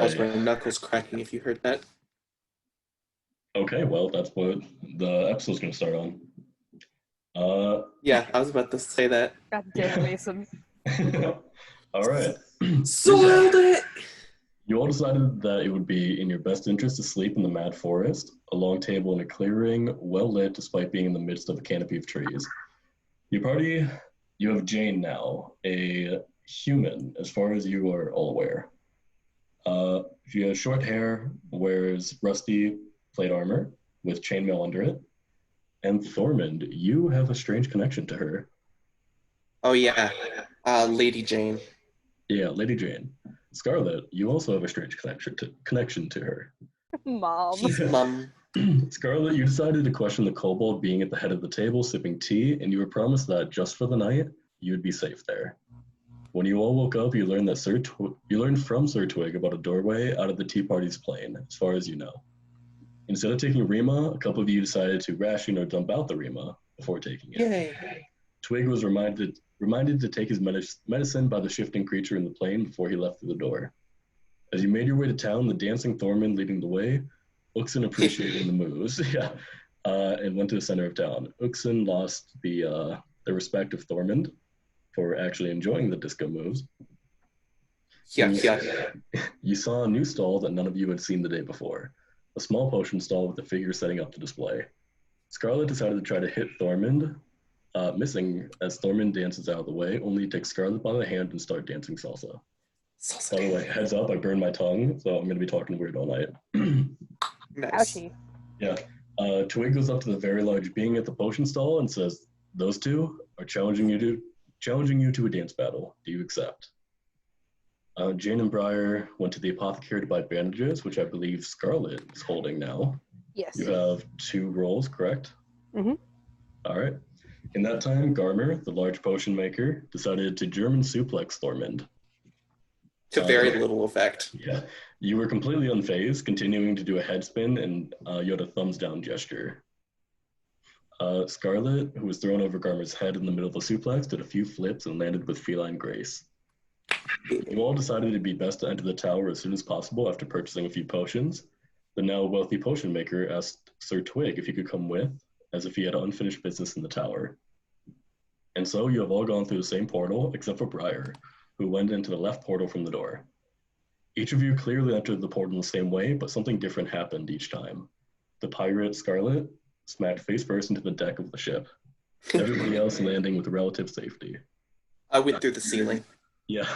Also, my knuckles cracking if you heard that. Okay, well, that's what the episode's going to start on. Yeah, I was about to say that. God damn it, Mason. All right. Soiled it! You all decided that it would be in your best interest to sleep in the mad forest, a long table in a clearing, well lit despite being in the midst of a canopy of trees. Your party, you have Jane now, a human, as far as you are all aware. She has short hair, wears rusty plate armor with chainmail under it. And Thormund, you have a strange connection to her. Oh yeah, Lady Jane. Yeah, Lady Jane. Scarlet, you also have a strange connection to her. Mom. Mom. Scarlet, you decided to question the kobold being at the head of the table sipping tea, and you were promised that just for the night, you would be safe there. When you all woke up, you learned from Sir Twig about a doorway out of the tea party's plane, as far as you know. Instead of taking Rima, a couple of you decided to ration or dump out the Rima before taking it. Yay. Twig was reminded to take his medicine by the shifting creature in the plane before he left through the door. As you made your way to town, the dancing Thormund leading the way, Uxin appreciating the moves, and went to the center of town. Uxin lost the respect of Thormund for actually enjoying the disco moves. You saw a new stall that none of you had seen the day before, a small potion stall with a figure setting up to display. Scarlet decided to try to hit Thormund, missing as Thormund dances out of the way, only to take Scarlet by the hand and start dancing salsa. By the way, heads up, I burned my tongue, so I'm going to be talking weird all night. Nice. Ouchie. Yeah. Twig goes up to the very large being at the potion stall and says, "Those two are challenging you to a dance battle. Do you accept?" Jane and Briar went to the apothecary to buy bandages, which I believe Scarlet is holding now. Yes. You have 2 rolls, correct? Mm-hmm. All right. In that time, Garmer, the large potion maker, decided to German suplex Thormund. To very little effect. Yeah. You were completely unfazed, continuing to do a head spin, and you had a thumbs down gesture. Scarlet, who was thrown over Garmer's head in the middle of the suplex, did a few flips and landed with feline grace. You all decided it'd be best to enter the tower as soon as possible after purchasing a few potions. The now wealthy potion maker asked Sir Twig if he could come with, as if he had unfinished business in the tower. And so you have all gone through the same portal, except for Briar, who went into the left portal from the door. Each of you clearly entered the portal the same way, but something different happened each time. The pirate, Scarlet, smacked face first into the deck of the ship. Everybody else landing with relative safety. I went through the ceiling. Yeah.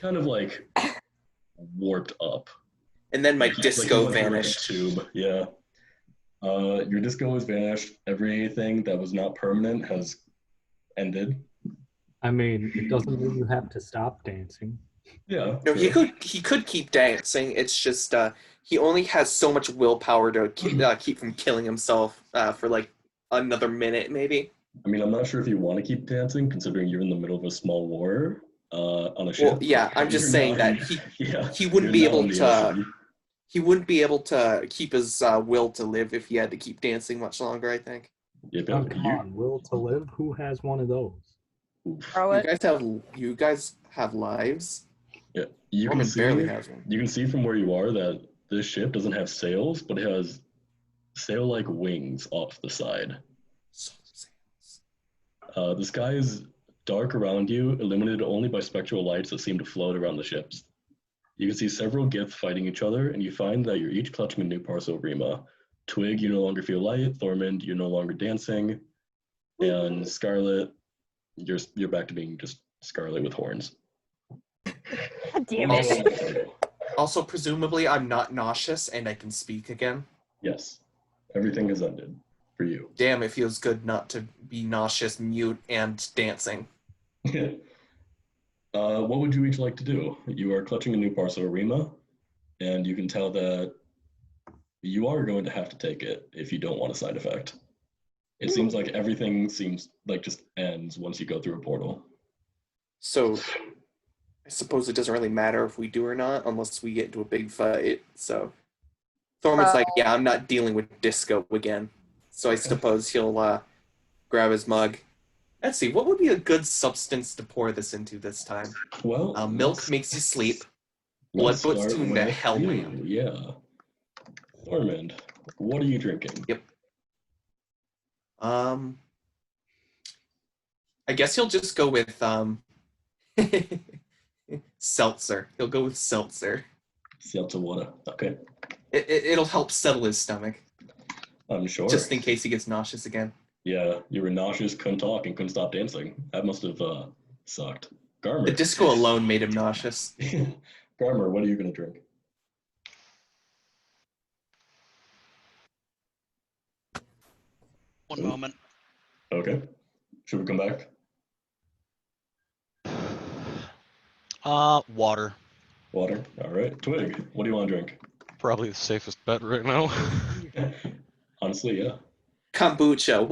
Kind of like warped up. And then my disco like vanished. Tube. Yeah. Your disco has vanished. Everything that was not permanent has ended. I mean, it doesn't mean you have to stop dancing. Yeah. No, he could keep dancing. It's just he only has so much willpower to keep from killing himself for like another minute, maybe. I mean, I'm not sure if you want to keep dancing, considering you're in the middle of a small war on a ship. Well, yeah, I'm just saying that he wouldn't be able to. He wouldn't be able to keep his will to live if he had to keep dancing much longer, I think. Yeah, Oh, come on, will to live? Who has one of those? You guys have lives. Yeah, you Norman can see. barely has one. You can see from where you are that this ship doesn't have sails, but it has sail-like wings off the side. The sky is dark around you, illuminated only by spectral lights that seem to float around the ships. You can see several Gith fighting each other, and you find that you're each clutching a new parcel of Rima. Twig, you no longer feel light. Thormund, you're no longer dancing. And Scarlet, you're back to being just Scarlet with horns. God damn it. Also, presumably, I'm not nauseous and I can speak again. Yes. Everything has ended for you. Damn, it feels good not to be nauseous, mute, and dancing. What would you each like to do? You are clutching a new parcel of Rima, and you can tell that you are going to have to take it if you don't want a side effect. It seems like everything just ends once you go through a portal. So, I suppose it doesn't really matter if we do or not, unless we get into a big fight. So, Thormund's like, yeah, I'm not dealing with disco again. So I suppose he'll grab his mug. Let's see, what would be a good substance to pour this into this time? Well, milk makes you sleep. Let's Bloodboat's start doing the with Hellman. you. Yeah. Thormund, what are you drinking? Yep. I guess he'll just go with seltzer. He'll go with seltzer. Seltzer water. Okay. It'll help settle his stomach, I'm sure. just in case he gets nauseous again. Yeah, you were nauseous, couldn't talk, and couldn't stop dancing. That must have sucked. The Garmer. disco alone made him nauseous. Garmer, what are you going to drink? One moment. Okay. Should we come back? Water. Water. All right. Twig, what do you want to drink? Probably the safest bet right now. Honestly, yeah. Kombucha.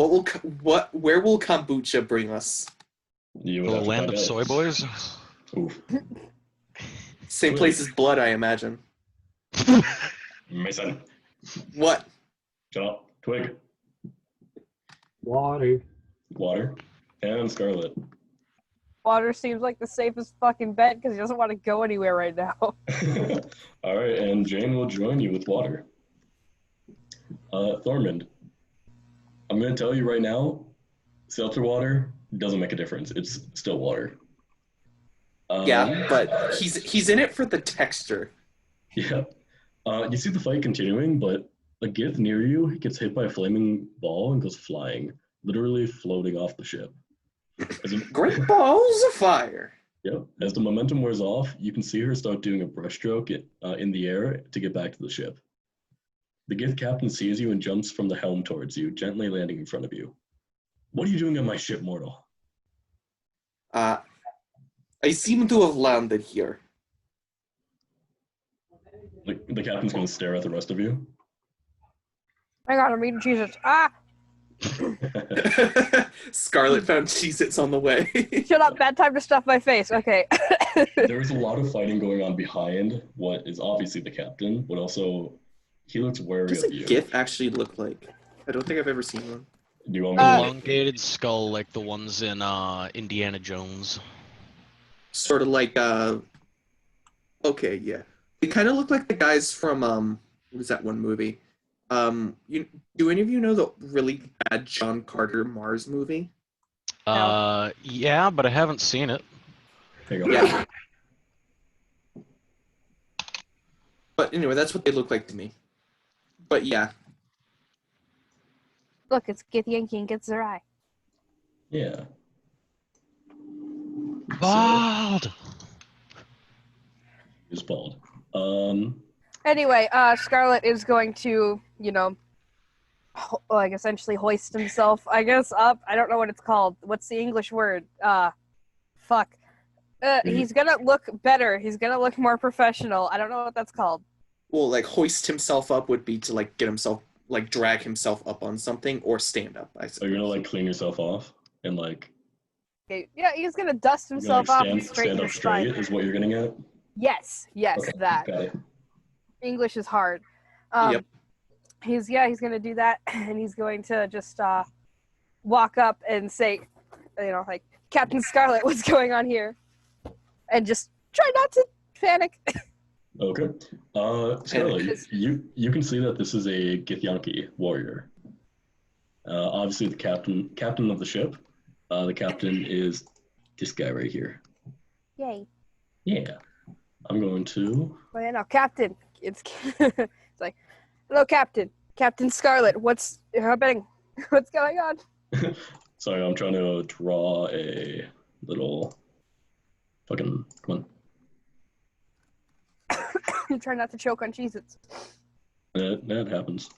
Where will kombucha bring us? You would The have to land find of out. soy boys. Oof. Same place as blood, I imagine. Mason. What? Shut up. Twig. Water. Water. And Scarlet. Water seems like the safest fucking bet because he doesn't want to go anywhere right now. All right, and Jane will join you with water. Thormund, I'm going to tell you right now, seltzer water doesn't make a difference. It's still water. Yeah, but he's in it for the texture. Yeah. You see the fight continuing, but a Gith near you gets hit by a flaming ball and goes flying, literally floating off the ship. Great balls of fire. Yep. As the momentum wears off, you can see her start doing a breaststroke in the air to get back to the ship. The Gith captain sees you and jumps from the helm towards you, gently landing in front of you. What are you doing on my ship, mortal? I seem to have landed here. The captain's going to stare at the rest of you. Hang on, I'm eating Cheez-Its. Ah! Scarlet found Cheez-Its on the way. Shut up, bad time to stuff my face. Okay. There's a lot of fighting going on behind what is obviously the captain, but also he looks wary What does of a you. Gith actually look like? I don't think I've ever seen one. Do you want me to Elongated skull like the ones in Indiana Jones. Sort of like, okay, yeah. They kind of look like the guys from, what was that one movie? Do any of you know the really bad John Carter Mars movie? Yeah, but I haven't seen it. Hang on. Yeah. But anyway, that's what they look like to me. But yeah. Look, it's Gith Yankee and Gith Zerai. Yeah. Bald. He's bald. Anyway, Scarlet is going to, like essentially hoist himself, I guess, up. I don't know what it's called. What's the English word? Fuck. He's gonna look better. He's gonna look more professional. I don't know what that's called. Well, like, hoist himself up would be to, like, get himself, like, drag himself up on something or stand up, I Are suppose. you gonna like clean yourself off and like Okay, yeah, he's gonna dust you're gonna, himself off and stand straighten up his straight spine. is what you're getting at? Yes, Okay, that. got it. English is hard. Yep. He's gonna do that, and he's going to just walk up and say, like, Captain Scarlet, what's going on here? And just try not to panic. Okay. Scarlet, you can see that this is a Githyanki warrior. Obviously the captain of the ship. The captain is this guy right here. Yay. Yeah. I'm going to Well, yeah, no, Captain. It's like, hello, Captain. Captain Scarlet. What's happening? What's going on? sorry, I'm trying to draw a little fucking come Try not to choke on Cheez-Its. on. That happens.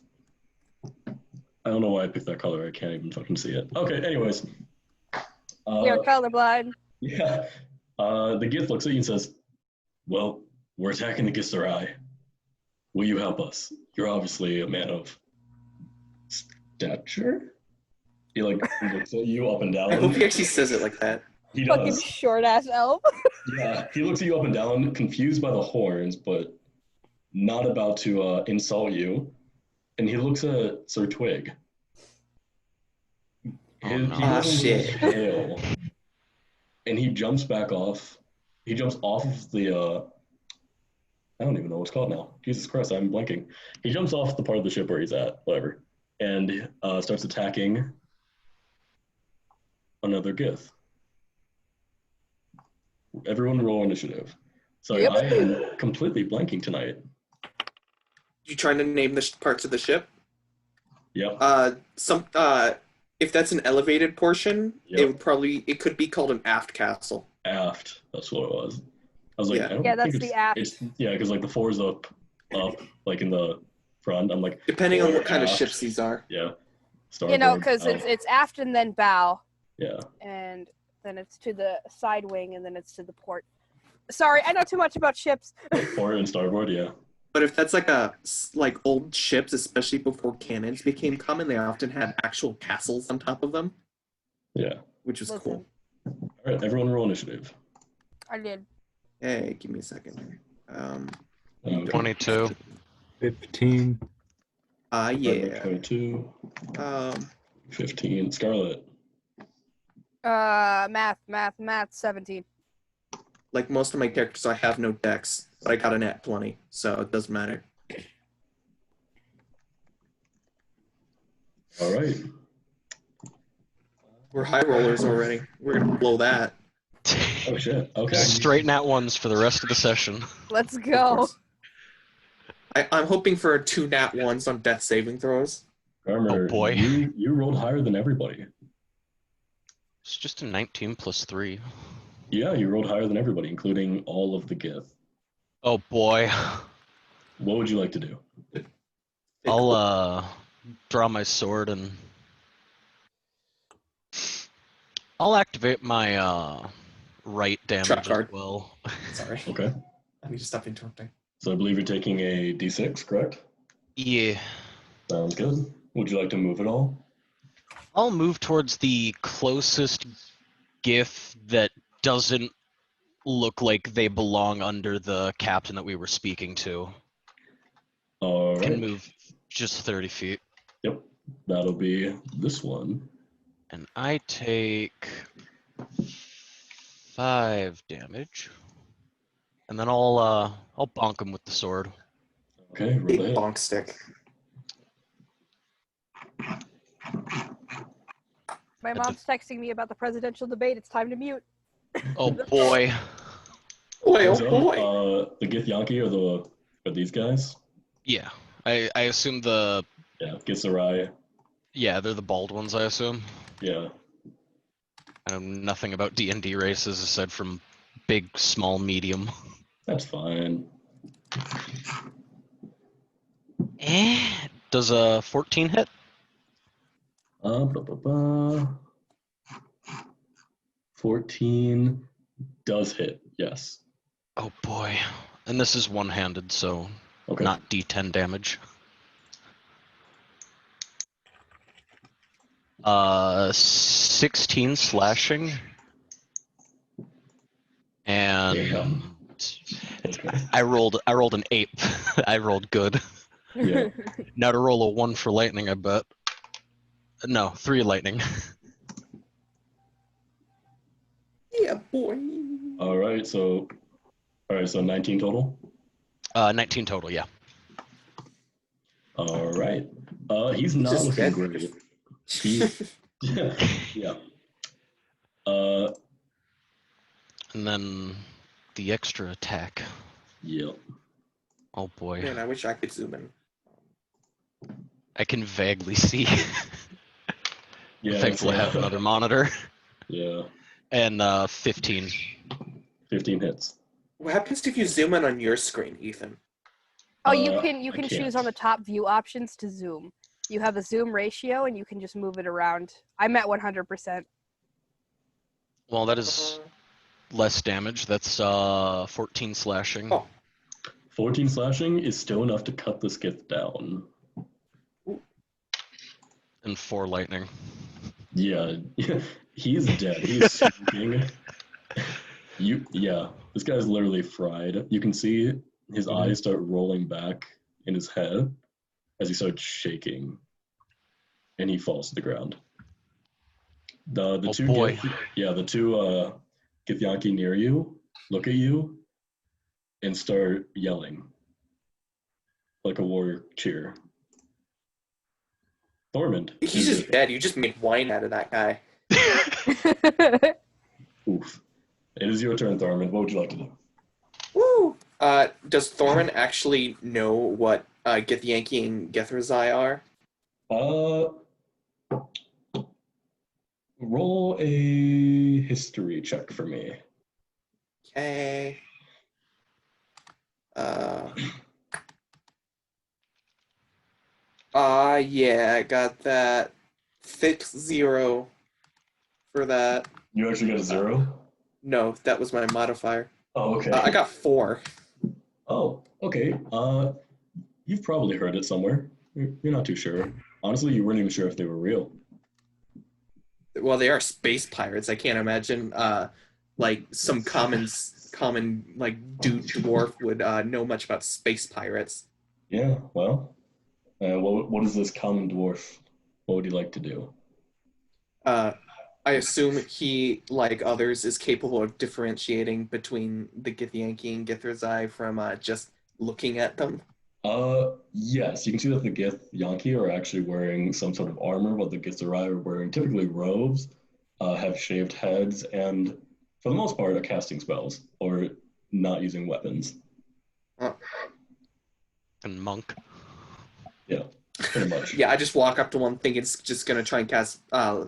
I don't know why I picked that color. I can't even fucking see it. Okay, anyways. You're colorblind. Yeah. The Gith looks at you and says, well, we're attacking the Githzerai. Will you help us? You're obviously a man of stature? He like looks at you up and down. I hope he actually says it like that. He Fucking does. short ass elf. Yeah, he looks at you up and down, confused by the horns, but not about to insult you. And he looks at Sir Twig. Oh, no. He goes into shit. his tail, and he jumps back off. He jumps off of I don't even know what's called now. Jesus Christ, I'm blanking. He jumps off the part of the ship where he's at, whatever, and starts attacking another Gith. Everyone roll initiative. Sorry, Yep. I am completely blanking tonight. You trying to name the parts of the ship? Yep. If that's an elevated portion, Yep. it could be called an aft castle. Aft. That's what it was. I was like, Yeah. I don't Yeah, think that's the aft. Yeah, because like the 4's up, like in the front. I'm like, Depending on fore, what kind of aft. ships these are. Yeah. Because Starboard, it's aft and then bow, yeah. and then it's to the side wing, and then it's to the port. Sorry, I know too much about ships. Forward and starboard, yeah. But if that's like old ships, especially before cannons became common, they often had actual castles on top of them, Yeah. which was cool. All right, everyone roll initiative. I did. Hey, give me a second. 22. 15. Yeah. 22, Um, 15. Scarlet. Math, 17. like most of my characters, I have no dex, but I got a nat 20, so it doesn't matter. All right. We're high rollers already. We're gonna blow that. Oh shit. Okay. Straight nat ones for the rest of the session. Let's Of go. course. I'm hoping for 2 nat 1s on death saving throws. Armor, Oh, boy. You rolled higher than everybody. It's just a 19 plus 3. Yeah, you rolled higher than everybody, including all of the Gith. Oh boy. What would you like to do? I'll draw my sword and I'll activate my right damage Trap as card. well. Sorry. Okay. I need to stop interrupting. So I believe you're taking a D6, correct? Yeah. Sounds good. Would you like to move at all? I'll move towards the closest Gith that doesn't look like they belong under the captain that we were speaking to. All right. Can move just 30 feet. Yep. That'll be this one. And I take 5 damage. And then I'll bonk him with the sword. Okay, roll Big the hit. bonk stick. My mom's texting me about the presidential debate. It's time to mute. Oh boy. Boy, oh So, boy. the Gith Yankee are these guys? Yeah. I assume the Yeah, Githzerai. yeah, they're the bald ones, I assume. Yeah. I know nothing about D&D races aside from big, small, medium. That's fine. Does a 14 hit? Ba, ba, ba. 14 does hit, yes. Oh boy. And this is one-handed, so Okay. not D10 damage. 16 slashing. And Damn. Okay. I rolled an 8. I rolled good. Yeah. Now to roll a 1 for lightning, I bet. No, 3 lightning. Yeah, boy. All right, so 19 total. 19 total, yeah. All right. He's not Just looking dead. great. Yeah. And then the extra attack. Yep. Oh boy. Man, I wish I could zoom in. I can vaguely see. Yeah. Thankfully, I have another monitor. Yeah. And 15. 15 hits. What happens if you zoom in on your screen, Ethan? Oh, you I can can't. choose on the top view options to zoom. You have a zoom ratio, and you can just move it around. I'm at 100%. Well, that is less damage. That's 14 slashing. Oh. 14 slashing is still enough to cut this Gith down. And 4 lightning. Yeah. He's dead. He's smoking. This guy's literally fried. You can see his eyes start rolling back in his head as he starts shaking, and he falls to the ground. The Oh, two boy. the two Githyanki near you look at you, and start yelling like a warrior cheer. Thormund. He's just dead. You just made wine out of that guy. Oof. It is your turn, Thormund. What would you like to do? Woo! Does Thorman actually know what Gith Yankee and Githrazai are? Roll a history check for me. Okay. Yeah, I got that. Thick 0 for that. You actually got a 0? No, that was my modifier. Oh, okay. I got 4. Oh, okay. You've probably heard it somewhere. You're not too sure. Honestly, you weren't even sure if they were real. Well, they are space pirates. I can't imagine like some common like dude dwarf would know much about space pirates. Yeah, well, what is this common dwarf? What would he like to do? I assume he, like others, is capable of differentiating between the Githyanki and Githrazai from just looking at them. Yes, you can see that the Githyanki are actually wearing some sort of armor, while the Githzerai are wearing typically robes, have shaved heads, and for the most part are casting spells or not using weapons. And monk. Yeah, pretty much. Yeah, I just walk up to one thing. It's just gonna try and cast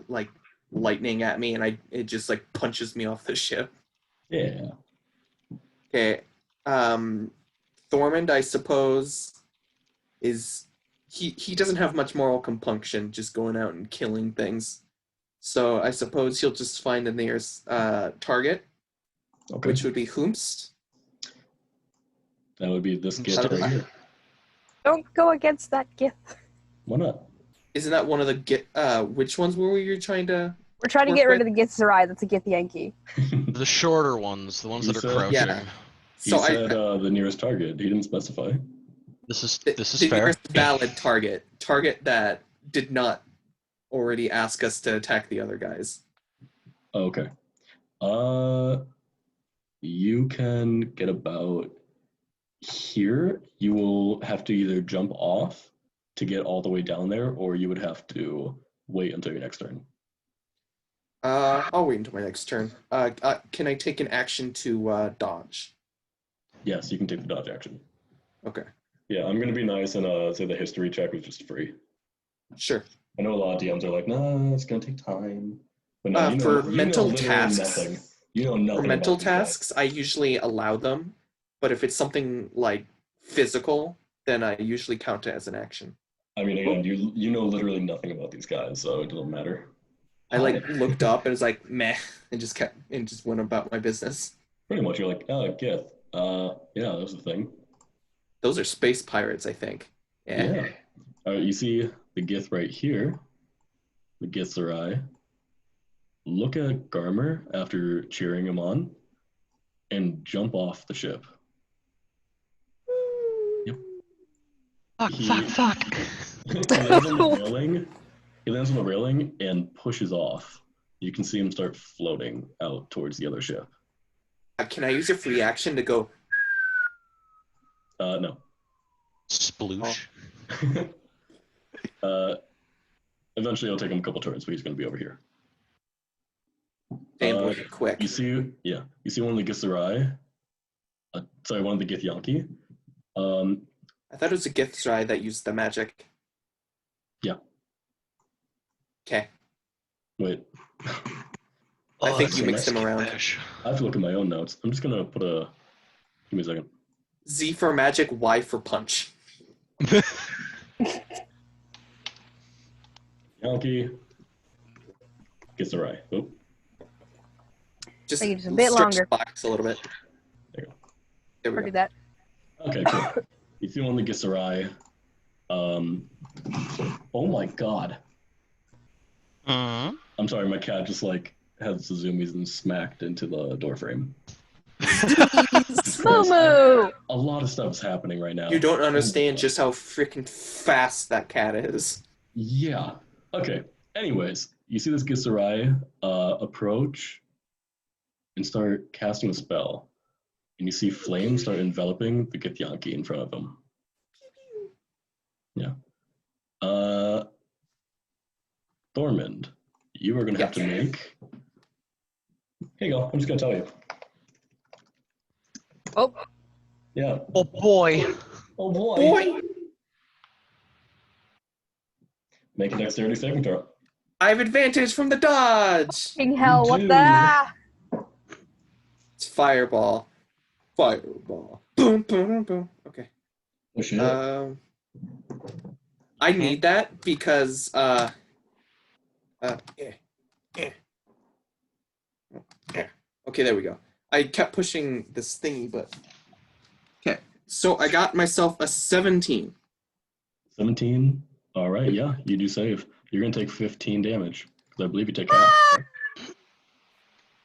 like lightning at me, and it just like punches me off the ship. Yeah. Okay. Thormund, I suppose, is he doesn't have much moral compunction just going out and killing things. So I suppose he'll just find the nearest target, Okay. which would be Whomst. That would be this gift right here. Don't go against that Gith. Why not? Isn't that one of the which ones were you trying to? We're trying to Work get rid with- of the Githzerai. That's a Gith Yankee. The shorter ones, the ones You that are said- crouching. Yeah. He So said the nearest target. He didn't specify. This is the fair. nearest valid target that did not already ask us to attack the other guys. Okay. You can get about here. You will have to either jump off to get all the way down there, or you would have to wait until your next turn. I'll wait until my next turn. Can I take an action to dodge? Yes, you can take the dodge action. Okay, Yeah, I'm gonna be nice and say the history check was just free. sure. I know a lot of DMs are like, nah, it's gonna take time. But no, For mental literally tasks, nothing. You know nothing for mental about these guys. tasks, I usually allow them, but if it's something like physical, then I usually count it as an action. I mean, again, you know literally nothing about these guys, so it doesn't matter. I like looked up and was like meh, and just went about my business. Pretty much, you're like, oh, Gith. Yeah, that was the thing. Those are space pirates, I think. Yeah. You see the Gith right here, the Githzerai. Look at Garmer after cheering him on, and jump off the ship. Yep. Fuck. He lands on the railing. He lands on the railing and pushes off. You can see him start floating out towards the other ship. Can I use a free action to go? No. Sploosh. Eventually, it'll take him a couple turns, but he's going to be over here. Damn, boy, quick. You see one of the Githzerai. Sorry, one of the Githyanki. I thought it was a Githzerai that used the magic. Yeah. Okay. Wait. I think that's you a mixed them nice around. fish. I have to look at my own notes. I'm just gonna put a. Give me a second. Z for magic, Y for punch. Yankee. Githzerai. Oh, Just Make it just a bit stretch longer. the box a little bit. There you go. There Or we do go. that. okay, cool. You see one of the Githzerai. Oh my god. Mhm. I'm sorry, my cat just like has the zoomies and smacked into the door frame. Momo! A lot of stuff's happening right now. You don't understand just how freaking fast that cat is. Yeah. Okay. Anyways, you see this Githzerai approach and start casting a spell. and you see flames start enveloping the Githyanki in front of him. Yeah. Thormund, you are going to have to make. Here you go. I'm just going to tell you. Oh, Yeah. Oh boy. Oh boy. Boy, Make a dexterity saving throw. I have advantage from the dodge. fucking hell! What do. the? It's fireball. Fireball. Boom, boom, boom, boom. Okay. Oh shit. I need that because okay, there we go. I kept pushing this thingy, but okay. So I got myself a 17. 17. All right, yeah, you do save. You're going to take 15 damage, because I believe you take half.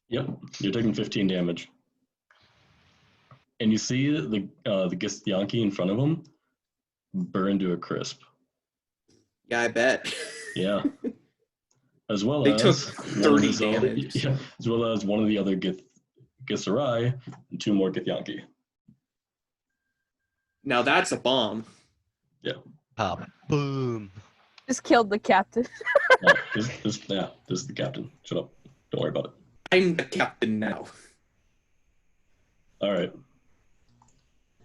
Yep, you're taking 15 damage. And you see the Githyanki in front of him burn to a crisp. Yeah, I bet. Yeah. As well They as took one of 30 his own- damage. Yeah, as well as one of the other Githzerai and 2 more Githyanki. Now that's a bomb. Boom. Just killed the captain. This is the captain. Shut up. Don't worry about it. I'm the captain now. All right.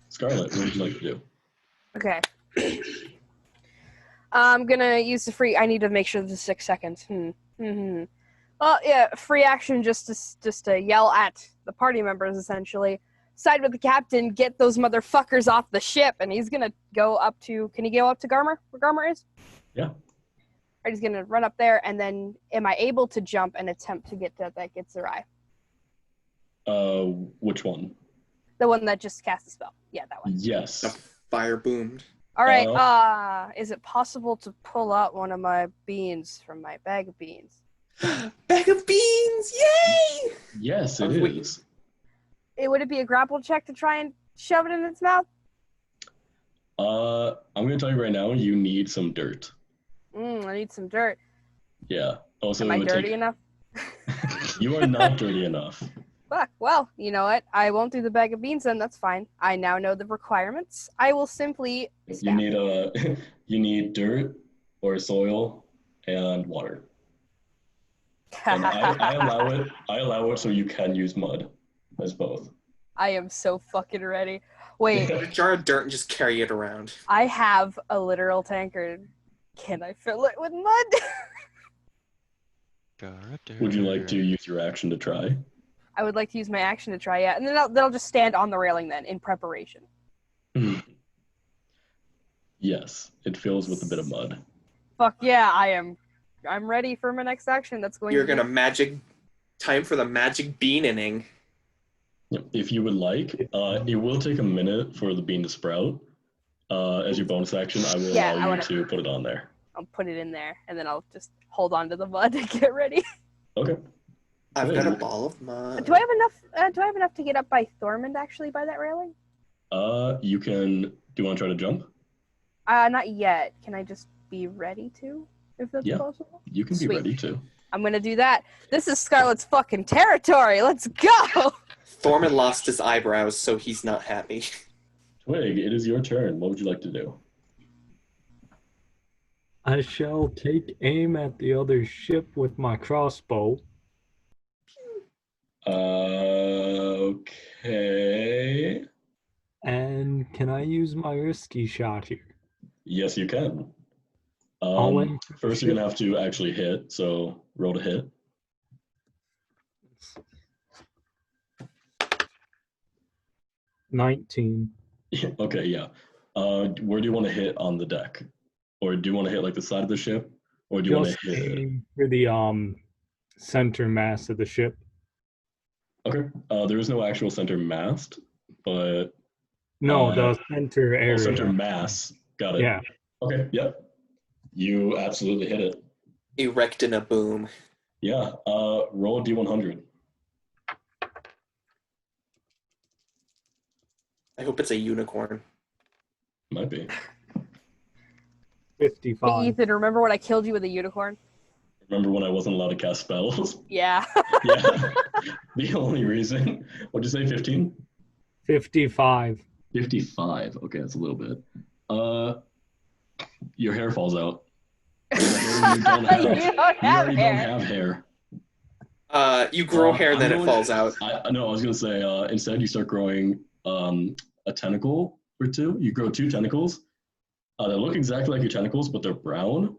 Scarlet, what would you like to do? Okay. I'm gonna use the free. I need to make sure this is 6 seconds. Well, yeah, free action just to yell at the party members essentially. Side with the captain, get those motherfuckers off the ship, and he's gonna go up to. Can he go up to Garmer? Where Garmer is? Yeah. Right, he's gonna run up there, and then am I able to jump and attempt to get to that Githzerai? Which one? The one that just cast the spell. Yeah, that one. Yes. The fire boomed. All right. Is it possible to pull out one of my beans from my bag of beans? Bag of beans! Yay! Yes, I it was waiting. is. Would it be a grapple check to try and shove it in its mouth? I'm gonna tell you right now, you need some dirt. I need some dirt. Yeah. Also, Am it I would dirty take... enough? You are not dirty enough. Fuck. Well, you know what? I won't do the bag of beans then. That's fine. I now know the requirements. I will simply You stab. need you need dirt or soil and water. And I allow it. I allow it so you can use mud as both. I am so fucking ready. Wait, Get a jar of dirt and just carry it around. I have a literal tankard. Can I fill it with mud? Would you like to use your action to try? I would like to use my action to try, yeah. And then I'll just stand on the railing then, in preparation. Yes, it fills with a bit of mud. Fuck yeah, I'm ready for my next action. That's going You're to be... gonna magic... Time for the magic bean inning. If you would like, it will take a minute for the bean to sprout. As your bonus action, I will allow you to put it on there. I'll put it in there, and then I'll just hold on to the mud to get ready. Okay. I've Good. got a ball of mud. Do I have enough to get up by Thormund, actually, by that railing? You can. Do you want to try to jump? Not yet. Can I just be ready to, if that's possible? You can be Sweet. ready to. I'm gonna do that. This is Scarlet's fucking territory. Let's go! Thormund lost his eyebrows, so he's not happy. Twig, it is your turn. What would you like to do? I shall take aim at the other ship with my crossbow. Okay. And can I use my risky shot here? Yes, you can. I'll aim for the First, you're ship. gonna have to actually hit. So roll to hit. 19. Okay, yeah. Where do you want to hit on the deck? Or do you want to hit like the side of the ship? Or do you want Just to hit? aim for the center mass of the ship. Okay. There is no actual center mast, but No, the center area. center mass. Got it. Yeah. Okay. Yep. You absolutely hit it. Erect in a boom. Yeah. Roll a d100. I hope it's a unicorn. Might be. 55. Hey, Ethan, remember when I killed you with a unicorn? Remember when I wasn't allowed to cast spells? Yeah. Yeah. The only reason. What'd you say? 15? 55. 55. Okay, that's a little bit. Your hair falls out. You don't have, You don't you have already hair. don't have hair. You grow hair, I'm then it going- falls out. I was gonna say instead you start growing a tentacle or two. You grow 2 tentacles. They look exactly like your tentacles, but they're brown,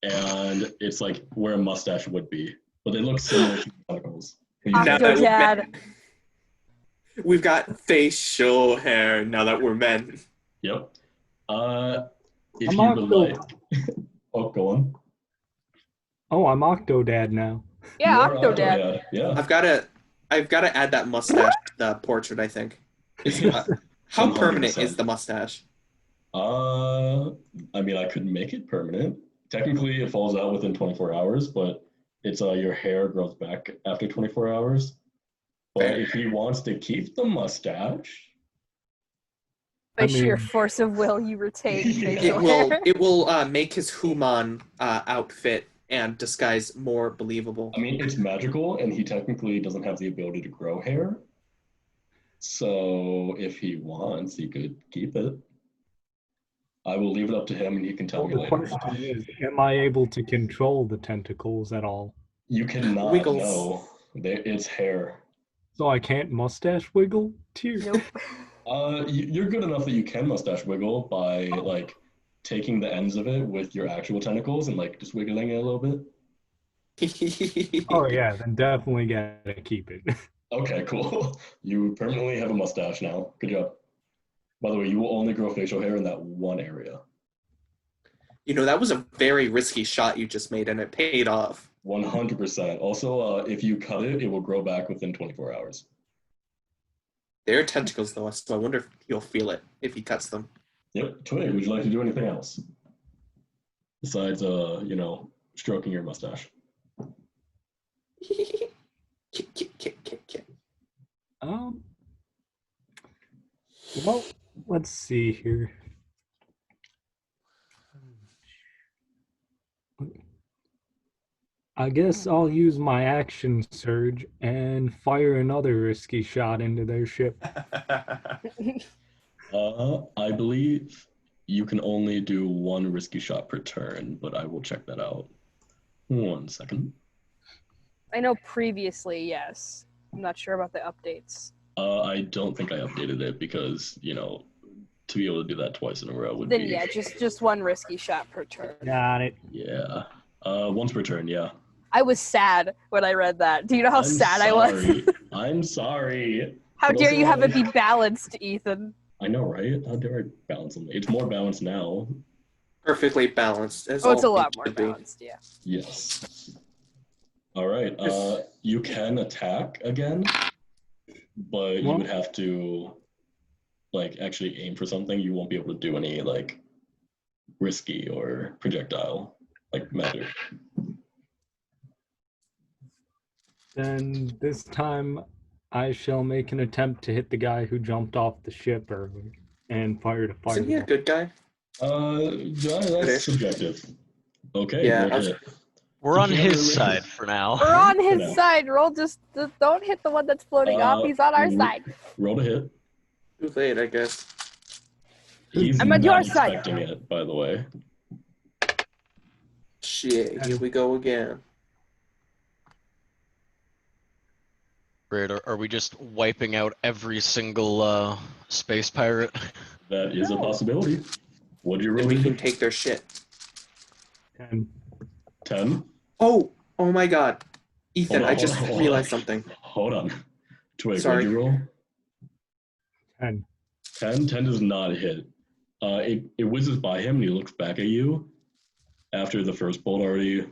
and it's like where a mustache would be, but they look similar to tentacles. Now that we're DwTaaD. men, we've got facial hair now that we're men. Yep. If I'm you would Octo. like, oh, go on. Oh, I'm Octodad now. Yeah, You are Octodad. Yeah. I've gotta add that mustache to the portrait. I think. How permanent 100%. is the mustache? I mean, I could make it permanent. Technically, it falls out within 24 hours, but it's your hair grows back after 24 hours. But Fair. if he wants to keep the mustache, By I sheer mean- force of will, you retain Yeah. facial hair. It will make his human outfit and disguise more believable. I mean, it's magical, and he technically doesn't have the ability to grow hair. So if he wants, he could keep it. I will leave it up to him, and he can tell Well, me the later. question is, am I able to control the tentacles at all? You cannot Wiggles. know. It's hair. So I can't mustache wiggle? Tears. Nope. You're good enough that you can mustache wiggle by like taking the ends of it with your actual tentacles and like just wiggling it a little bit. Oh yeah, then definitely gotta keep it. Okay, cool. You permanently have a mustache now. Good job. By the way, you will only grow facial hair in that one area. You know, that was a very risky shot you just made, and it paid off. 100%. Also, if you cut it, it will grow back within 24 hours. They're tentacles, though, so I wonder if he'll feel it if he cuts them. Yep. Twig, would you like to do anything else besides, stroking your mustache? Kick. Well, let's see here. I guess I'll use my action surge and fire another risky shot into their ship. I believe you can only do 1 risky shot per turn, but I will check that out. 1 second. I know previously, yes. I'm not sure about the updates. I don't think I updated it because, to be able to do that twice in a row would Then be... yeah, just 1 risky shot per turn. Got it. Yeah. Once per turn, yeah. I was sad when I read that. Do you know how I'm sad I was? sorry. I'm sorry. How But dare also, you have it be balanced, Ethan? I know, right? How dare I balance them? It's more balanced now. Perfectly balanced. As Oh, it's a all lot things more should be. balanced, yeah. Yes. All right. You can attack again, but you Well- would have to actually aim for something. You won't be able to do any risky or projectile magic. Then this time I shall make an attempt to hit the guy who jumped off the ship earlier and fired a Isn't he a fireball. good guy? Yeah, that's subjective. Okay. Yeah, great I was- hit. We're on Together his with- side for now. We're on For his now. side. Roll just don't hit the one that's floating off. He's on our side. Roll to hit. Too late, I guess. He's I'm on not your side. expecting it, by the way. Shit, here we go again. Great. Are we just wiping out every single space pirate? That is a No. possibility. What'd you roll? And we to can hit? take their shit. 10. 10? Oh my god. Ethan, Hold on, I just hold on, hold realized on. something. Hold on. Twig, Sorry. what'd you roll? 10. 10? 10 does not hit. It whizzes by him and he looks back at you after the first bolt already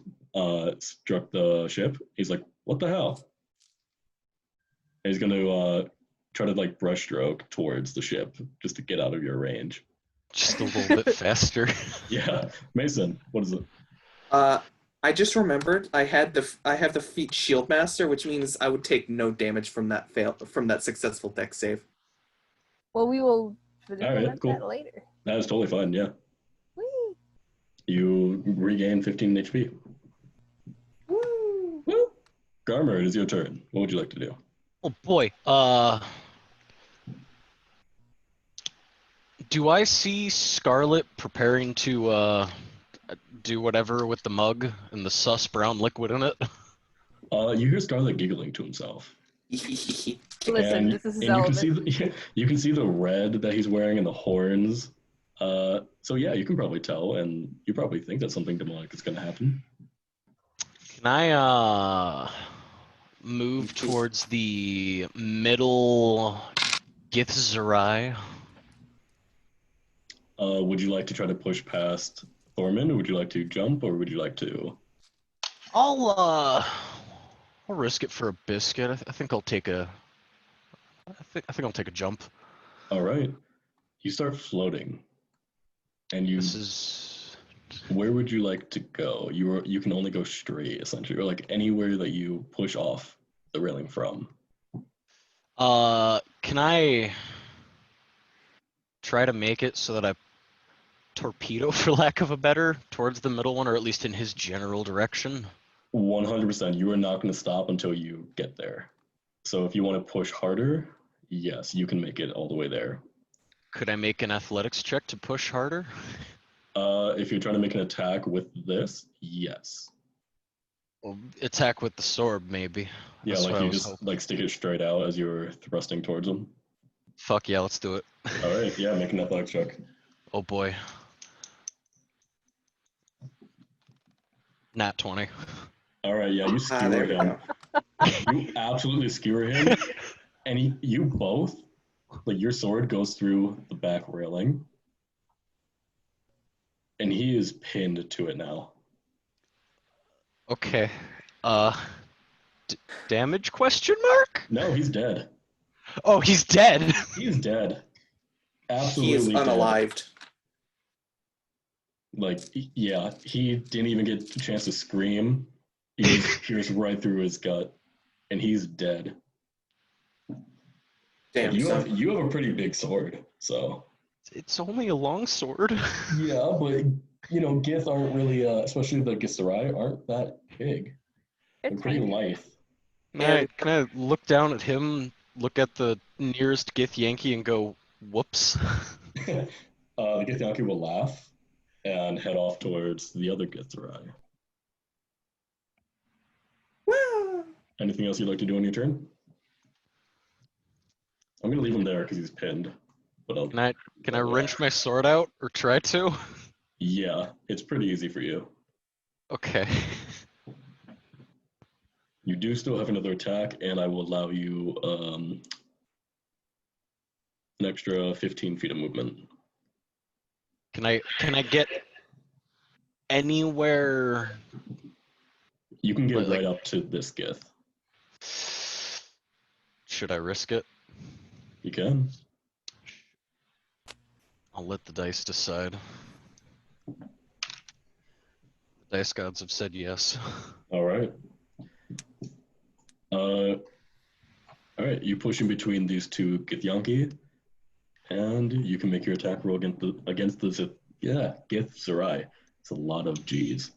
struck the ship. He's like, what the hell? And he's going to try to brushstroke towards the ship just to get out of your range. Just a little bit faster. Yeah. Mason, what is it? I just remembered I have the feat Shield Master, which means I would take no damage from that successful deck save. Well, we will implement cool. that later. That is totally fine, yeah. Whee! You regain 15 HP. Woo! Woo! Garmer, it is your turn. What would you like to do? Oh boy. Do I see Scarlet preparing to do whatever with the mug and the sus brown liquid in it? You hear Scarlet giggling to himself. Listen, this is his and you can element. see you can see the red that he's wearing and the horns. So yeah, you can probably tell, and you probably think that something demonic is going to happen. Can I move towards the middle Githzerai? Would you like to try to push past Thorman, or would you like to jump, or would you like to? I'll risk it for a biscuit. I think I'll take a. I think I'll take a jump. All right, you start floating, and you. This is. Where would you like to go? You can only go straight, essentially, or like anywhere that you push off the railing from. Can I try to make it so that I torpedo, for lack of a better, towards the middle one, or at least in his general direction? 100%. You are not going to stop until you get there. So if you want to push harder, yes, you can make it all the way there. Could I make an athletics check to push harder? If you're trying to make an attack with this, yes. Well, attack with the sword, maybe. Yeah, That's like what I you was just hoping. like stick it straight out as you're thrusting towards them. Fuck yeah, let's do it. All right, yeah, make an athletics check. Oh boy. Nat 20. All right, yeah, you skewer There we him. go. You absolutely skewer him, and you both, like your sword goes through the back railing, and he is pinned to it now. Okay. Damage question mark? No, he's dead. Oh, he's dead. He's dead. He Absolutely is dead. unalived. Like, yeah, he didn't even get a chance to scream. He just pierced right through his gut, and he's dead. Damn, you son. have a pretty big sword, so. It's only a long sword. Yeah, but you know, Gith aren't really, especially the Githzerai, aren't that big. They're It's pretty tiny. lithe. Can I look down at him, look at the nearest Gith Yankee, and go, whoops? The Githyanki will laugh and head off towards the other Githzerai. Woo! Anything else you'd like to do on your turn? I'm gonna leave him there because he's pinned. But Can I wrench my sword out, or try to? Yeah, it's pretty easy for you. Okay. You do still have another attack, and I will allow you an extra 15 feet of movement. Can I get anywhere? You can get Like- right up to this Gith. Should I risk it? You can. I'll let the dice decide. The dice gods have said yes. All right. All right. You push in between these two Githyanki, and you can make your attack roll against the Githzerai. It's a lot of G's.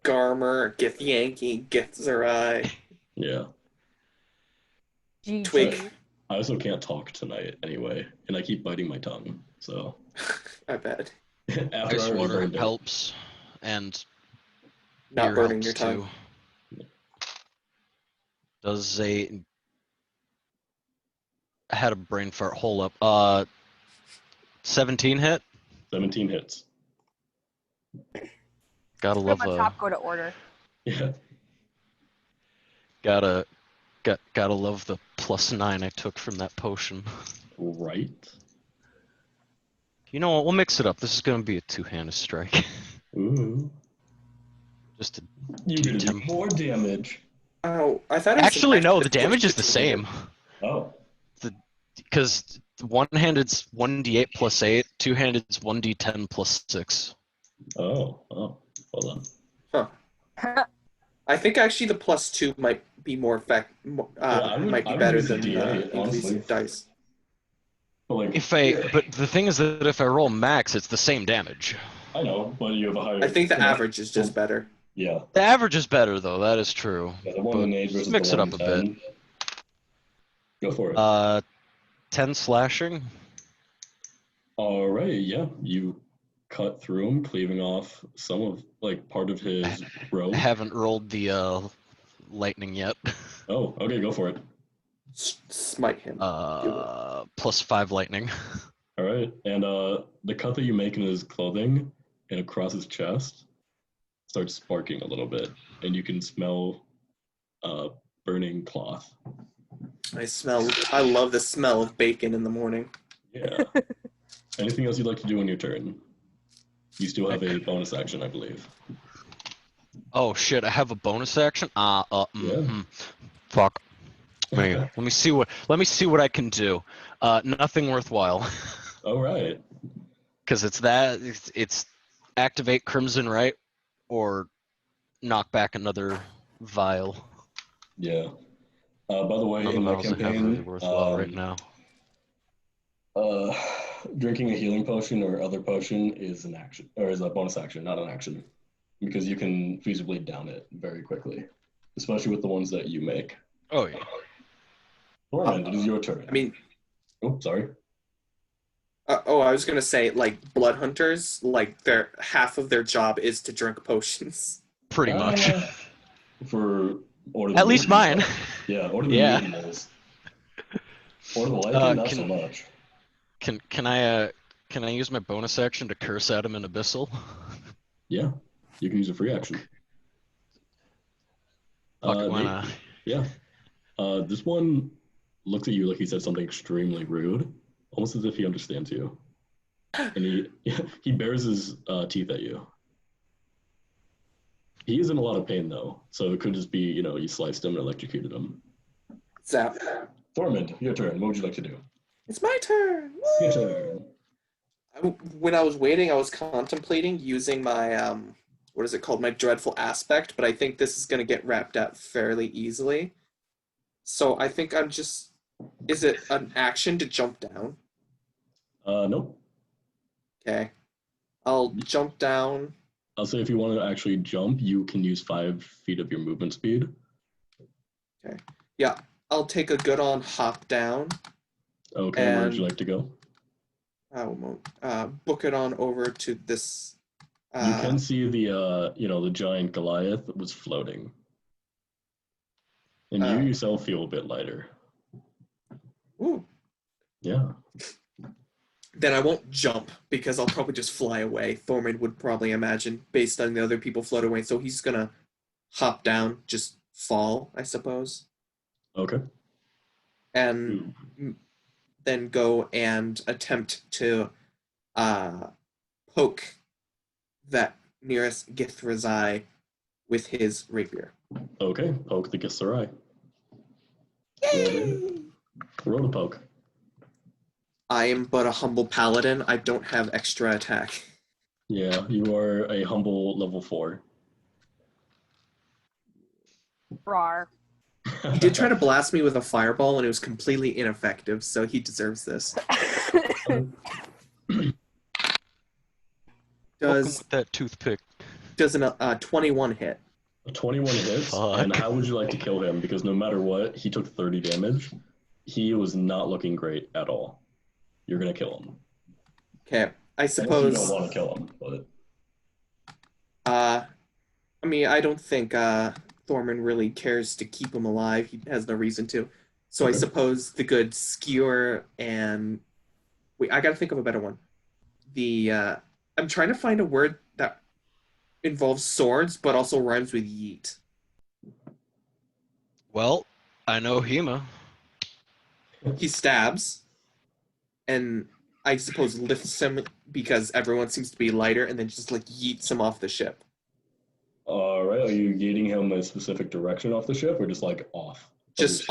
Garmer, Gith Yankee, Githzerai, Yeah. GG. Twig. I also can't talk tonight anyway, and I keep biting my tongue. So I bet. after I Ice already water burned it. helps, and Not beer burning helps your tongue. too. Does a I had a brain fart. Hold up. 17 hit. 17 hits. Gotta Put 'em love on top, go to order. Yeah. gotta love the +9 I took from that potion. Right. You know what? We'll mix it up. This is gonna be a two-handed strike. Ooh. Just a You're gonna do D10. more damage. Oh, I thought it was Actually, no. The actually damage is the same. Oh. Because one-handed's 1d8 +8, two-handed's 1d10 +6. Oh. Hold on. I think actually the +2 might be more I might be would better use a than D8, honestly. increasing dice. But like, But the thing is that if I roll max, it's the same damage. I know, but you have a higher. I think the average is just better. Yeah. The average is better, though. That is true. Yeah, the 1 But in 8 versus mix the it 1 up a in bit. 10. Go for it. 10 slashing. All right, yeah, you cut through him, cleaving off some of part of his robe. I haven't rolled the lightning yet. Oh, okay, go for it. Smite him. Do it. +5 lightning. All right, and the cut that you make in his clothing and across his chest starts sparking a little bit, and you can smell burning cloth. I love the smell of bacon in the morning. Yeah. Anything else you'd like to do on your turn? You still have a bonus action, I believe. Oh shit! I have a bonus action. Yeah. Fuck. Man, let me see what I can do. Nothing worthwhile. All right. Because it's activate Crimson Right or knock back another vial. Yeah. By the way, None in of my those I have campaign, really worthwhile right now. Drinking a healing potion or other potion is an action, or is a bonus action, not an action, because you can feasibly down it very quickly, especially with the ones that you make. Oh yeah. Torment, it is your turn. I mean, Oh, sorry. I was gonna say, like, blood hunters, like, half of their job is to drink potions. Pretty much. For order At least mine. Yeah, order the Yeah. animals. Order the Lycan, not so can much. can I use my bonus action to curse at him in Abyssal? Yeah, you can use a free action. Fuck it, why Nate, not? yeah. This one looks at you like he said something extremely rude, almost as if he understands you. And he bares his teeth at you. He is in a lot of pain, though, so it could just be, you sliced him and electrocuted him. Zap. Thormund, your turn. What would you like to do? It's my turn. Your turn. When I was waiting, I was contemplating using my what is it called? My dreadful aspect, but I think this is going to get wrapped up fairly easily. So I think I'm just. Is it an action to jump down? Nope. Okay. I'll jump down. I'll say if you want to actually jump, you can use 5 feet of your movement speed. Okay. Yeah. I'll take a good on hop down. Okay, where would you like to go? Book it on over to this. You can see the giant Goliath was floating. And you yourself feel a bit lighter. Ooh. Yeah. Then I won't jump because I'll probably just fly away. Thormund would probably imagine based on the other people float away. So he's going to hop down, just fall, I suppose. Okay. And then go and attempt to poke that nearest Githrazai with his rapier. Okay, poke the Githzerai. Roll to poke. I am but a humble paladin. I don't have extra attack. Yeah, you are a humble level 4. Rar. He did try to blast me with a fireball, and it was completely ineffective, so he deserves this. Welcome with that toothpick. Does a 21 hit? A 21 hits, Fuck. and how would you like to kill him? Because no matter what, he took 30 damage. He was not looking great at all. You're going to kill him. Okay, I Unless suppose... you don't want to kill him, but... I mean, I don't think Thormund really cares to keep him alive. He has no reason to. So Okay. I suppose the good skewer and... Wait, I gotta think of a better one. I'm trying to find a word that involves swords, but also rhymes with yeet. Well, I know Hema. He stabs, and I suppose lifts him because everyone seems to be lighter, and then just like yeets him off the ship. All right, are you yeeting him a specific direction off the ship, or just like off? Just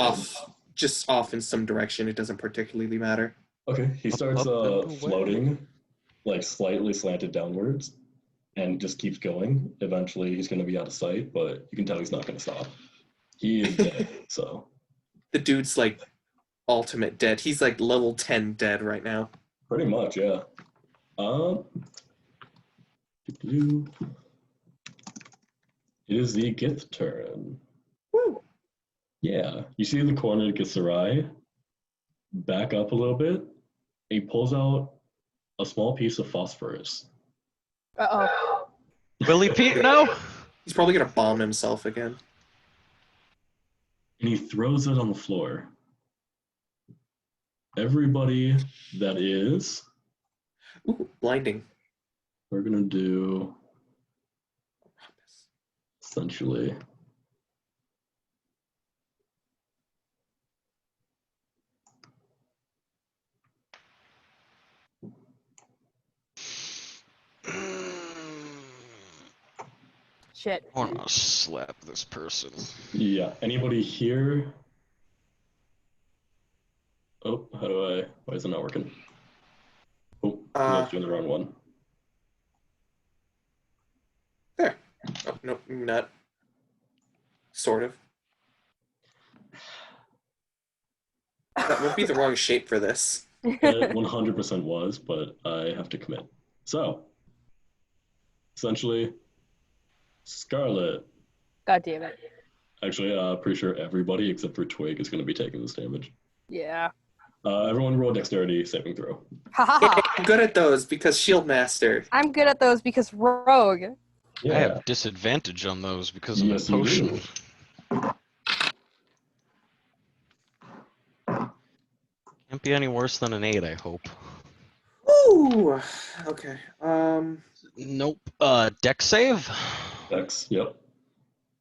off in some direction. It doesn't particularly matter. Okay, he starts Up and away. floating, like slightly slanted downwards, and just keeps going. Eventually, he's going to be out of sight, but you can tell he's not going to stop. He is dead, so. The dude's like ultimate dead. He's like level 10 dead right now. Pretty much, yeah. It is the Gith turn. Woo! Yeah, you see the corner of Githzerai back up a little bit. He pulls out a small piece of phosphorus. Uh-oh. Willie Pete, no? He's probably gonna bomb himself again. And he throws it on the floor. Everybody that is, Ooh, blinding. we're gonna do essentially Shit. I want to slap this person. yeah. Anybody here? Oh, how do I? Why is it not working? Oh, you guys doing the wrong one. There. Oh, no, not. Sort of. That would be the wrong shape for this. It 100% was, but I have to commit. So, essentially, Scarlet. God damn it. Actually, pretty sure everybody except for Twig is going to be taking this damage. Yeah. Everyone roll dexterity saving throw. Ha ha ha. I'm good at those because Shield Master. I'm good at those because rogue. I have disadvantage on those because of Yes, my you do. potion. Can't be any worse than an 8, I hope. Ooh. Okay. Nope. Dex save? Dex, yep.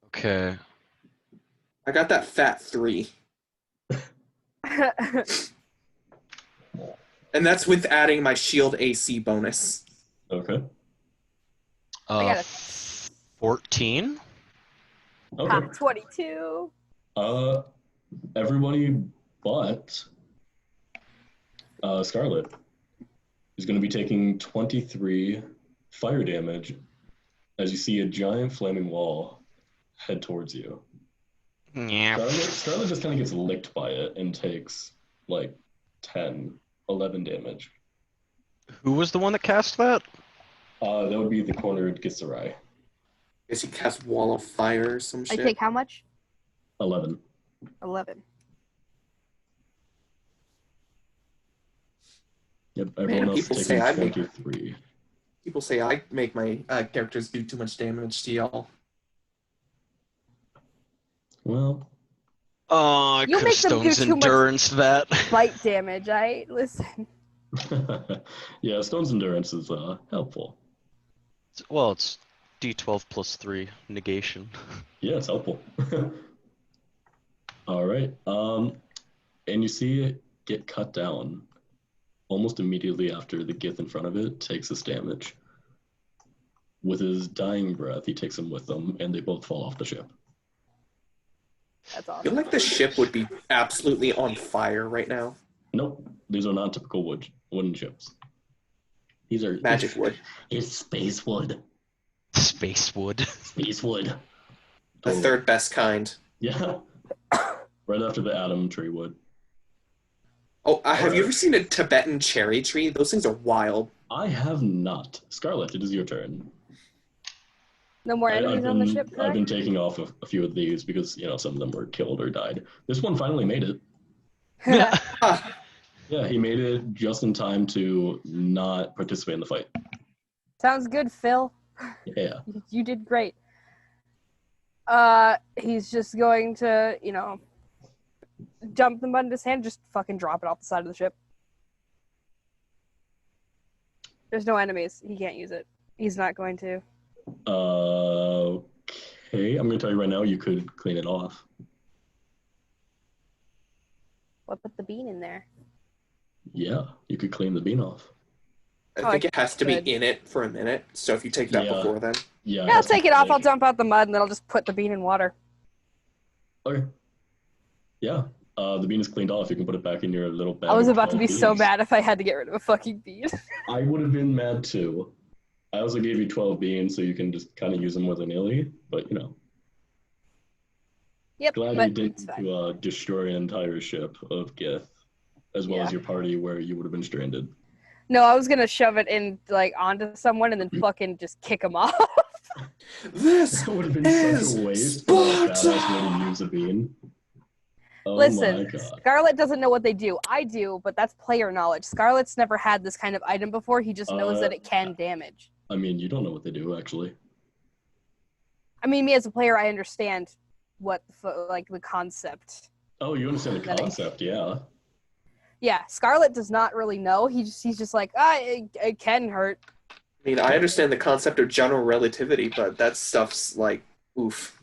Okay. I got that fat 3. And that's with adding my shield AC bonus. Okay. got a 14? Okay. 22. Everybody but Scarlet is going to be taking 23 fire damage as you see a giant flaming wall head towards you. Yeah. Scarlet just kind of gets licked by it and takes like 11 damage. Who was the one that cast that? That would be the cornered Gitsarai. Guess he cast Wall of Fire or some I shit. take how much? 11. 11. Yep, everyone else people is say taking I make- 23. People say I make my characters do too much damage to y'all. Well, Oh, I You could have make them do Stone's too much- Endurance that. Fight damage, listen. yeah, Stone's Endurance is helpful. Well, it's D12 plus 3 negation. Yeah, it's helpful. All right. And you see it get cut down almost immediately after the Gith in front of it takes this damage. With his dying breath, he takes him with him, and they both fall off the ship. That's I awesome. feel like the ship would be absolutely on fire right now. Nope, these are not typical wooden ships. These are Magic wood. It's space wood. Space wood. Space wood. The Totally. third best kind. Yeah. Right after the Adam tree wood. Oh, have you ever seen a Tibetan cherry tree? Those things are wild. I have not. Scarlet, it is your turn. No more enemies on the ship, I've correct? been taking off a few of these because, some of them were killed or died. This one finally made it. Ah, Yeah, he made it just in time to not participate in the fight. Sounds good, Phil. Yeah. You did great. He's just going to, jump the button in his hand, just fucking drop it off the side of the ship. There's no enemies. He can't use it. He's not going to. Okay, I'm going to tell you right now, you could clean it off. What put the bean in there? Yeah, you could clean the bean off. I think it has to be good. in it for a minute. So if you take that Yeah. before then. Yeah, Yeah, I'll take it off. I'll dump out the mud, and then I'll just put the bean in water. Okay. Yeah, the bean is cleaned off. You can put it back in your little bag. I was of about to 12 be so beans. mad if I had to get rid of a fucking bean. I would have been mad too. I also gave you 12 beans, so you can just kind of use them willy-nilly, but Yep, glad but you didn't it's fine. destroy an entire ship of Gith, as well as your party where you would have been stranded. No, I was gonna shove it in onto someone and then fucking just kick him off. This That would have been is such a waste for a Sparta! badass way to use a bean. Oh my Listen, god. Scarlet doesn't know what they do. I do, but that's player knowledge. Scarlet's never had this kind of item before. He just knows that it can damage. I mean, you don't know what they do, actually. I mean, me as a player, I understand what the concept. Oh, you understand the concept, yeah. Yeah, Scarlet does not really know. He's just like, it can hurt. I mean, I understand the concept of general relativity, but that stuff's like, oof.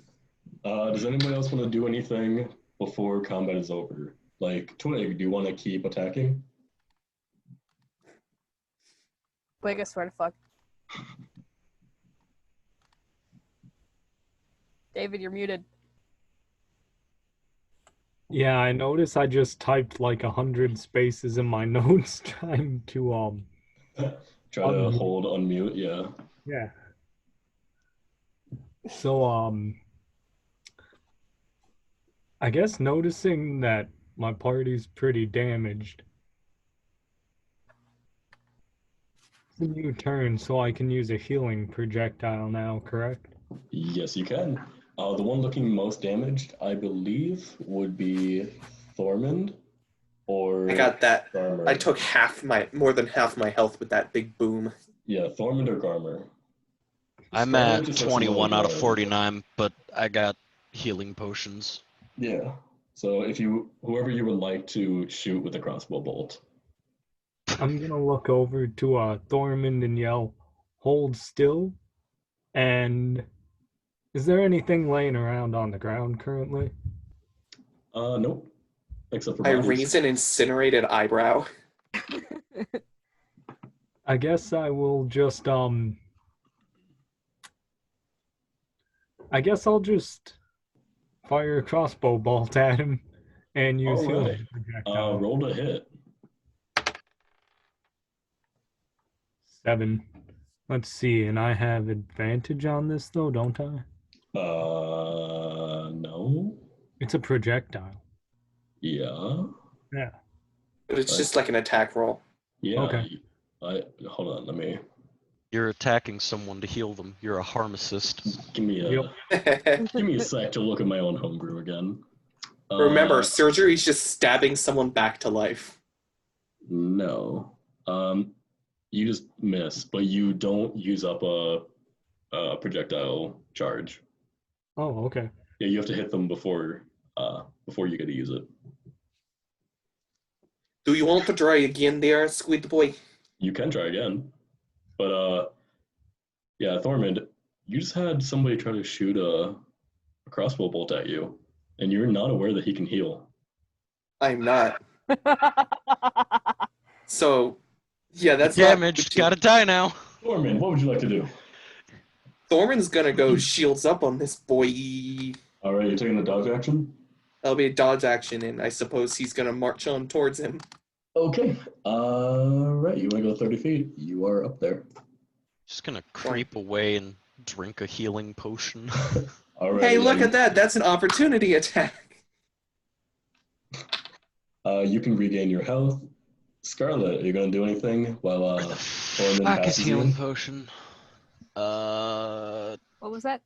Does anybody else want to do anything before combat is over? Like, Twig, do you want to keep attacking? Wait, I swear to fuck. David, you're muted. Yeah, I noticed I just typed like 100 spaces in my notes trying to Try to hold unmute, yeah. yeah. So I guess noticing that my party's pretty damaged. It's a new turn, so I can use a healing projectile now, correct? Yes, you can. The one looking most damaged, I believe, would be Thormund or I got that. Garmer. I took more than half my health with that big boom. Yeah, Thormund or Garmer. I'm Scarlet at just looks a 21 little out of better. 49, but I got healing potions. Yeah. So if whoever you would like to shoot with a crossbow bolt. I'm gonna look over to Thormund and yell, "Hold still!" And is there anything laying around on the ground currently? Nope. Except for bodies. raise an incinerated eyebrow. I guess I will just I guess I'll just fire a crossbow bolt at him and use All right. healing projectile. Roll to hit. 7. Let's see, and I have advantage on this though, don't I? No. It's a projectile. Yeah. Yeah. But it's just like an attack roll. Yeah. Okay. Hold on, let me You're attacking someone to heal them. You're a harmacist. give me a Yep. give me a sec to look at my own homebrew again. Remember, surgery is just stabbing someone back to life. No. You just miss, but you don't use up a projectile charge. Oh, okay. Yeah, you have to hit them before you get to use it. Do you want to try again there, Squid Boy? You can try again, but yeah, Thormund, you just had somebody try to shoot a crossbow bolt at you, and you're not aware that he can heal. I'm not. So, yeah, that's Damaged. Gotta die now. Thormund, what would you like to do? Thormund's gonna go shields up on this boy. All right, you're taking a dodge action. That'll be a dodge action, and I suppose he's gonna march on towards him. Okay. Right, you want to go 30 feet? You are up there. Just gonna creep away and drink a healing potion. All right. Hey, look at that! That's an opportunity attack. You can regain your health. Scarlet, are you gonna do anything while Thormund Fuck his passes healing you? potion. What was that?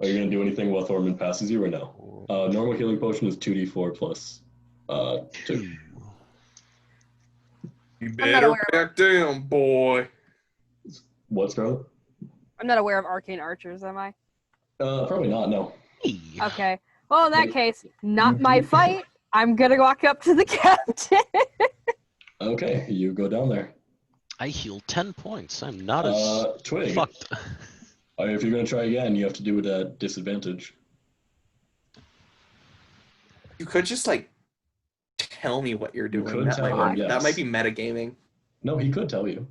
Are you gonna do anything while Thormund passes you or no? Normal healing potion is 2d4 plus 2. You I'm not aware back down, boy. What, Scarlet? I'm not aware of arcane archers, am I? Probably not. No. Okay. Well, in that case, not my fight. I'm gonna walk up to the captain. Okay, you go down there. I heal 10 points. I'm not as Twig. fucked. If you're gonna try again, you have to do it at disadvantage. You could just like tell me what you're doing. could That, tell might, him, yes. that might be metagaming. No, he could tell you.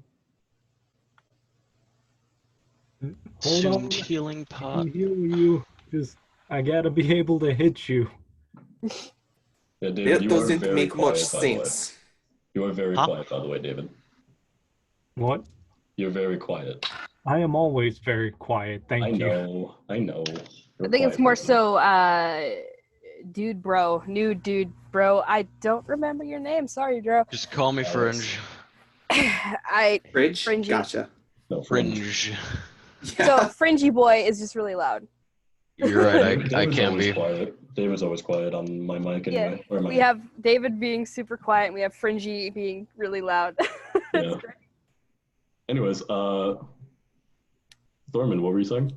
Hold on. Assumed healing pot. I heal you. Just I gotta be able to hit you. Yeah, David, It you are doesn't very make quiet, much by the way. sense. You are very Huh? quiet, by the way, David. What? You're very quiet. I am always very quiet, thank I you. know. I think it's more so, dude bro, new dude bro. I don't remember your name. Sorry, Dro. Just call me Fringe. Fridge? Fringy. Gotcha. No, Fringe. Fringe. Yeah. So Fringy boy is just really loud. You're right. David's I can always be. quiet. David's always quiet on my mic Yeah, anyway. Or my, we have David being super quiet, and we have Fringy being really loud. It's Yeah. great. Anyways, Thorman, what were you saying?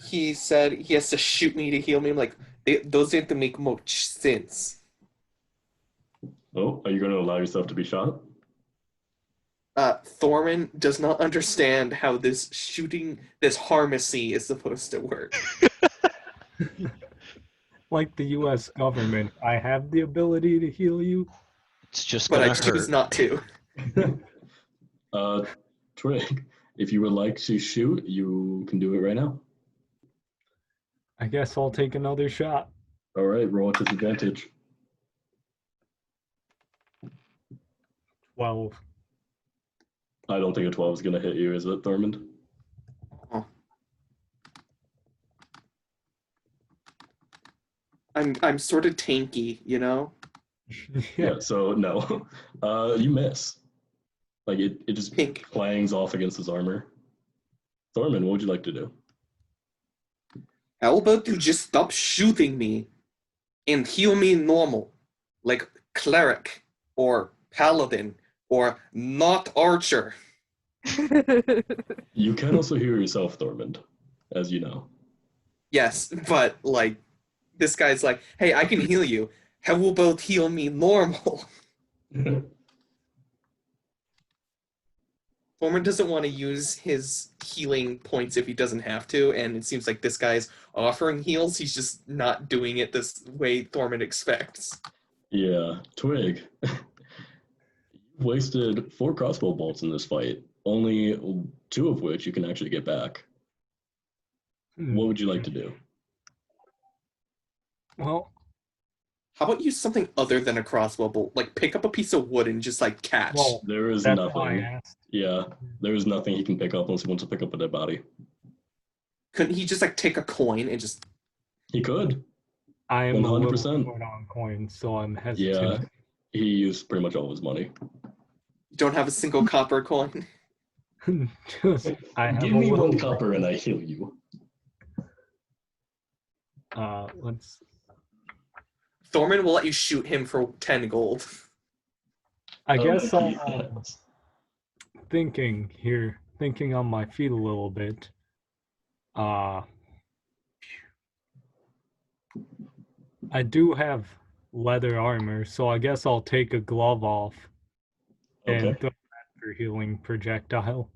He said he has to shoot me to heal me. I'm like, those didn't make much sense. Oh, are you going to allow yourself to be shot? Thorman does not understand how this harmacy is supposed to work. Like the U.S. government, I have the ability to heal you. It's just But I gonna choose hurt. not to. Twig, if you would like to shoot, you can do it right now. I guess I'll take another shot. All right, roll at disadvantage. 12. I don't think a 12 is going to hit you, is it, Thormund? I'm sort of tanky, you know? Yeah, so no. You miss. Like, it just Pink. clangs off against his armor. Thorman, what would you like to do? How about you just stop shooting me and heal me normal? Like cleric or paladin or not archer. You can also hear yourself, Thormund, as you know. Yes, but like this guy's like, hey, I can heal you. How about heal me normal? Foreman doesn't want to use his healing points if he doesn't have to, and it seems like this guy's offering heals. He's just not doing it this way Thorman expects. Yeah, Twig. You've wasted 4 crossbow bolts in this fight, only 2 of which you can actually get back. What would you like to do? Well, How about use something other than a crossbow bolt? Like pick up a piece of wood and just like catch. well, There is that's why I nothing. asked. Yeah, there is nothing he can pick up unless he wants to pick up a dead body. Couldn't he just like take a coin and just... He could. I am 100%. A little 100%. short on coins, so I'm Yeah, hesitant. he used pretty much all his money. don't have a single copper coin? Just, I have Give a me little 1 copper and I heal you. Let's. Thorman will let you shoot him for 10 gold. I guess Okay. I'll thinking on my feet a little bit. I do have leather armor, so I guess I'll take a glove off and Okay. throw that for healing projectile.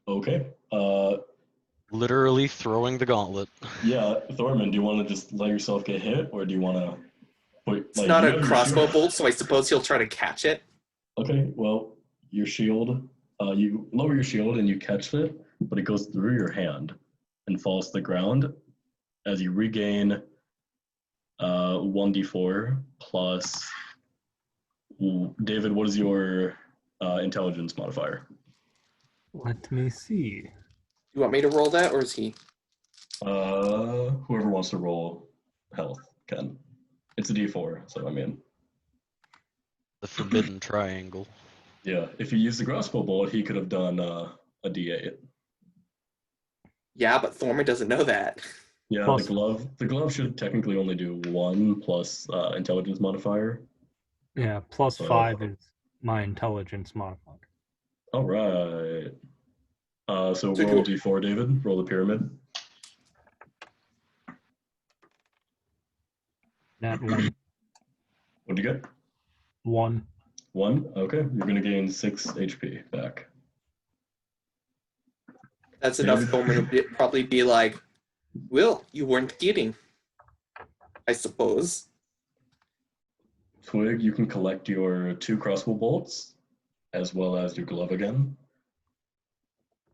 Okay. Literally throwing the gauntlet. Yeah, Thorman, do you want to just let yourself get hit, or do you want to put? It's not a crossbow bolt, so I suppose he'll try to catch it. Okay, well, your shield, you lower your shield and you catch it, but it goes through your hand and falls to the ground as you regain 1d4 plus. David, what is your intelligence modifier? Let me see. You want me to roll that, or is he? Whoever wants to roll health can. It's a d4, so I mean. The forbidden triangle. Yeah, if he used the crossbow bolt, he could have done a d8. Yeah, but Thorman doesn't know that. Yeah, Plus- the glove should technically only do 1 plus intelligence modifier. Yeah, plus So- 5 is my intelligence modifier. All right. So So roll do- d4, David. Roll the pyramid. That one. What'd you get? 1. 1. Okay, you're gonna gain 6 HP back. That's enough. Thorman would probably be like, well, you weren't kidding. I suppose. Twig, you can collect your 2 crossbow bolts, as well as your glove again.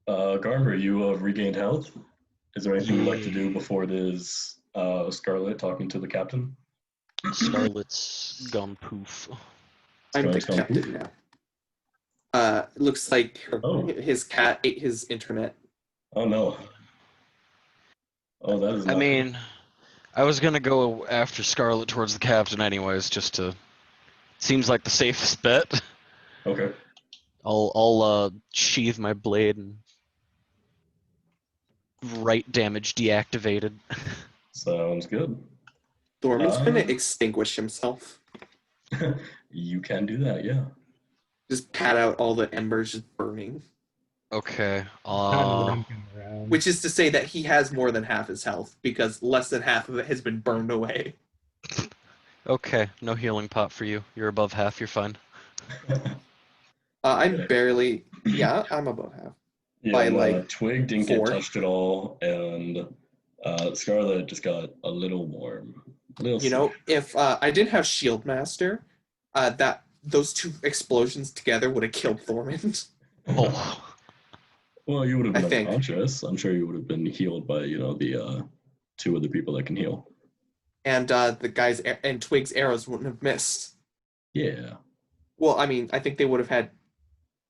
Garmer, you have regained health. Is there anything you'd like to do before it is Scarlet talking to the captain? Scarlet's gone poof. I'm the Scarlet's gone captain poof? now. It looks like Oh. his cat ate his internet. Oh no. Oh, that is. I not mean, I was gonna go after Scarlet towards the captain anyways, just to. Seems like the safest bet. good. Okay. I'll sheathe my blade and right damage deactivated. Sounds good. Thorman's gonna extinguish himself. You can do that, yeah. Just pat out all the embers just burning. Okay. Kind of limping around. Which is to say that he has more than half his health, because less than half of it has been burned away. Okay. No healing pot for you. You're above half. You're fine. I'm Okay. barely... Yeah, I'm above half. Yeah, By, and, like, Twig didn't 4. get touched at all, and Scarlet just got a little warm. A little You know, sick. if I didn't have Shield Master, those 2 explosions together would have killed Thormund. Oh. Well, you would have I been think. unconscious. I'm sure you would have been healed by, the 2 other people that can heal. And the guys and Twig's arrows wouldn't have missed. Yeah. Well, I mean, I think they would have had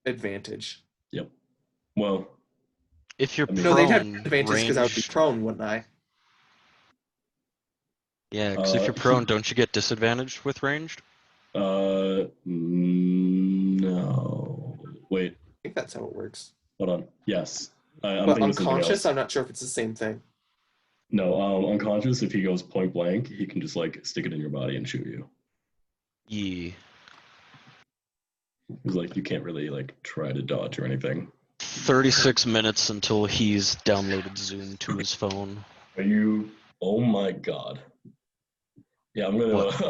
advantage. Yep. Well, If you're I mean- No, they'd have prone, advantage because I would be ranged. prone, wouldn't I? Yeah, because if you're prone, don't you get disadvantage with ranged? No. Wait, I think that's how it works. hold on. Yes. I'm But thinking of something unconscious, else. I'm not sure if it's the same thing. No, unconscious, if he goes point blank, he can just, stick it in your body and shoot you. Yeah. Because, you can't really, try to dodge or anything. 36 minutes until he's downloaded Zoom to his phone. Are you... Oh my god. Yeah, I'm gonna... What?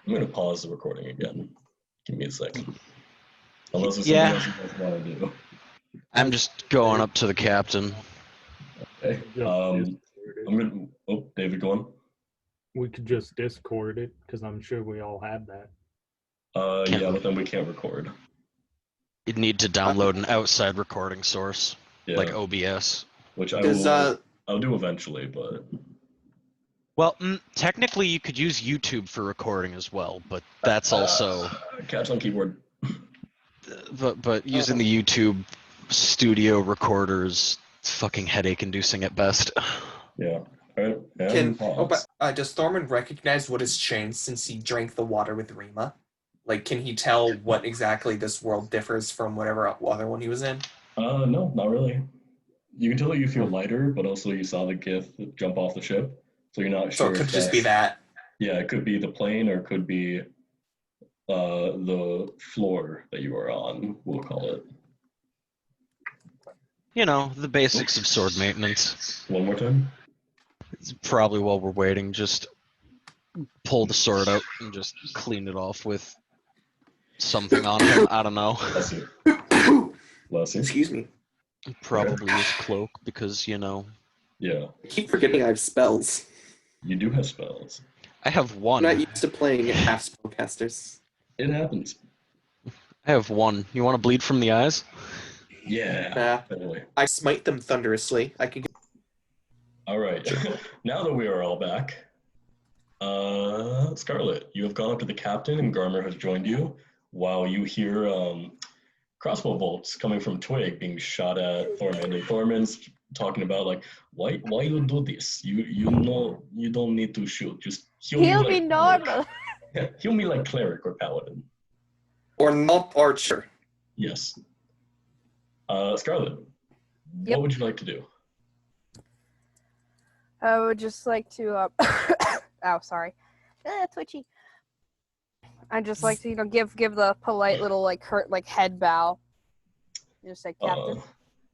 I'm gonna pause the recording again. Give me a second. Unless there's Yeah. something else you guys want to do. I'm just going up to the captain. Okay. I'm gonna... Oh, David, go on. We could just Discord it, because I'm sure we all have that. Can't- Yeah, but then we can't record. You'd need to download an outside recording source, Yeah, like OBS. which I Does will... I'll do eventually, but... Well, technically you could use YouTube for recording as well, but that's also... Catch on keyboard. But using the YouTube studio recorders, it's fucking headache-inducing at best. Yeah. Alright, and Can pause. does Thormund recognize what has changed since he drank the water with Rima? Can he tell what exactly this world differs from whatever other one he was in? No, not really. You can tell that you feel lighter, but also you saw the Gith jump off the ship, so you're not So sure it could if just be that's- that. Yeah, it could be the plane or it could be the floor that you are on, we'll call it. You know, the basics of sword maintenance. One more time. It's probably while we're waiting, just pull the sword out and just clean it off with something on him. I don't know. Bless you. Bless you. Excuse me. Probably his cloak, because, Yeah, I keep forgetting I have spells. you do have spells. I have I'm one. not used to playing half spellcasters. It happens. I have one. You want to bleed from the eyes? Yeah, Nah. totally. I smite them thunderously. I can. All right. Now that we are all back, Scarlet, you have gone up to the captain, and Garmer has joined you. While you hear crossbow bolts coming from Twig being shot at Thormund, and Thormund's talking about why you do this? You know you don't need to shoot. Just heal He'll me be like normal. Yeah, heal me like cleric or paladin. Or not archer. Yes. Scarlet, Yep. what would you like to do? I would just like to. Oh, sorry. Twitchy. I'd just like to, give the polite little hurt head bow. Just say, Captain.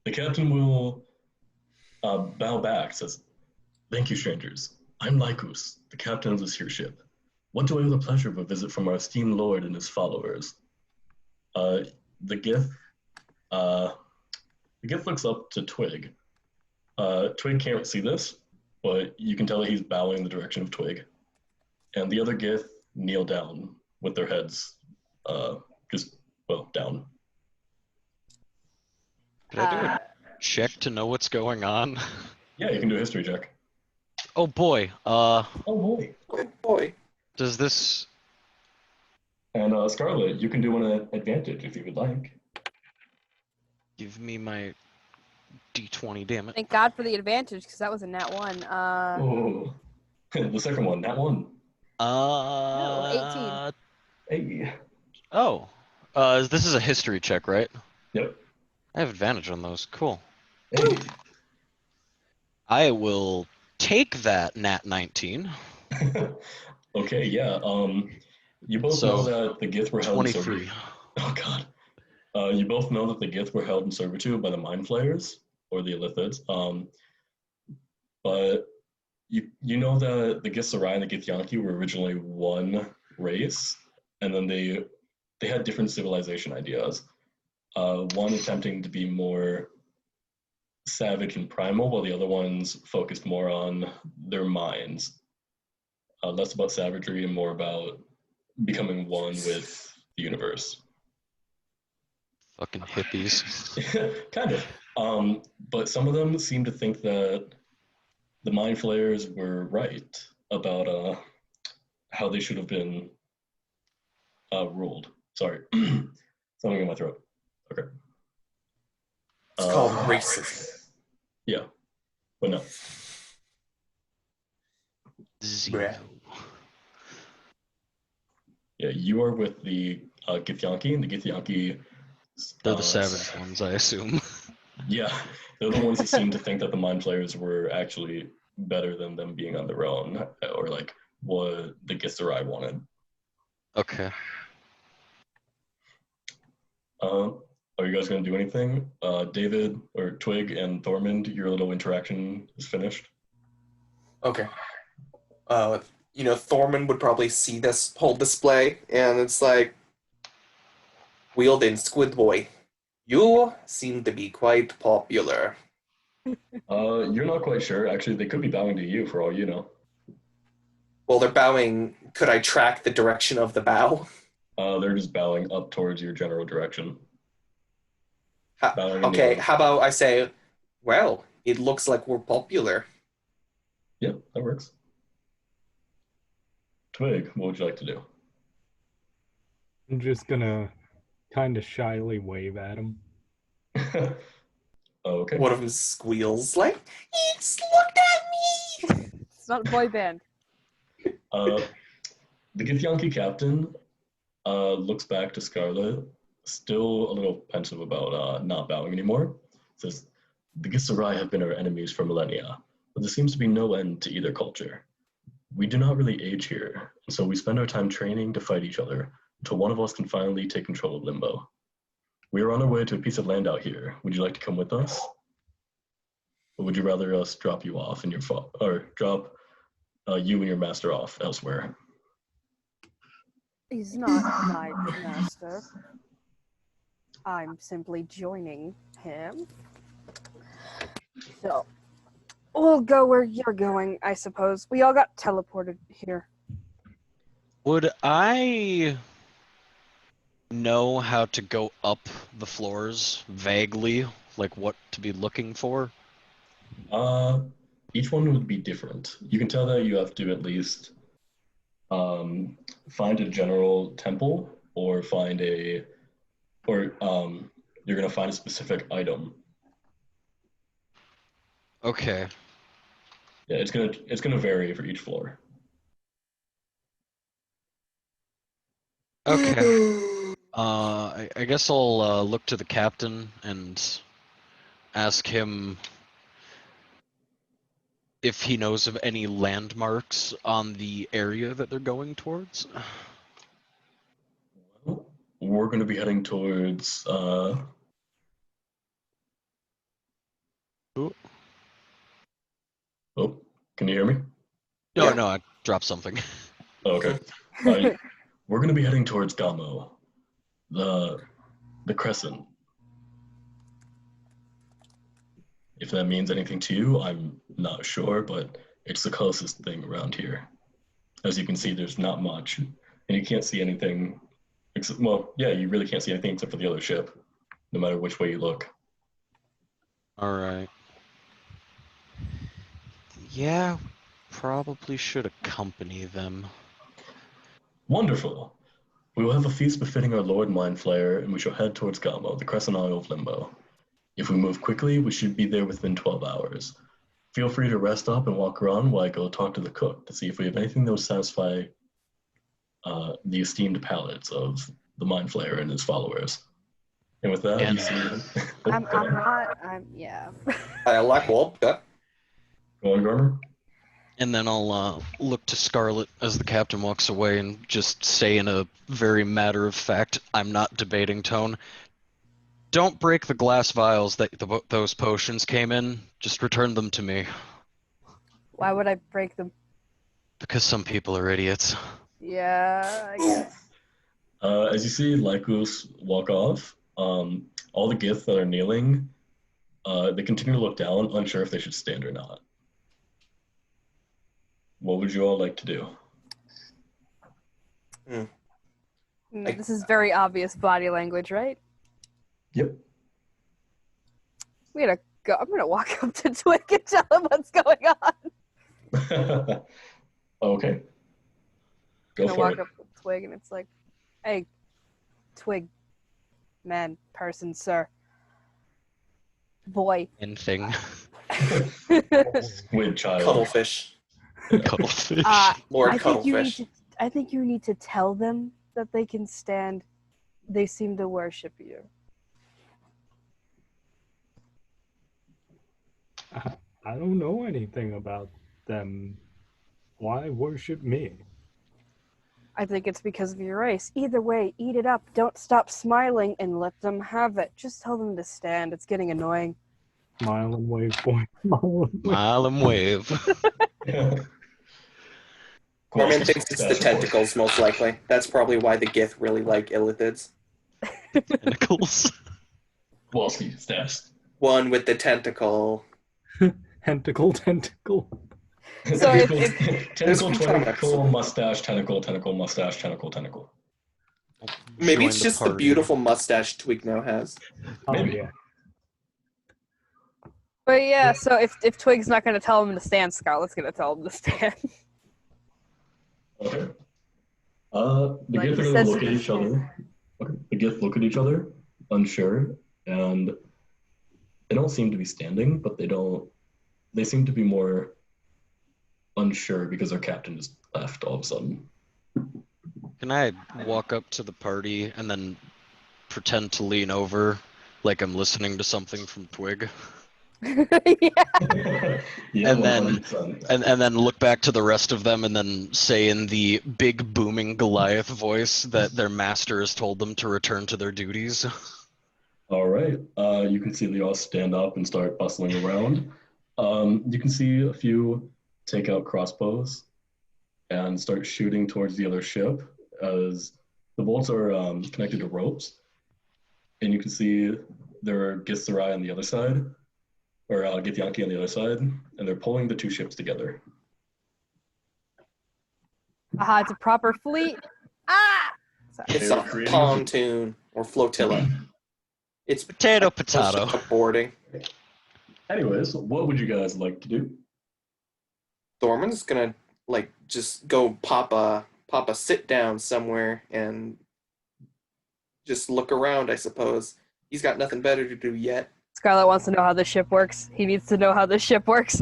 The captain will bow back. Says, "Thank you, strangers. I'm Lycus, the captain of this here ship. What do I owe the pleasure of a visit from our esteemed lord and his followers?" The Gith looks up to Twig. Twig can't see this, but you can tell that he's bowing in the direction of Twig. And the other Gith kneel down with their heads down. Did I do a check to know what's going on? Yeah, you can do a history check. Oh boy. Oh boy. Good boy. Does this... And Scarlet, you can do an advantage if you would like. Give me my D20, damn it. Thank God for the advantage, because that was a nat 1. Oh, the second one, that one. 18. Hey. Oh. This is a history check, right? Yep. I have advantage on those. Cool. Hey. I will take that, Nat 19. Okay, yeah. You both know that the Gith were held in 23. Oh god. You both know that the Gith were held in servitude by the Mind Flayers or the Illithids. But you know that the Githzerai and the Githyanki were originally one race, and then they had different civilization ideas. One attempting to be more savage and primal, while the other ones focused more on their minds. Less about savagery and more about becoming one with the universe. Fucking hippies. Kind of. But some of them seem to think that the Mind Flayers were right about how they should have been ruled. Sorry. Something in my throat. Okay. It's called racism. Yeah, but no. Zero. Yeah, you are with the Githyanki, and the Githyanki. They're the savage ones, I assume. Yeah, they're the ones that seem to think that the Mind Flayers were actually better than them being on their own, or like what the Githzerai wanted. Okay. Are you guys going to do anything? David or Twig and Thormund, your little interaction is finished. Okay. Thormund would probably see this whole display, and it's like, Wheeled in Squid Boy, you seem to be quite popular. You're not quite sure. Actually, they could be bowing to you for all you know. Well, they're bowing. Could I track the direction of the bow? They're just bowing up towards your general direction. Okay, how about I say, well, it looks like we're popular. Yeah, that works. Twig, what would you like to do? I'm just gonna kind of shyly wave at him. Okay. One of them squeals like, "It's looked at me!" It's not a boy band. The Githyanki captain looks back to Scarlet, still a little pensive about not bowing anymore. Says, the Githzerai have been our enemies for millennia, but there seems to be no end to either culture. We do not really age here, and so we spend our time training to fight each other until one of us can finally take control of Limbo. We are on our way to a piece of land out here. Would you like to come with us? Or would you rather us drop you off in your or drop you and your master off elsewhere? He's not my master. I'm simply joining him. So, we'll go where you're going, I suppose. We all got teleported here. Would I know how to go up the floors vaguely, like what to be looking for? Each one would be different. You can tell that you have to at least find a general temple or you're gonna find a specific item. Okay. Yeah, it's gonna vary for each floor. Okay. I guess I'll look to the captain and ask him if he knows of any landmarks on the area that they're going towards. Well, we're gonna be heading towards Ooh. Oh, can you hear me? No, Yeah. no, I dropped something. Oh, okay. We're gonna be heading towards Gamo, the crescent. If that means anything to you, I'm not sure, but it's the closest thing around here. As you can see, there's not much, and you can't see anything. You really can't see anything except for the other ship, no matter which way you look. All right. Yeah, probably should accompany them. Wonderful. We will have a feast befitting our Lord Mindflayer, and we shall head towards Gamo, the crescent isle of Limbo. If we move quickly, we should be there within 12 hours. Feel free to rest up and walk around while I go talk to the cook to see if we have anything that will satisfy the esteemed palates of the Mind Flayer and his followers. And with that, And- you see... Yeah. I like what? Go on, Garner. And then I'll look to Scarlet as the captain walks away and just say in a very matter-of-fact, I'm not debating tone, don't break the glass vials that those potions came in. Just return them to me. Why would I break them? Because some people are idiots. Yeah, I guess. As you see Lycos walk off, all the Gith that are kneeling, they continue to look down, unsure if they should stand or not. What would you all like to do? This is very obvious body language, right? Yep. I'm gonna walk up to Twig and tell him what's going on. Okay. Go I'm gonna for walk it. up to Twig and it's like, hey, Twig, man, person, sir, boy. Anything. Squid child. Cuttlefish. Cuttlefish. Lord I think Cuttlefish. you need to tell them that they can stand. They seem to worship you. I don't know anything about them. Why worship me? I think it's because of your race. Either way, eat it up. Don't stop smiling and let them have it. Just tell them to stand. It's getting annoying. Smile and wave, boy. Smile and wave. Smile and wave. Norman thinks it's the tentacles, most likely. That's probably why the Gith really like illithids. Tentacles. Kowalski, stabs. One with the tentacle. Tentacle. So tentacle, There's tentacle, mustache, tentacle, mustache, tentacle. Maybe Join it's just the party. beautiful mustache Twig now has. Oh, Maybe. yeah. But yeah, so if Twig's not going to tell him to stand, Scarlet's going to tell him to stand. Okay. The Like Gith he are going says to look to at be each other. Okay. The Gith look at each other, unsure, and they don't seem to be standing, but they seem to be more unsure because their captain just left all of a sudden. Can I walk up to the party and then pretend to lean over like I'm listening to something from Twig? Yeah. Yeah, And then- 100%. And then look back to the rest of them and then say in the big booming Goliath voice that their master has told them to return to their duties. All right. You can see they all stand up and start bustling around. You can see a few take out crossbows and start shooting towards the other ship as the bolts are connected to ropes. And you can see there are Githzerai on the other side, or Githyanki on the other side, and they're pulling the two ships together. Aha, it's a proper fleet. Ah! Sorry. It's They a were creating- pontoon or flotilla. It's Potato, it's just potato. a boarding. Anyways, what would you guys like to do? Thorman's gonna just go pop a sit down somewhere and just look around, I suppose. He's got nothing better to do yet. Scarlet wants to know how the ship works. He needs to know how the ship works.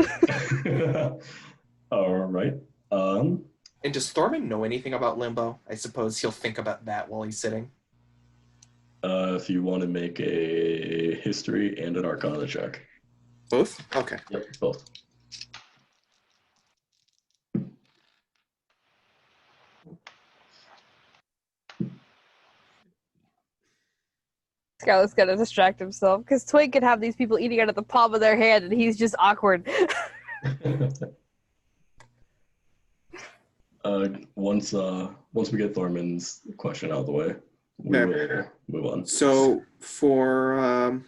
All right. And does Thorman know anything about Limbo? I suppose he'll think about that while he's sitting. If you want to make a history and an arcana check. Both? Okay. Yep, both. Scarlet's gonna distract himself because Twig could have these people eating out of the palm of their hand and he's just awkward. Once we get Thorman's question out of the way, we Okay. will move on. So for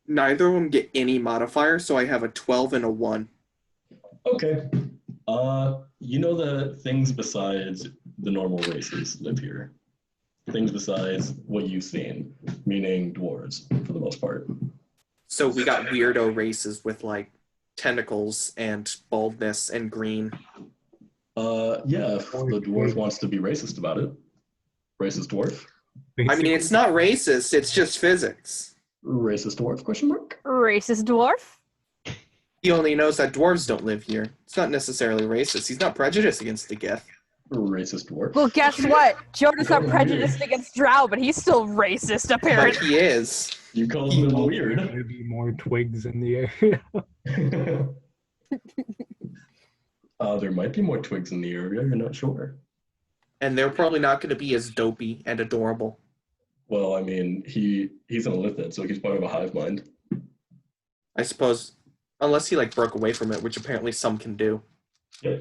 neither of them get any modifier, so I have a 12 and a 1. Okay. You know that things besides the normal races live here. Things besides what you've seen, meaning dwarves for the most part. So we got weirdo races with tentacles and baldness and green. Yeah, if the dwarf wants to be racist about it. Racist dwarf? I mean, it's not racist, it's just physics. Racist dwarf, question mark? Racist dwarf? He only knows that dwarves don't live here. It's not necessarily racist. He's not prejudiced against the Gith. Racist dwarf. Well, guess what? Jonah's not prejudiced against Drow, but he's still racist, But apparently. he is. You call them weird. Maybe more twigs in the area. There might be more twigs in the area. You're not sure. And they're probably not going to be as dopey and adorable. Well, I mean, he's an illithid, so he's part of a hive mind. I suppose, unless he like broke away from it, which apparently some can do. Yeah.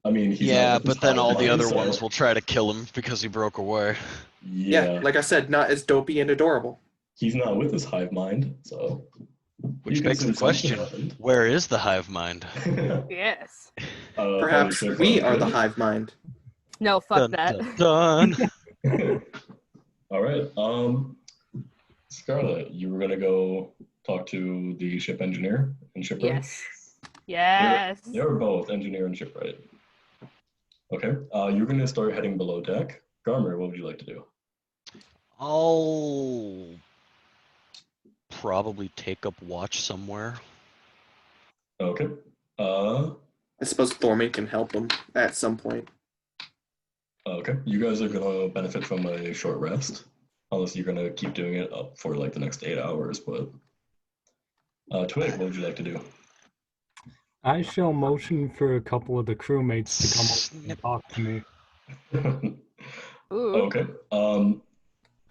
I mean, he's Yeah, not with his but then hive all the mind, other so- ones will try to kill him because he broke away. Yeah, like I said, not as dopey and adorable. He's not with his hive mind, so. Which you can begs the assume something question, where is the hive mind? happened. Yes. Perhaps Probably we should are the probably. hive mind. No, fuck Dun, that. dun, dun. All right. Scarlett, you were gonna go talk to the ship engineer and shipwright. Yes. Yes. They were both engineer and shipwright. Okay. You're gonna start heading below deck. Garmer, what would you like to do? I'll probably take up watch somewhere. Okay. I suppose Thorman can help him at some point. Okay. You guys are gonna benefit from a short rest, unless you're gonna keep doing it up for like the next 8 hours. But Twig, what would you like to do? I shall motion for a couple of the crewmates to come up and talk to me. Ooh. Okay.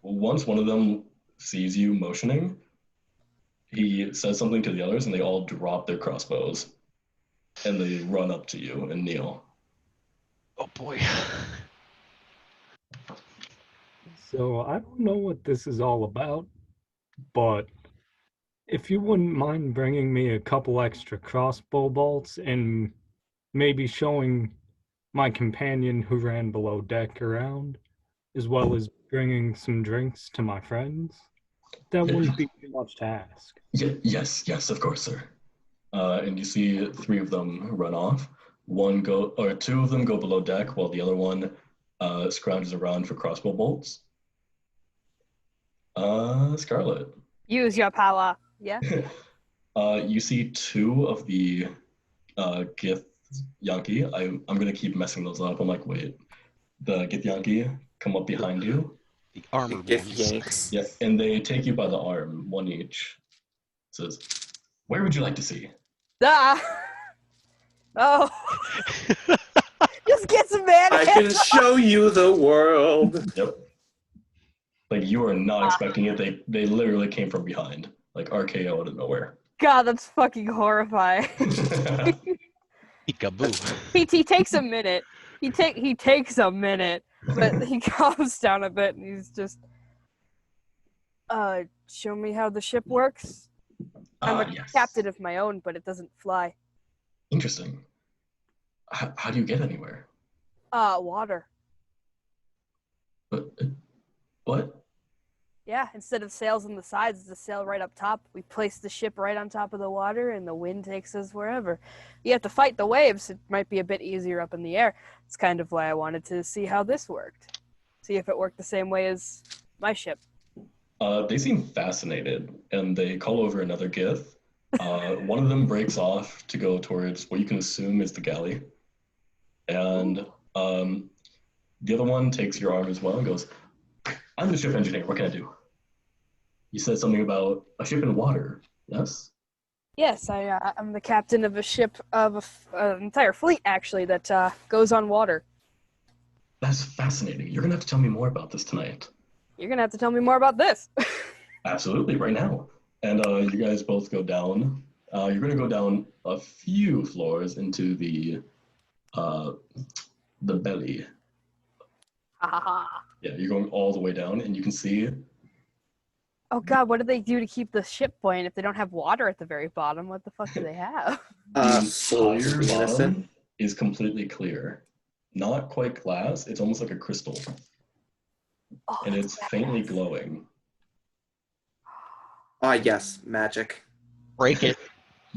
Once one of them sees you motioning, he says something to the others, and they all drop their crossbows, and they run up to you and kneel. Oh boy. So I don't know what this is all about, but if you wouldn't mind bringing me a couple extra crossbow bolts and maybe showing my companion who ran below deck around, as well as bringing some drinks to my friends, that wouldn't be too much to ask. Yes, of course, sir. And you see 3 of them run off. 2 of them go below deck, while the other one scrounges around for crossbow bolts. Scarlett. Use your power. Yeah. You see 2 of the Gith Yankee. I'm gonna keep messing those up. I'm like, wait, the Gith Yankee come up behind you. The armored Gith ones. Yanks. Yeah, and they take you by the arm, one each. Says, "Where would you like to see?" Ah. Oh. Just get some man. I can show you the world. Yep. Like you are not expecting it. They literally came from behind, like RKO out of nowhere. God, that's fucking horrifying. Peekaboo. He takes a minute. He takes a minute, but he calms down a bit and he's just show me how the ship works. I'm a Yes. captain of my own, but it doesn't fly. Interesting. How do you get anywhere? Water. What? Yeah, instead of sails on the sides, it's a sail right up top. We place the ship right on top of the water, and the wind takes us wherever. You have to fight the waves. It might be a bit easier up in the air. It's kind of why I wanted to see how this worked. See if it worked the same way as my ship. They seem fascinated, and they call over another Gith. One of them breaks off to go towards what you can assume is the galley. And the other one takes your arm as well and goes, "I'm the ship engineer. What can I do?" You said something about a ship in water, yes? Yes, I'm the captain of a ship of an entire fleet, actually, that goes on water. That's fascinating. You're going to have to tell me more about this tonight. You're going to have to tell me more about this. Absolutely, right now. And you guys both go down. You're going to go down a few floors into the belly. Ha ha ha. Yeah, you're going all the way down, and you can see. Oh god, what do they do to keep the ship buoyant if they don't have water at the very bottom? What the fuck do they have? The Souls entire of the innocent. bottom is completely clear. Not quite glass, it's almost like a crystal. Oh, And that's it's faintly badass. glowing. Yes, magic. Break it.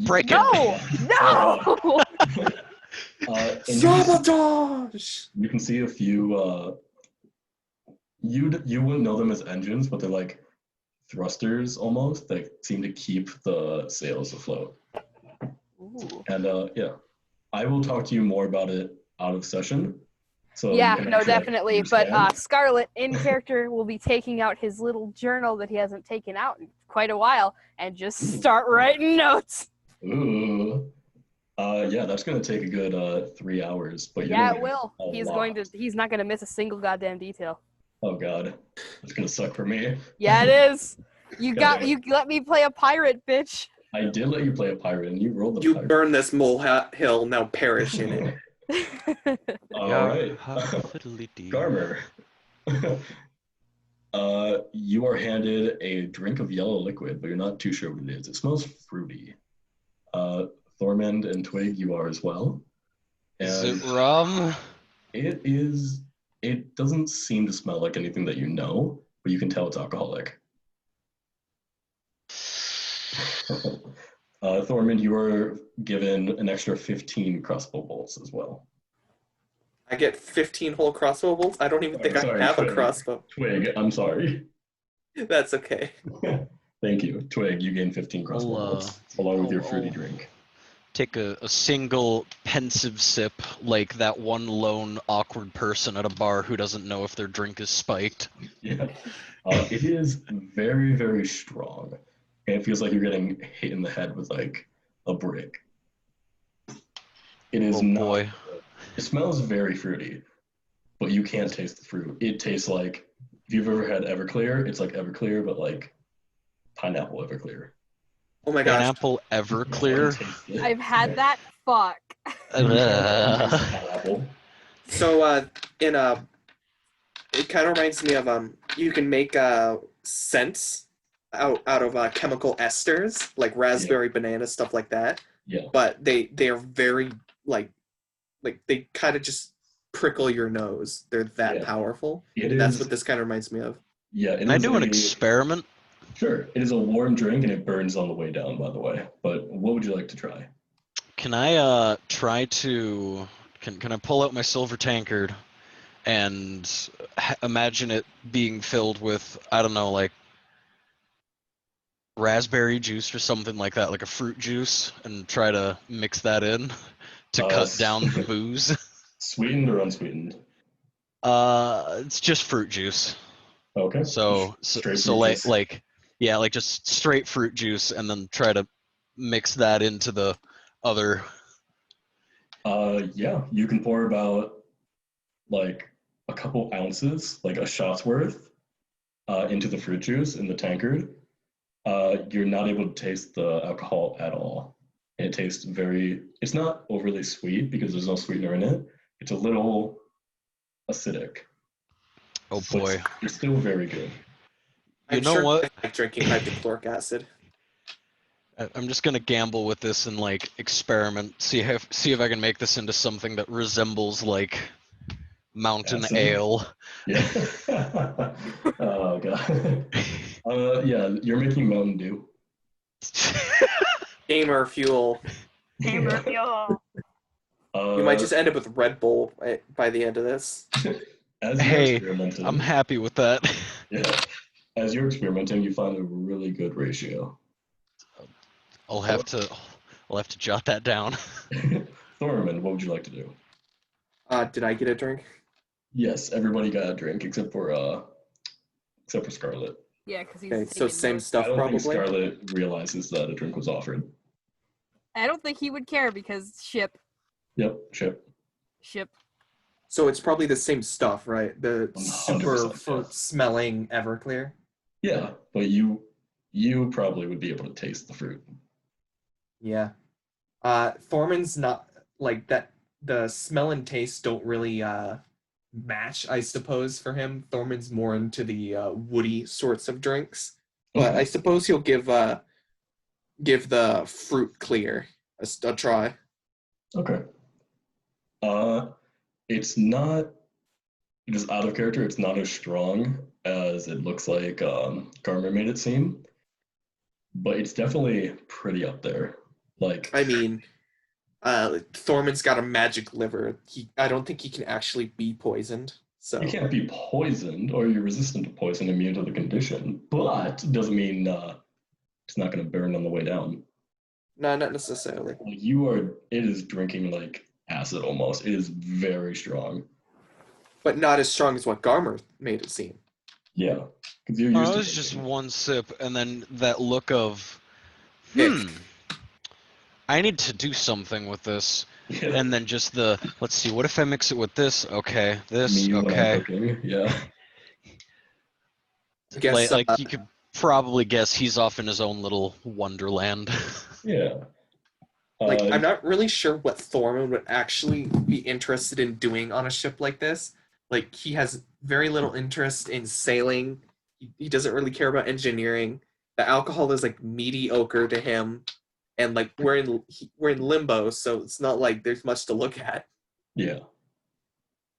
Break it. No! No! And Sabotage! you can see a few, you wouldn't know them as engines, but they're like thrusters almost that seem to keep the sails afloat. Ooh. And yeah, I will talk to you more about it out of session. So Yeah, you can no, actually, like, definitely. But understand. Scarlet, in character, will be taking out his little journal that he hasn't taken out in quite a while and just start writing notes. Ooh. Yeah, that's gonna take a good 3 hours, but you're Yeah, gonna it get will. a He's lot. going to. He's not going to miss a single goddamn detail. Oh god, that's gonna suck for me. Yeah, it is. You God got. damn You it. let me play a pirate, bitch. I did let you play a pirate, and you rolled the You pirate. burn this hill, now perish in it. All right, Fiddly-dee. Garmer. You are handed a drink of yellow liquid, but you're not too sure what it is. It smells fruity. Uh, Thormund and Twig, you are as well. Is And it rum? it is. It doesn't seem to smell like anything that you know, but you can tell it's alcoholic. Thormund, you are given an extra 15 crossbow bolts as well. I get 15 whole crossbow bolts. I don't even think I have a Twig. crossbow. Twig, I'm sorry. That's okay. Thank you. Twig, you gain 15 crossbow I'll, bolts along with your I'll- fruity I'll- drink. Take a single pensive sip, like that one lone awkward person at a bar who doesn't know if their drink is spiked. Yeah. It is very, very strong. And it feels like you're getting hit in the head with like a brick. It is Oh not. boy. It smells very fruity, but you can't taste the fruit. It tastes like, if you've ever had Everclear, it's like Everclear, but like pineapple Everclear. Oh my gosh. Pineapple Everclear. Taste it. I've had that. Fuck. Pineapple. So in it kind of reminds me of you can make scents out of chemical esters like raspberry, banana, stuff like that. Yeah. But they are very like they kind of just prickle your nose. They're that Yeah. powerful. It That's is. what this kind of reminds me of. Yeah. It Can I is do an a- experiment? Sure. It is a warm drink and it burns on the way down, by the way. But what would you like to try? Can I try to can I pull out my silver tankard and imagine it being filled with, I don't know, like raspberry juice or something like that, like a fruit juice, and try to mix that in to cut down the booze? Sweetened or unsweetened? It's just fruit juice. Okay. So Straight so fruit like juice. like yeah, like just straight fruit juice, and then try to mix that into the other. Yeah, you can pour about like a couple ounces, like a shot's worth, into the fruit juice in the tankard. You're not able to taste the alcohol at all. And it tastes very, it's not overly sweet because there's no sweetener in it. It's a little acidic. Oh but boy. it's still very good. You I'm know sure what? I like drinking hydrochloric acid. I'm just gonna gamble with this and like experiment, see if I can make this into something that resembles like mountain Acid? ale. Yeah. Oh god. Yeah, you're making Mountain Dew. Gamer fuel. Gamer fuel. You might just end up with Red Bull by the end of this. As you're Hey, experimenting, I'm happy with that. yeah. As you're experimenting, you find a really good ratio. I'll have to jot that down. Thorman, what would you like to do? Did I get a drink? Yes, everybody got a drink except for Scarlet. Yeah, because he's. Okay, so taking same notes. I stuff don't probably. think Scarlet realizes that a drink was offered. I don't think he would care because ship. Yep, Chip. So it's probably the same stuff, right? The 100%, super yeah. fruit smelling Everclear. Yeah, but you probably would be able to taste the fruit. Yeah. Thorman's not like that. The smell and taste don't really match, I suppose, for him. Thorman's more into the woody sorts of drinks. But I suppose he'll give the fruit clear a try. Okay. It's not. It is out of character. It's not as strong as it looks like Garmer made it seem, but it's definitely pretty up there. Like, I mean, Thorman's got a magic liver. I don't think he can actually be poisoned. So you can't be poisoned, or you're resistant to poison, immune to the condition, but it doesn't mean it's not going to burn on the way down. no, not necessarily. Like you are, it is drinking like acid almost. It is very strong. But not as strong as what Garmer made it seem. Yeah, because you're Oh, used it to was just drinking. one sip, and then that look of Ick. I need to do something with this. Yeah. And then just the, let's see, what if I mix it with this? Okay, this, Me when I'm okay. cooking. Yeah. I guess Like you could probably guess he's off in his own little wonderland. Yeah. like Uh, I'm not really sure what Thorman would actually be interested in doing on a ship like this. Like he has very little interest in sailing. He doesn't really care about engineering. The alcohol is like mediocre to him, and like we're in limbo, so it's not like there's much to look at. yeah.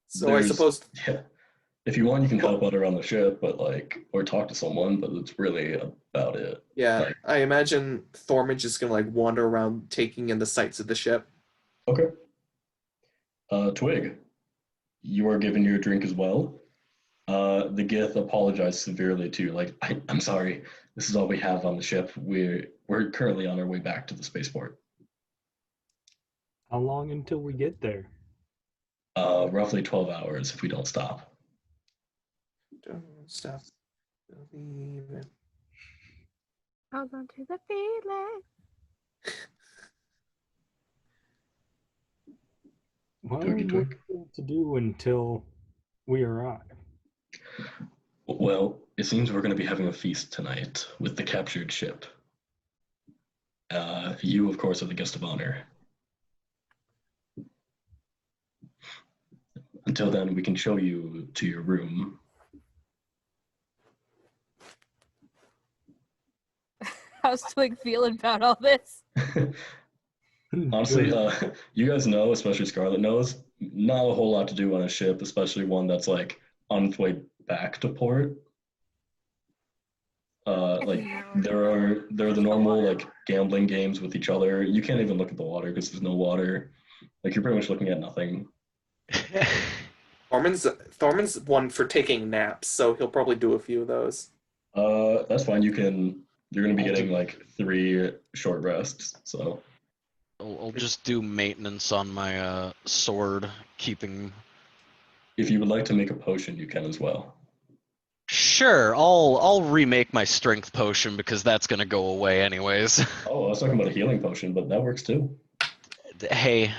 So I suppose Yeah. If you want, you can help out around the ship, but like, or talk to someone, but it's really about it. yeah, Like, I imagine Thorman's just gonna like wander around taking in the sights of the ship. okay. Twig, you are given your drink as well. The Gith apologized severely to you. Like, I'm sorry, this is all we have on the ship. We're currently on our way back to the spaceport. How long until we get there? Roughly 12 hours if we don't stop. Don't stop believing. Hold on to the feeling. Well, Twiggy what twig. to do until we arrive? Well, it seems we're going to be having a feast tonight with the captured ship. You, of course, are the guest of honor. Until then, we can show you to your room. How's Twig feeling about all this? Honestly, Good. you guys know, especially Scarlet knows, not a whole lot to do on a ship, especially one that's like on its way back to port. Like there are the normal like gambling games with each other. You can't even look at the water because there's no water. Like you're pretty much looking at nothing. Thorman's one for taking naps, so he'll probably do a few of those. That's fine. You're gonna be getting like 3 short rests. So I'll just do maintenance on my sword, keeping. if you would like to make a potion, you can as well. Sure, I'll remake my strength potion because that's gonna go away anyways. Oh, I was talking about a healing potion, but that works too. Hey,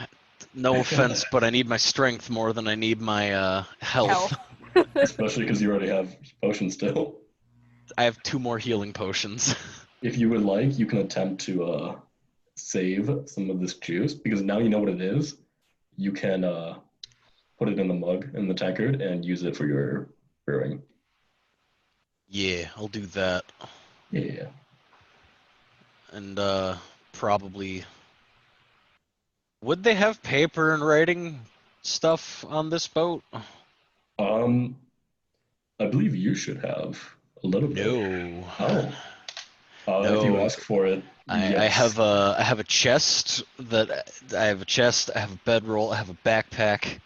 no offense, but I need my strength more than I need my health. Especially because you already have potions still. I have 2 more healing potions. If you would like, you can attempt to save some of this juice because now you know what it is. You can put it in the mug in the tankard and use it for your brewing. Yeah, I'll do that. Yeah. And probably. Would they have paper and writing stuff on this boat? I believe you should have a little bit. No. Oh. No. If you ask for it, I yes. have a chest I have a bedroll, I have a backpack,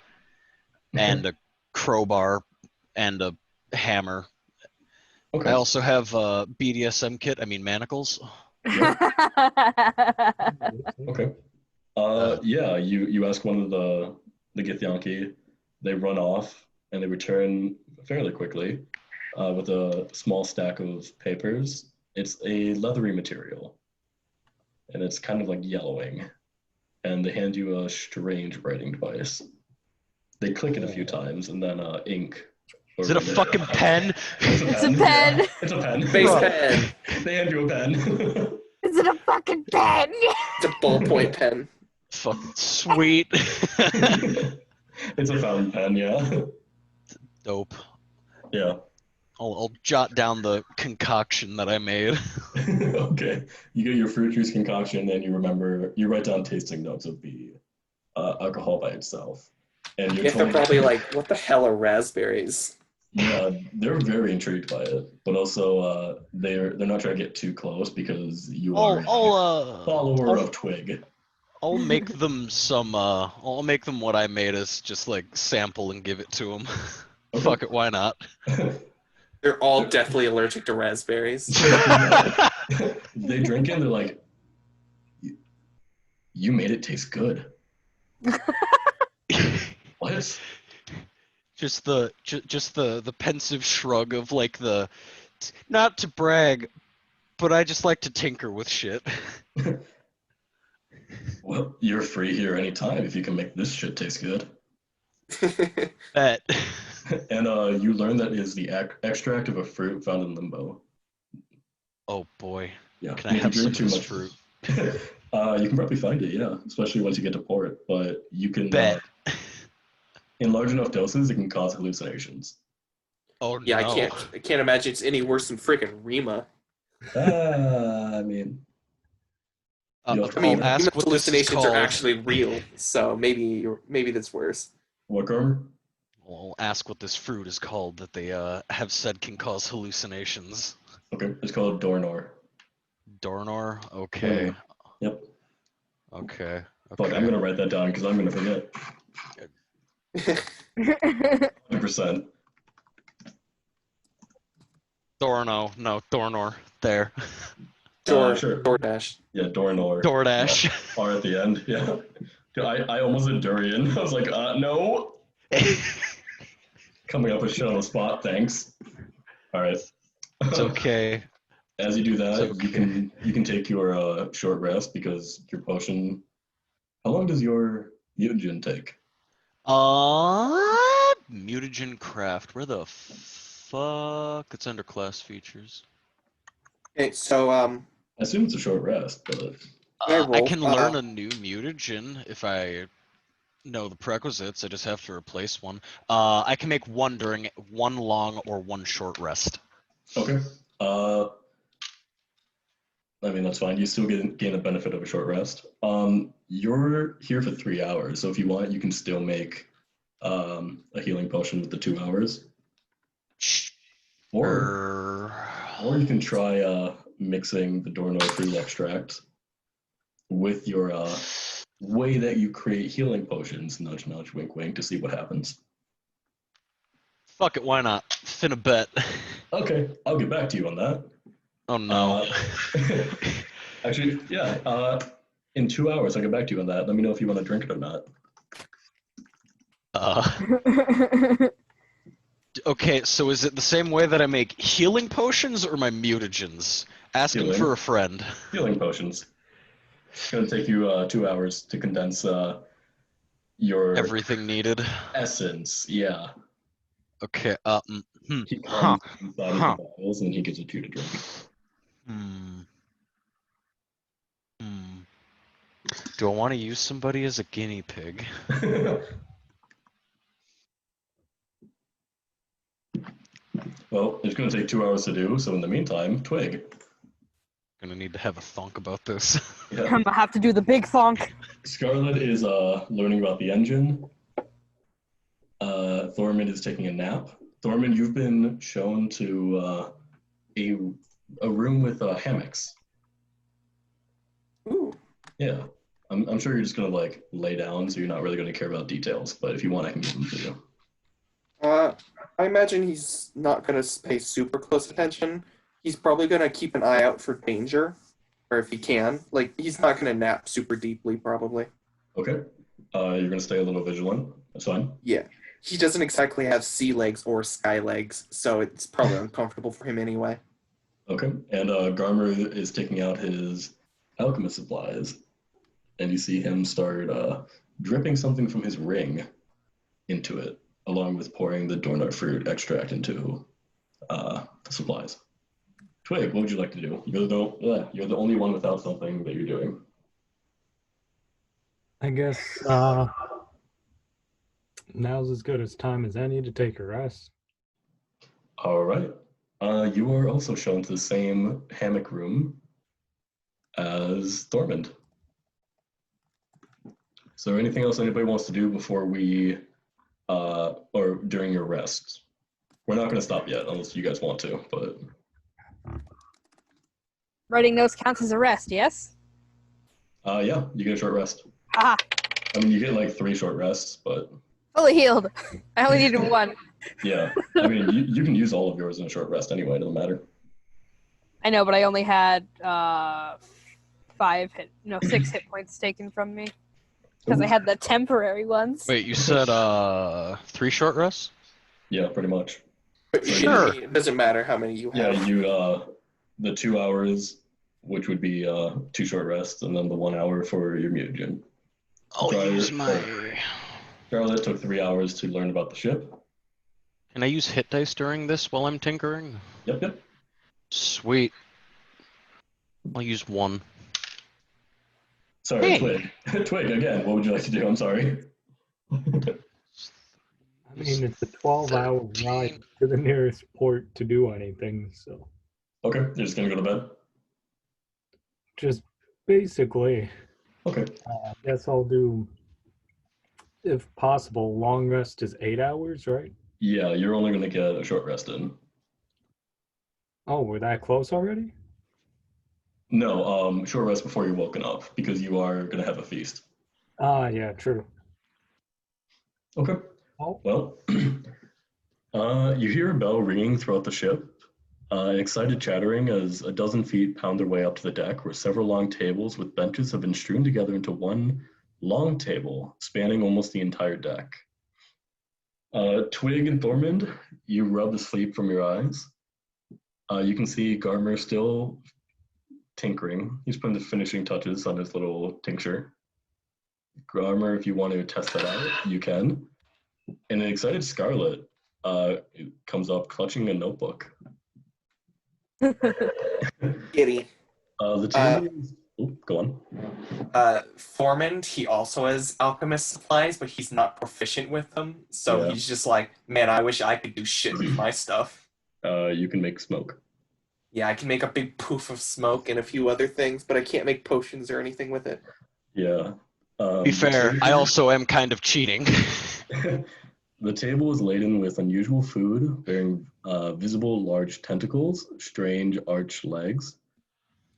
and a crowbar, and a hammer. Okay. I also have a BDSM kit. I mean manacles. Okay. Yeah, you ask one of the Githyanki, they run off and they return fairly quickly with a small stack of papers. It's a leathery material and it's kind of like yellowing. And they hand you a strange writing device. They click it a few times and then ink. Is it a fucking pen? It's a pen. Yeah, it's a pen. Base Bro. pen. They hand you a pen. Is it a fucking pen? It's a ballpoint pen. Fucking sweet. It's a fountain pen, yeah. Dope. Yeah. I'll jot down the concoction that I made. Okay. You get your fruit juice concoction and you write down tasting notes of the alcohol by itself. And you're They're probably like, what the hell are raspberries? yeah, they're very intrigued by it, but also they're not trying to get too close because you are a follower of Twig. I'll make them I'll make them what I made as just like sample and give it to them. Okay. Fuck it, why not? They're all deathly allergic to raspberries. They drink it and they're like, you made it taste good. What? Just the pensive shrug of like not to brag, but I just like to tinker with shit. Well, you're free here anytime if you can make this shit taste good. Bet. And you learn that it is the extract of a fruit found in limbo. Oh boy. Yeah. Can I And if have you some drink of too this much fruit? you can probably find it, yeah, especially once you get to port. But you can, Bet. in large enough doses, it can cause hallucinations. Oh Yeah, no. I can't imagine it's any worse than freaking Rima. I mean, Uh, you have to I mean, I'll ask Rima's what this is hallucinations are called. actually real, so maybe that's worse. what, Garmer? I'll ask what this fruit is called that they have said can cause hallucinations. Okay, it's called Dornor. Dornor? Okay. Dornor. Yep. Okay. Fuck, I'm Okay. gonna write that down because I'm gonna forget. 100%. Dorno. No, Dornor. There. Sure. DoorDash. Yeah, Dornor. DoorDash. Yeah. R at the end. Yeah. Dude, I almost said durian. I was like, no. Coming up with shit on the spot. Thanks. All right. It's okay. As you do that, It's okay. you can take your short rest because your potion. How long does your mutagen take? Mutagen craft. Where the fuck? It's under class features. Okay, so I assume it's a short rest, but can I I roll? can learn a new mutagen if I know the prerequisites. I just have to replace one. I can make one during one long or one short rest. okay. I mean that's fine. You still gain the benefit of a short rest. You're here for 3 hours, so if you want, you can still make a healing potion with the 2 hours, or you can try mixing the Dorno fruit extract with your way that you create healing potions. Nudge, nudge, wink, wink, to see what happens. Fuck it, why not? Finna bet. Okay, I'll get back to you on that. Oh no. Actually, yeah. In 2 hours, I'll get back to you on that. Let me know if you want to drink it or not. Okay, so is it the same way that I make healing potions or my mutagens? Asking Healing. for a friend. Healing potions. It's gonna take you 2 hours to condense your Everything needed. essence. Yeah. Okay. He comes inside of the bottles and he gives it to you to drink. Do I want to use somebody as a guinea pig? Well, it's gonna take 2 hours to do. So in the meantime, Twig. Gonna need to have a thunk about this. Yeah. I'm gonna have to do the big thonk. Scarlet is learning about the engine. Thormund is taking a nap. Thormund, you've been shown to a room with hammocks. Ooh. Yeah, I'm sure you're just gonna like lay down, so you're not really gonna care about details. But if you want, I can give them to you. I imagine he's not gonna pay super close attention. He's probably gonna keep an eye out for danger, or if he can. Like, he's not gonna nap super deeply, probably. Okay. You're gonna stay a little vigilant. That's fine. Yeah. He doesn't exactly have sea legs or sky legs, so it's probably uncomfortable for him anyway. Okay. And Garmer is taking out his alchemist supplies, and you see him start dripping something from his ring into it, along with pouring the doornut fruit extract into the supplies. Twig, what would you like to do? You're the only one without something that you're doing. I guess now's as good as time as any to take a rest. All right. You are also shown to the same hammock room as Thormund. So anything else anybody wants to do before we, or during your rest? We're not going to stop yet unless you guys want to, but... Writing notes counts as a rest, yes? Yeah, you get a short rest. Ah, I mean, you get like 3 short rests, but... fully healed. I only needed one. Yeah, I mean, you can use all of yours in a short rest anyway, it doesn't matter. I know, but I only had 6 hit points taken from me. Because I had the temporary ones. Wait, you said 3 short rests? Yeah, pretty much. But Sure. it doesn't matter how many you have. Yeah, you, the 2 hours which would be 2 short rests, and then the 1 hour for your mutagen. I'll use my. Charlotte took 3 hours to learn about the ship. Can I use hit dice during this while I'm tinkering? Yep. Sweet. I'll use 1. Sorry, Hey. Twig. Twig, again, what would you like to do? I'm sorry. I mean, it's a 12-hour 13. ride to the nearest port to do anything, so Okay, you're just gonna go to bed? just basically, Okay. I guess I'll do, if possible, long rest is 8 hours, right? Yeah, you're only gonna get a short rest in. Oh, we're that close already? No, short rest before you're woken up, because you are gonna have a feast. Ah, yeah, true. Okay. Oh, Well, you hear a bell ringing throughout the ship. Excited chattering as a dozen feet pound their way up to the deck, where several long tables with benches have been strewn together into one long table, spanning almost the entire deck. Twig and Thormund, you rub the sleep from your eyes. You can see Garmer still tinkering. He's putting the finishing touches on his little tincture. Garmer, if you want to test that out, you can. And an excited Scarlet comes up clutching a notebook. Giddy. The table is... go on. Formand, he also has alchemist supplies, but he's not proficient with them. So Yeah. he's just like, man, I wish I could do shit with my stuff. You can make smoke. Yeah, I can make a big poof of smoke and a few other things, but I can't make potions or anything with it. Yeah. Be fair, I also am kind of cheating. The table is laden with unusual food, bearing visible large tentacles, strange arched legs,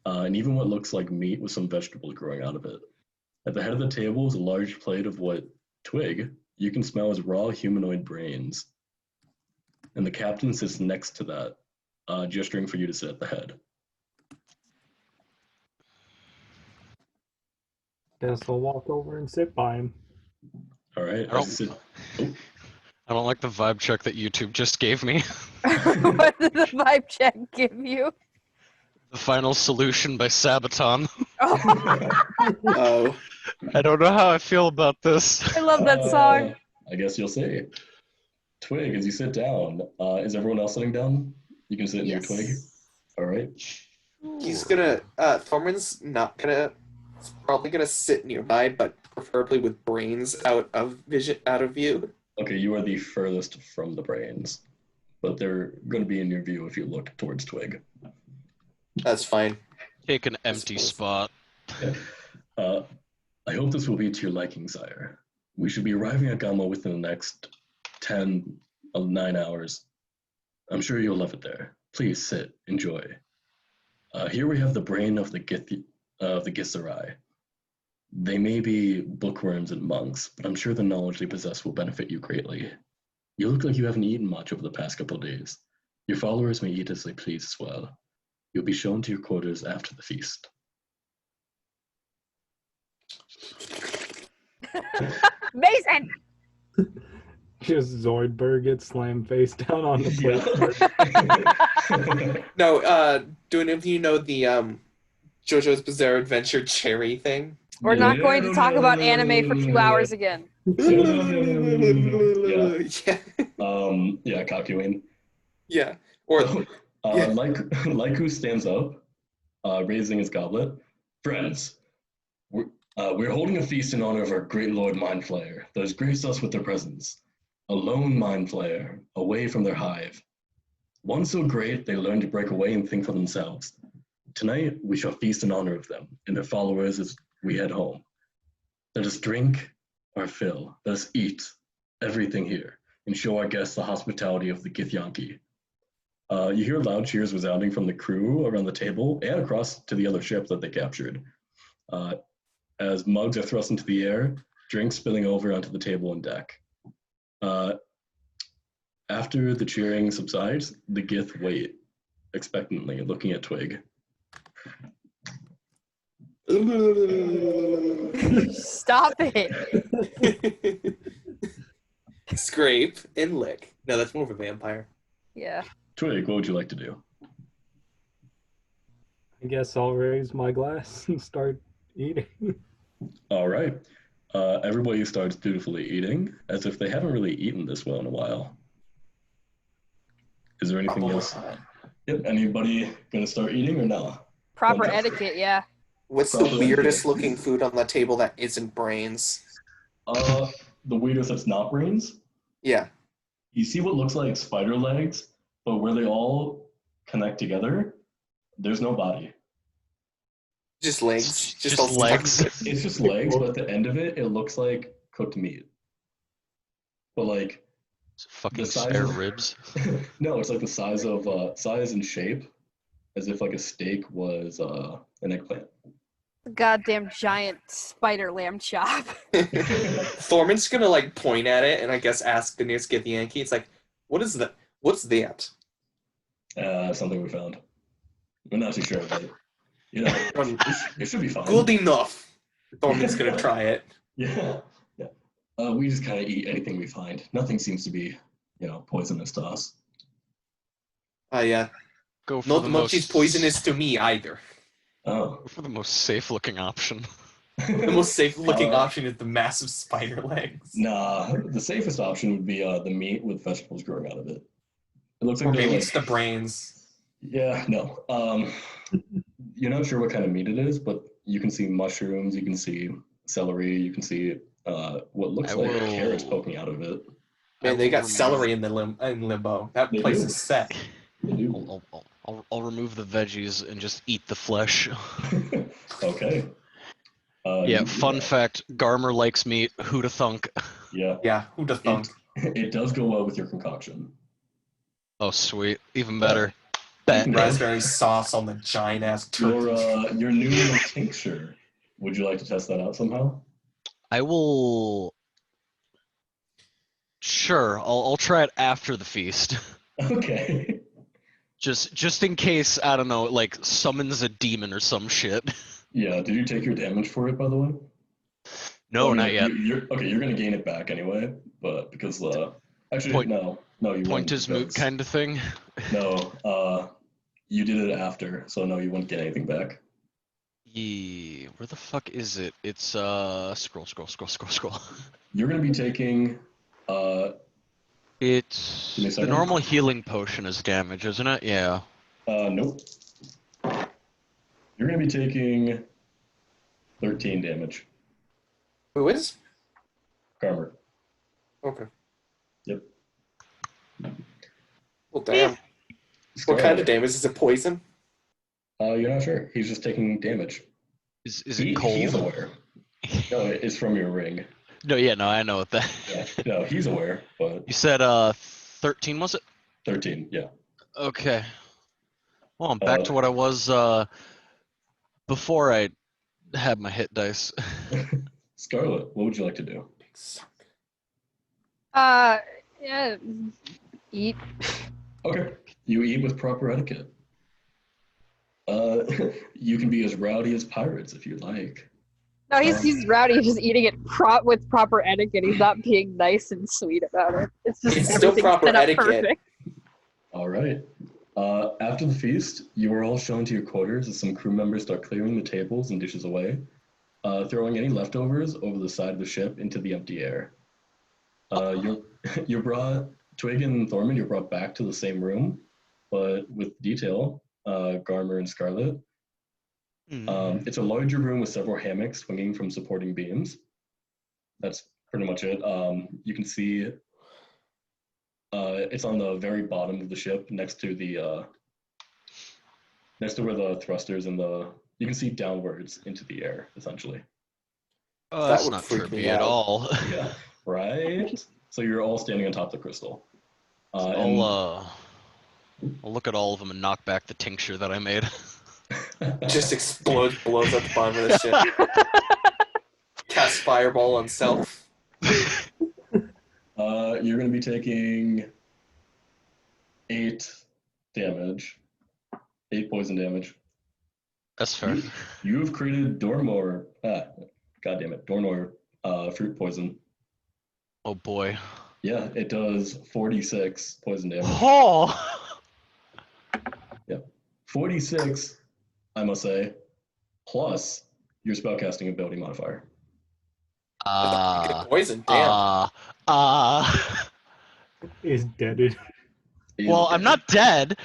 and even what looks like meat with some vegetables growing out of it. At the head of the table is a large plate of what, Twig, you can smell as raw humanoid brains. And the captain sits next to that, gesturing for you to sit at the head. guess I'll walk over and sit by him. All right. I don't like the vibe check that YouTube just gave me. What did the vibe check give you? The Final Solution by Sabaton. Oh. I don't know how I feel about this. I love that song. I guess you'll see. Twig, as you sit down, is everyone else sitting down? You can sit near Yes. Twig. All right. He's gonna, Thorman's not gonna, he's probably gonna sit nearby, but preferably with brains out of view. Okay, you are the furthest from the brains, but they're going to be in your view if you look towards Twig. That's fine. Take an empty spot. I hope this will be to your liking, sire. We should be arriving at Gamma within the next 9 hours. I'm sure you'll love it there. Please sit, enjoy. Here we have the brain of the Githzerai. They may be bookworms and monks, but I'm sure the knowledge they possess will benefit you greatly. You look like you haven't eaten much over the past couple of days. Your followers may eat as they please as well. You'll be shown to your quarters after the feast. Mason! Just Zoidberg gets slammed face down on the plate. No, do any of you know the JoJo's Bizarre Adventure cherry thing? We're not going to talk about anime for 2 hours again. Yeah, Kakyoin. Yeah. Or yeah. Like who stands up, raising his goblet. Friends, we're holding a feast in honor of our great Lord Mind Flayer that has graced us with their presence. A lone Mind Flayer, away from their hive. One so great they learn to break away and think for themselves. Tonight we shall feast in honor of them and their followers as we head home. Let us drink our fill. Let us eat everything here and show our guests the hospitality of the Githyanki. You hear loud cheers resounding from the crew around the table and across to the other ship that they captured. As mugs are thrust into the air, drinks spilling over onto the table and deck. After the cheering subsides, the Gith wait expectantly, looking at Twig. Stop it. Scrape and lick. No, that's more of a vampire. Yeah. Twig, what would you like to do? I guess I'll raise my glass and start eating. All right. Everybody starts dutifully eating, as if they haven't really eaten this well in a while. Is there anything Probably else? not. Yep. Anybody gonna start eating or no? Proper Okay. etiquette, yeah. What's the Proper weirdest etiquette. looking food on the table that isn't brains? The weirdest that's not brains. Yeah. You see what looks like spider legs, but where they all connect together, there's no body. Just legs. Just all legs. stuck. It's just legs, but at the end of it, it looks like cooked meat. But like Fucking the size spare of ribs. no, it's like the size of size and shape, as if like a steak was an eggplant. Goddamn giant spider lamb chop. Thorman's gonna like point at it and I guess ask the nearest Githyanki. It's like, what is that? What's that? Something we found. We're not too sure, but you know, it should be fine. Good enough. Thorman's gonna try it. Yeah, yeah. We just kind of eat anything we find. Nothing seems to be, poisonous to us. Yeah. Go for Not the much is most poisonous to me either. Oh. Go for the most safe-looking option. The most safe looking option is the massive spider legs. Nah, the safest option would be the meat with vegetables growing out of it. It looks like Or they're maybe like, it's the brains. yeah, no. You're not sure what kind of meat it is, but you can see mushrooms, you can see celery, you can see what looks like carrots poking out of it. Man, they got celery in the limbo. That They place do. is set. They do. I'll remove the veggies and just eat the flesh. Okay. Yeah, fun fact, Garmer likes meat. Who'da thunk? Yeah. Yeah, who'da thunk? It does go well with your concoction. Oh, sweet. Even better. Bet. Raspberry sauce on the giant ass turkey. Your new little tincture. Would you like to test that out somehow? I will. Sure, I'll try it after the feast. Okay. Just in case, I don't know, like summons a demon or some shit. Yeah. Did you take your damage for it, by the way? No, Well, not yet. You're gonna gain it back anyway, but because actually no, you Point won't. is moot kind of thing. No, you did it after, so no, you won't get anything back. Yeah, where the fuck is it? It's scroll. You're gonna be taking It's Give me a the second. normal healing potion is damage, isn't it? Yeah. Nope. You're gonna be taking 13 damage. Who is? Garmer. Okay. Yep. Well, damn. What kind of damage? Is it poison? You're not sure. He's just taking damage. Is it cold? He's aware. No, it's from your ring. No, I know what that. Yeah. No, he's aware, but You said 13 was it? 13. Yeah. Okay. Well, I'm back to what I was before I had my hit dice. Scarlet, what would you like to do? Yeah, eat. Okay. You eat with proper etiquette. You can be as rowdy as pirates if you like. No, he's rowdy. He's just eating it with proper etiquette. He's not being nice and sweet about it. It's just It's still proper set up etiquette. perfect. All right. After the feast, you are all shown to your quarters as some crew members start clearing the tables and dishes away, throwing any leftovers over the side of the ship into the empty air. You're brought, Twig and Thorman, you're brought back to the same room, but with detail, Garmer and Scarlet. It's a larger room with several hammocks swinging from supporting beams. That's pretty much it. You can see it's on the very bottom of the ship, next to where the thrusters and you can see downwards into the air, essentially. Oh, That that's would not freak me trippy at out. all. Yeah, right? So you're all standing on top of the crystal. I'll look at all of them and knock back the tincture that I made. Just explodes, blows at the bottom of the ship. Cast fireball on self. You're going to be taking 8 damage. 8 poison damage. That's fair. You've created Dormor fruit poison. Oh boy. Yeah, it does 46 poison damage. Oh! 46 I must say, plus your spellcasting ability modifier. Get poison. Damn. Is deaded. He Well, is I'm dead. not dead,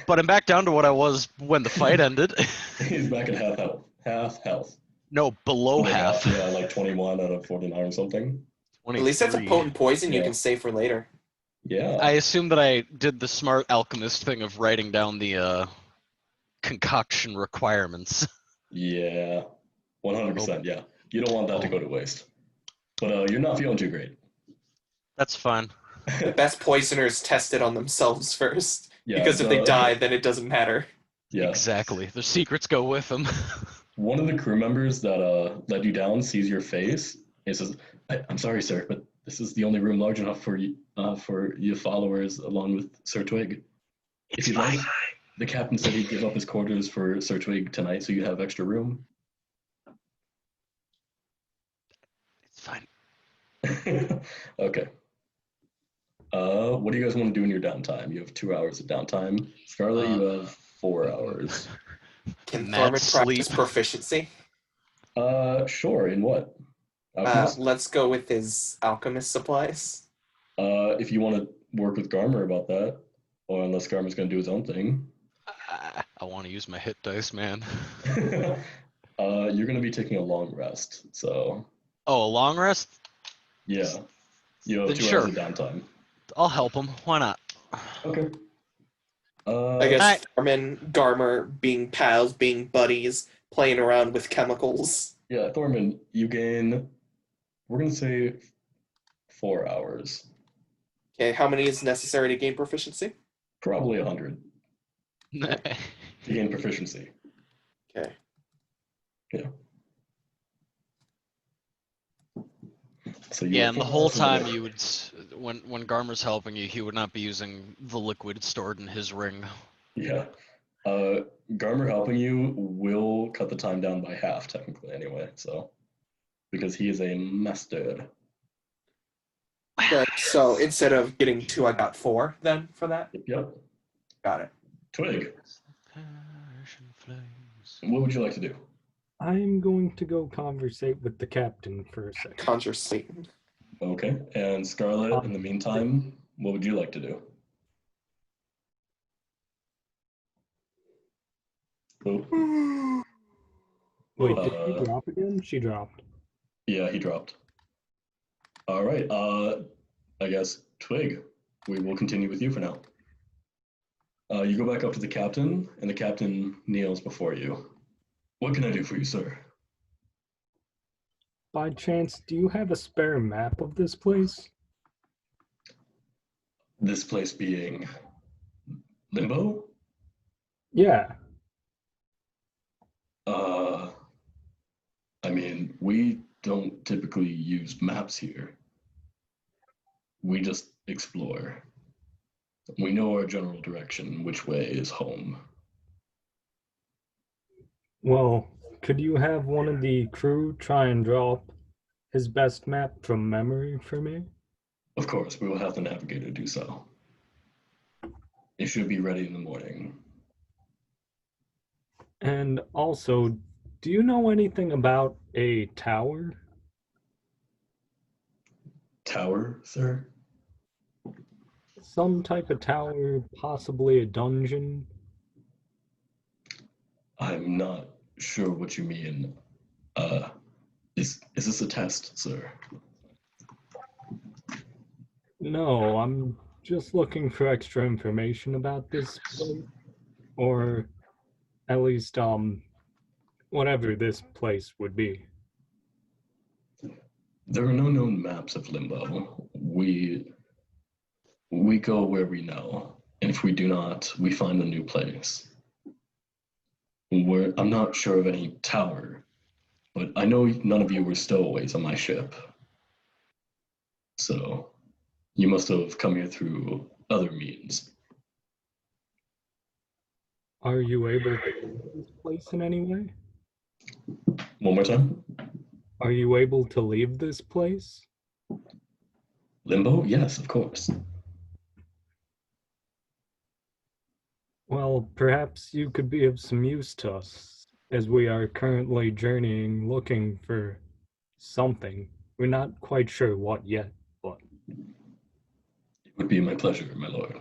but I'm back down to what I was when the fight ended. He's back at half health. Half health. No, below half. Yeah, like 21 out of 49 or something. At least that's a 23. potent poison you Yeah. can save for later. Yeah. I assume that I did the smart alchemist thing of writing down the concoction requirements. Yeah. 100%. Yeah. You don't want that to go to waste. But you're not feeling too great. That's fine. The best poisoners test it on themselves first. Yeah, Because if they die, then it doesn't matter. Yeah. Exactly. The secrets go with them. One of the crew members that led you down sees your face and says, "I'm sorry, sir, but this is the only room large enough for you followers, along with Sir Twig. If you'd like, the captain said he'd give up his quarters for Sir Twig tonight, so you have extra room." It's fine. Okay. What do you guys want to do in your downtime? You have 2 hours of downtime. Scarlet, you have 4 hours. Can Mad Thorman practice sleep. proficiency? Sure. In what? Alchemist? Let's go with his alchemist supplies. If you want to work with Garmer about that, or unless Garmer's going to do his own thing. I want to use my hit dice, man. You're going to be taking a long rest, so Oh, a long rest? yeah. You have Then 2 sure. hours of downtime. I'll help him. Why not? Okay. I guess Thorman, Garmer, being pals, being buddies, playing around with chemicals. Yeah, Thorman, you gain, we're going to say 4 hours. Okay, how many is necessary to gain proficiency? Probably 100 Yeah, to gain proficiency. Okay. Yeah. So you have and the 4 whole hours of time work. you would, when Garmer's helping you, he would not be using the liquid stored in his ring. Yeah. Garmer helping you will cut the time down by half, technically, anyway. So, because he is a master. Okay, so instead of getting 2, I got 4 then for that? Yep. Got it. Twig, what would you like to do? I'm going to go conversate with the captain for a second. Conjure Satan. Okay. And Scarlet, in the meantime, what would you like to do? Oh, Wait, did she Uh, drop again? She dropped. yeah, he dropped. All right. I guess Twig, we will continue with you for now. You go back up to the captain, and the captain kneels before you. What can I do for you, sir? By chance, do you have a spare map of this place? This place being Limbo? Yeah. I mean, we don't typically use maps here. We just explore. We know our general direction, which way is home. Well, could you have one of the crew try and draw up his best map from memory for me? Of course, we will have the navigator do so. It should be ready in the morning. And also, do you know anything about a tower? Tower, sir? Some type of tower, possibly a dungeon? I'm not sure what you mean. Is this a test, sir? No, I'm just looking for extra information about this place. Or at least, whatever this place would be. There are no known maps of Limbo. We go where we know, and if we do not, we find a new place. I'm not sure of any tower, but I know none of you were stowaways on my ship. So you must have come here through other means. Are you able to leave this place in any way? One more time. Are you able to leave this place? Limbo? Yes, of course. Well, perhaps you could be of some use to us, as we are currently journeying looking for something. We're not quite sure what yet, but It would be my pleasure, my lord.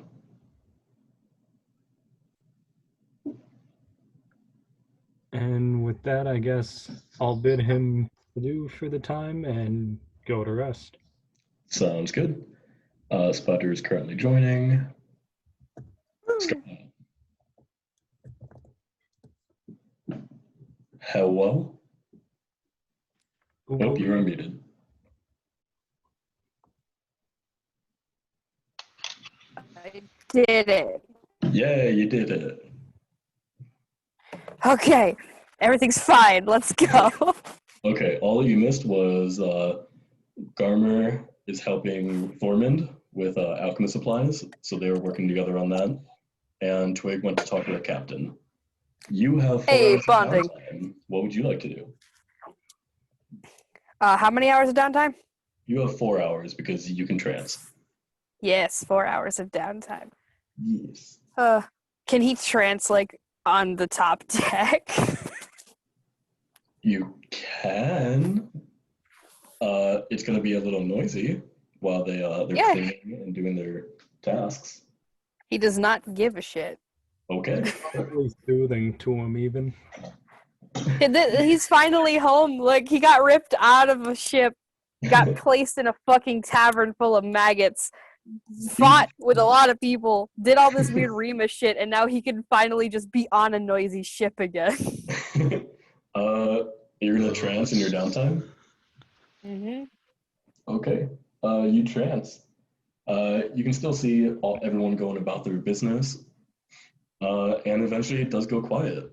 and with that, I guess I'll bid him adieu for the time and go to rest. Sounds good. Sputter is currently joining. Scarlet. Hello? Oh, you're unmuted. I did it. Yeah, you did it. Okay, everything's fine. Let's go. Okay, all you missed was Garmer is helping Thormund with alchemy supplies, so they were working together on that. And Twig went to talk to the captain. You have 4 Hey, hours of bonding. downtime. What would you like to do? How many hours of downtime? You have 4 hours because you can trance. Yes, 4 hours of downtime. Yes. Can he trance like on the top deck? You can. It's going to be a little noisy while they're Yeah. cleaning and doing their tasks. He does not give a shit. Okay. Probably soothing to him, even. He's finally home. Like, he got ripped out of a ship, got placed in a fucking tavern full of maggots, fought with a lot of people, did all this weird Rima shit, and now he can finally just be on a noisy ship again. You're going to trance in your downtime? Mm-hmm. Okay. You trance. You can still see everyone going about their business. And eventually it does go quiet.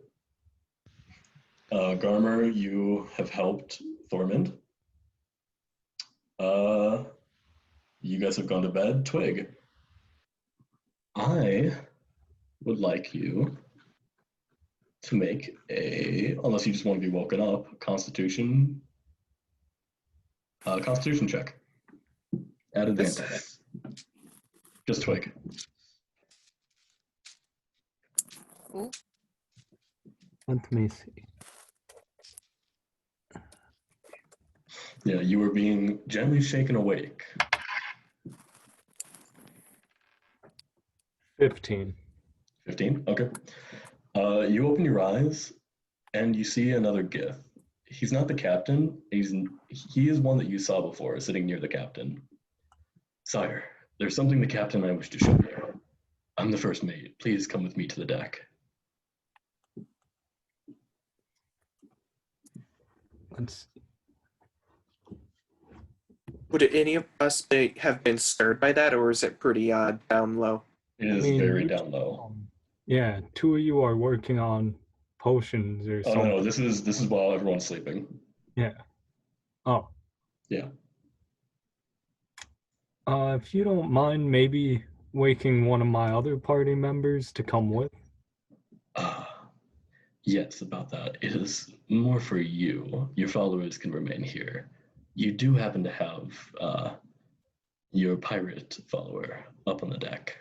Garmer, you have helped Thormund. You guys have gone to bed. Twig, I would like you to make unless you just want to be woken up, Constitution check. At advantage. Just Twig. Ooh. Let me see. Yeah, you were being gently shaken awake. 15. 15? Okay. You open your eyes and you see another Gith. He's not the captain. He is one that you saw before, sitting near the captain. Sire, there's something the captain and I wish to show you. I'm the first mate. Please come with me to the deck. Let's. Would any of us have been stirred by that, or is it pretty down low? It is very down low. Yeah, 2 of you are working on potions or Oh something. no, this is while everyone's sleeping. Yeah. Oh. Yeah. If you don't mind, maybe waking one of my other party members to come with. Yes, about that. It is more for you. Your followers can remain here. You do happen to have your pirate follower up on the deck.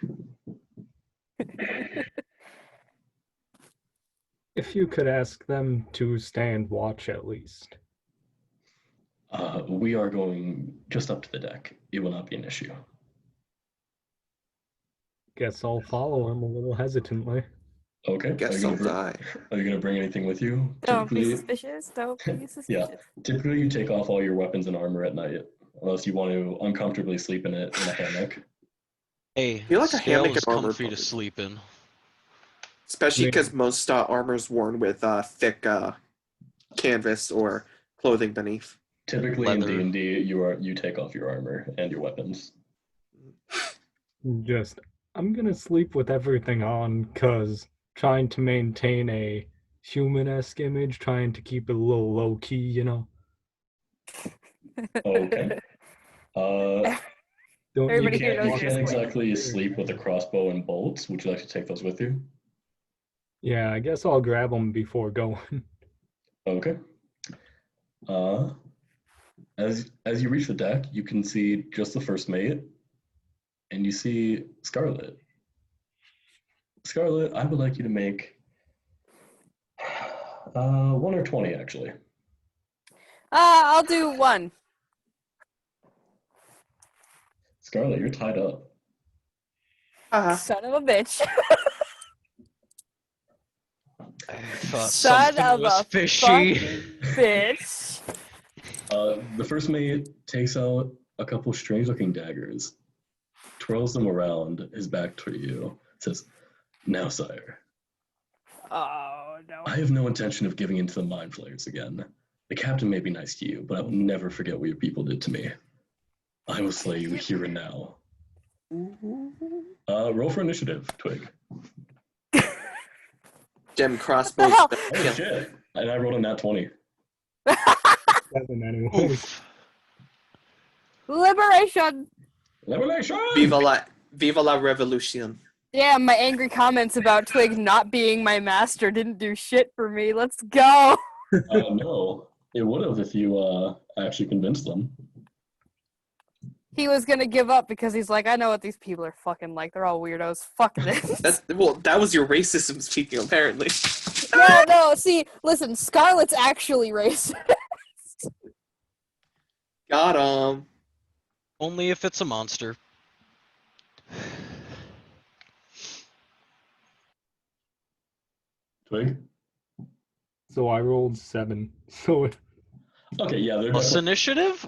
If you could ask them to stand watch at least. We are going just up to the deck. It will not be an issue. Guess I'll follow him a little hesitantly. Okay. Guess I'll die. Are you gonna bring anything with you? Don't be suspicious. Don't be suspicious. Yeah. Typically, you take off all your weapons and armor at night, unless you want to uncomfortably sleep in a hammock. Hey, feel like a scale hammock is and armor comfy to probably. sleep in. Especially Yeah. because most armor's worn with thick canvas or clothing beneath. Typically Leather. in D&D, you take off your armor and your weapons. I'm gonna sleep with everything on, cause trying to maintain a human-esque image, trying to keep it a little low-key, you know? Okay. Don't Everybody You here knows can't you're squid. exactly sleep with a crossbow and bolts. Would you like to take those with you? Yeah, I guess I'll grab them before going. Okay. As you reach the deck, you can see just the first mate, and you see Scarlet. Scarlet, I would like you to make 1 or 20, actually. I'll do 1. Scarlet, you're tied up. Son of a bitch. I thought Son something of was a fishy. fucking bitch. The first mate takes out a couple strange-looking daggers, twirls them around his back toward you, says, "Now, sire, Oh, no. I have no intention of giving in to the mind flayers again. The captain may be nice to you, but I will never forget what your people did to me. I will slay you here and now. Roll for initiative, Twig." Gem crossbow. hell? Oh, shit. And I rolled a nat 20. 7 anyway. Oof. Liberation. Revelation! Viva la revolution. Yeah, my angry comments about Twig not being my master didn't do shit for me. Let's go. No, it would have if you actually convinced them. He was gonna give up because he's like, I know what these people are fucking like. They're all weirdos. Fuck this. That was your racism speaking, apparently. No, see, listen, Scarlet's actually racist. Got him. Only if it's a monster. Twig? So I rolled 7. So Okay, yeah, they're Plus definitely, initiative?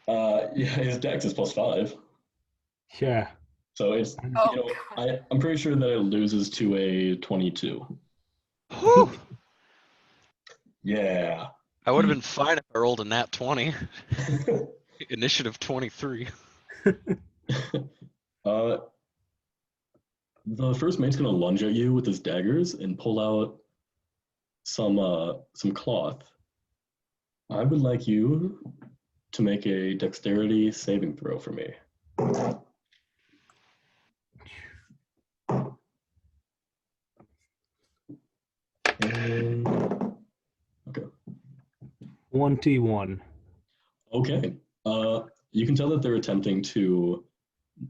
yeah, his dex is +5. yeah. So it's, Oh, I'm pretty sure that it loses to a 22. Whew. Yeah. I would have been fine if I rolled a nat 20. Initiative 23. The first mate's gonna lunge at you with his daggers and pull out some cloth. I would like you to make a dexterity saving throw for me. Okay. 21. Okay. You can tell that they're attempting to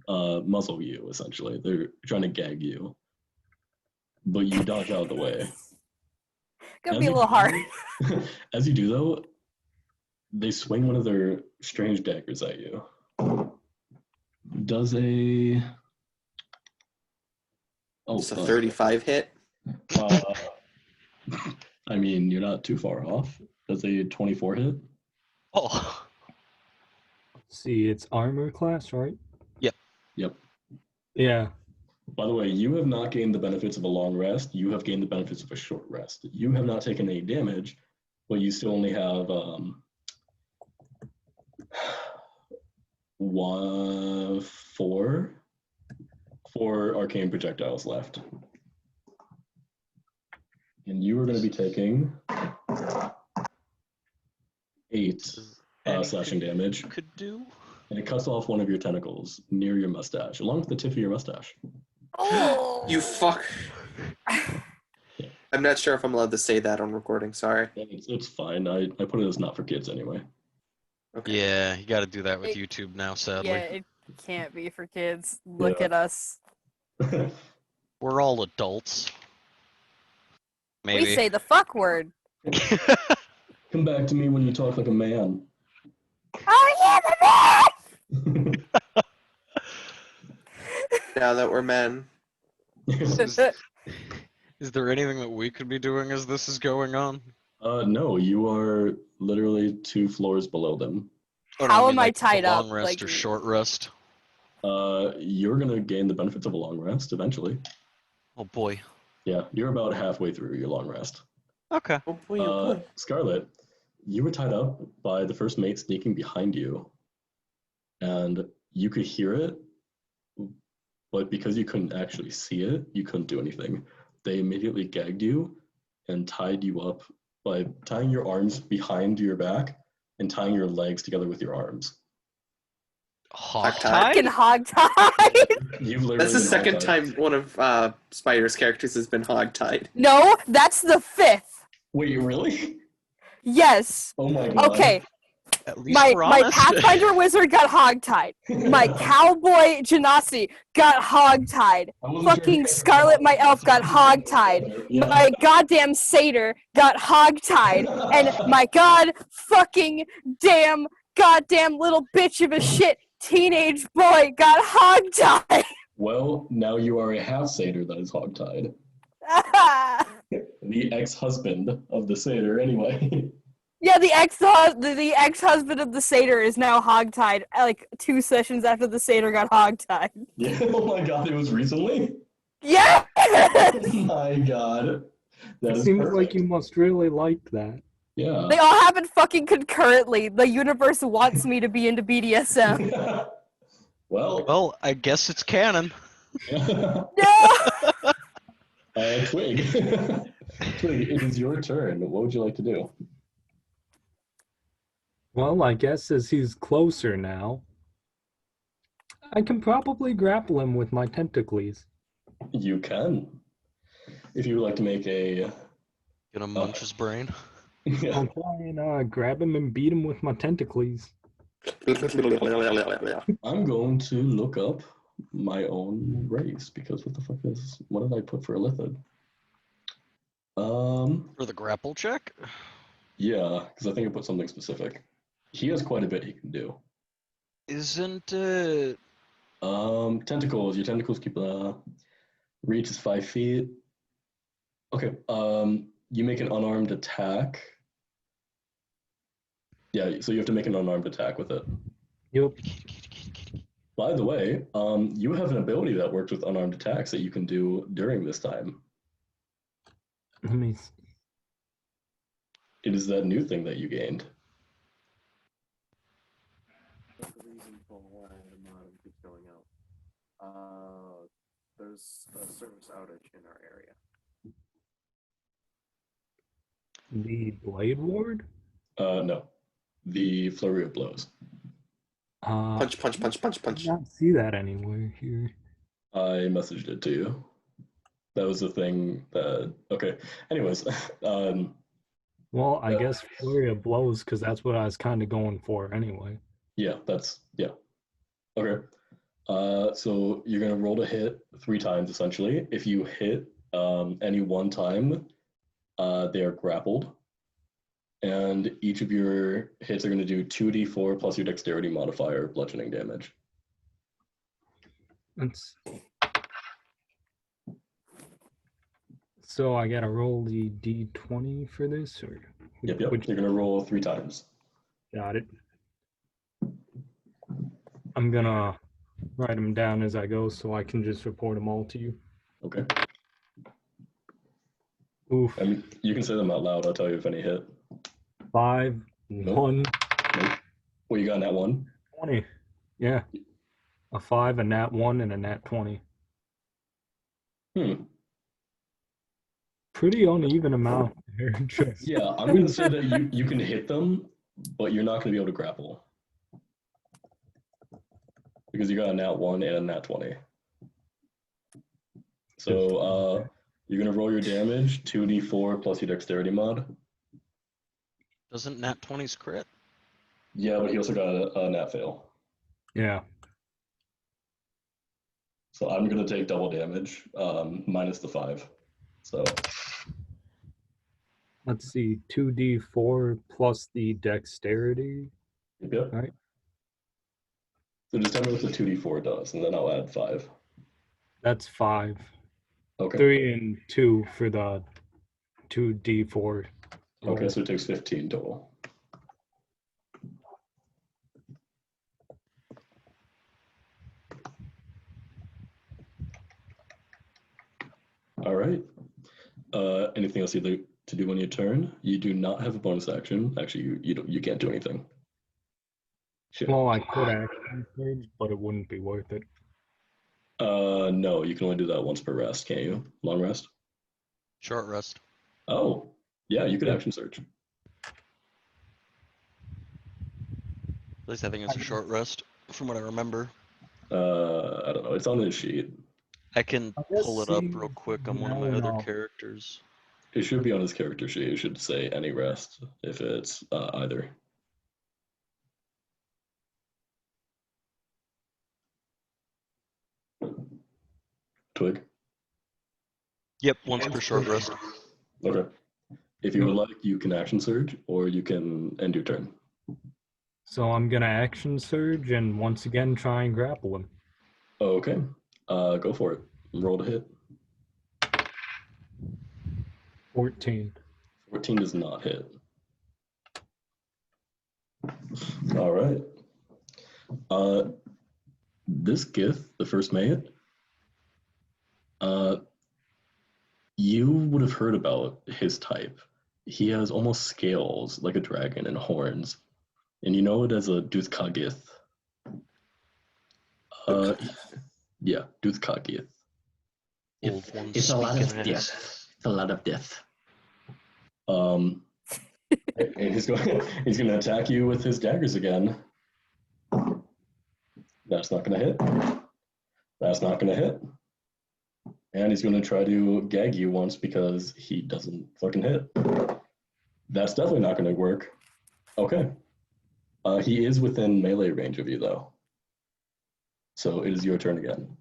muzzle you, essentially. They're trying to gag you. But you dodge out of the way. gonna As be a you little do, hard. As you do, though, they swing one of their strange daggers at you. Does a... Oh, It's a 35 hit. I mean, you're not too far off. Does a 24 hit? Oh. See, it's armor class, right? Yep. Yeah. By the way, you have not gained the benefits of a long rest. You have gained the benefits of a short rest. You have not taken any damage, but you still only have 4 arcane projectiles left. And you are going to be taking 8 slashing damage. Could do. And it cuts off one of your tentacles near your mustache, along with the tip of your mustache. Oh. You fuck. I'm not sure if I'm allowed to say that on recording. Sorry. It's fine. I put it as not for kids anyway. Okay. Yeah, you gotta do that with YouTube now, sadly. Yeah, it can't be for kids. Look Yeah. at us. We're all adults. Maybe. We say the fuck word. Come back to me when you talk like a man. Oh yeah, the man! Now that we're men. Is there anything that we could be doing as this is going on? No, you are literally 2 floors below them. Oh, no, How mean, am I like, tied a up? long rest Like- or short rest? You're gonna gain the benefits of a long rest eventually. Oh boy. Yeah, you're about halfway through your long rest. Okay. Oh boy, oh boy. Scarlet, you were tied up by the first mate sneaking behind you, and you could hear it, but because you couldn't actually see it, you couldn't do anything. They immediately gagged you and tied you up by tying your arms behind your back and tying your legs together with your arms. Hogtie? Fucking hogtied. You've literally That's the been second hogtied. time one of Spider's characters has been hogtied. No, that's the 5th. Wait, really? Yes. Oh my god. Okay. At least we're My honest. Pathfinder wizard got hogtied. My cowboy genasi got hogtied. I wasn't sure if Fucking you guys Scarlet, my elf, got hogtied. Yeah. My goddamn satyr got hogtied. And my goddamn little bitch of a shit teenage boy got hogtied. Well, now you are a half satyr that is hogtied. The ex-husband of the satyr, anyway. Yeah, the ex-husband of the satyr is now hogtied. Like 2 sessions after the satyr got hogtied. Yeah. Oh my god, it was recently? Yes! Oh my god. That It is seems perfect. like you must really like that. Yeah. They all happen fucking concurrently. The universe wants me to be into BDSM. Well, I guess it's canon. No! Twig. Twig, it is your turn. What would you like to do? Well, I guess as he's closer now, I can probably grapple him with my tentacles. You can. If you would like to make a... Gonna munch his brain. Yeah. I'll try and grab him and beat him with my tentacles. I'm going to look up my own race, because what did I put for a Lithid? For the grapple check? Yeah, because I think I put something specific. He has quite a bit he can do. Isn't it... Tentacles. Your tentacles keep reach is 5 feet. Okay. You make an unarmed attack. Yeah, so you have to make an unarmed attack with it. Yup. By the way, you have an ability that works with unarmed attacks that you can do during this time. Let me see. It is that new thing that you gained. What's the reason for why the modem keeps going out? There's a service outage in our area. The Blade Ward? No. The Flurry of Blows. Punch, punch, punch, punch, I punch. don't see that anywhere here. I messaged it to you. That was the thing that... Okay. Anyways, Well, I guess Flurry of Blows, because that's what I was kind of going for anyway. yeah, Okay. So you're going to roll to hit 3 times, essentially. If you hit any one time, they are grappled. And each of your hits are going to do 2d4 plus your dexterity modifier bludgeoning damage. So I gotta roll the d20 for this, or Yep. You're going to roll 3 times. Got it. I'm gonna write them down as I go, so I can just report them all to you. Okay. Oof. And you can say them out loud. I'll tell you if any hit. 5, Nope. 1, Well, you got that one. 20. Yeah. A 5, a nat 1, and a nat 20. Pretty uneven amount there. Just- Yeah, I'm going to say that you can hit them, but you're not going to be able to grapple. Because you got a nat 1 and a nat 20. So you're going to roll your damage, 2d4 plus your dexterity mod. Doesn't nat 20s crit? Yeah, but he also got a nat fail. Yeah. So I'm going to take double damage, minus the 5. So Let's see. 2d4 plus the dexterity. yep. Right. So just tell me what the 2d4 does, and then I'll add 5. That's 5. Okay. 3 and 2 for the 2d4. Okay, so it takes 15 total. All right. Anything else you'd like to do on your turn? You do not have a bonus action. Actually, you can't do anything. Shit. Well, I could action surge, but it wouldn't be worth it. No, you can only do that once per rest, can't you? Long rest? Short rest. Oh, yeah, you could Yeah. action surge. At least I think it's a short rest, from what I remember. I don't know. It's on his sheet. I can I guess pull it up seeing real quick on one of now my other now- characters. It should be on his character sheet. It should say any rest if it's either. Twig? Yep, once per short rest. Okay. If you would like, you can action surge, or you can end your turn. So I'm gonna action surge and once again try and grapple him. Okay. Go for it. Roll to hit. 14. 14 does not hit. All right. This Gith, the first mate, you would have heard about his type. He has almost scales like a dragon and horns, and you know it as a DwTaaD. Yeah, DwTaaD. Old one It's a lot of speaking death. ass. It's a lot of death. And he's going to attack you with his daggers again. That's not going to hit. That's not going to hit. And he's going to try to gag you once because he doesn't fucking hit. That's definitely not going to work. Okay. He is within melee range of you, though. So it is your turn again.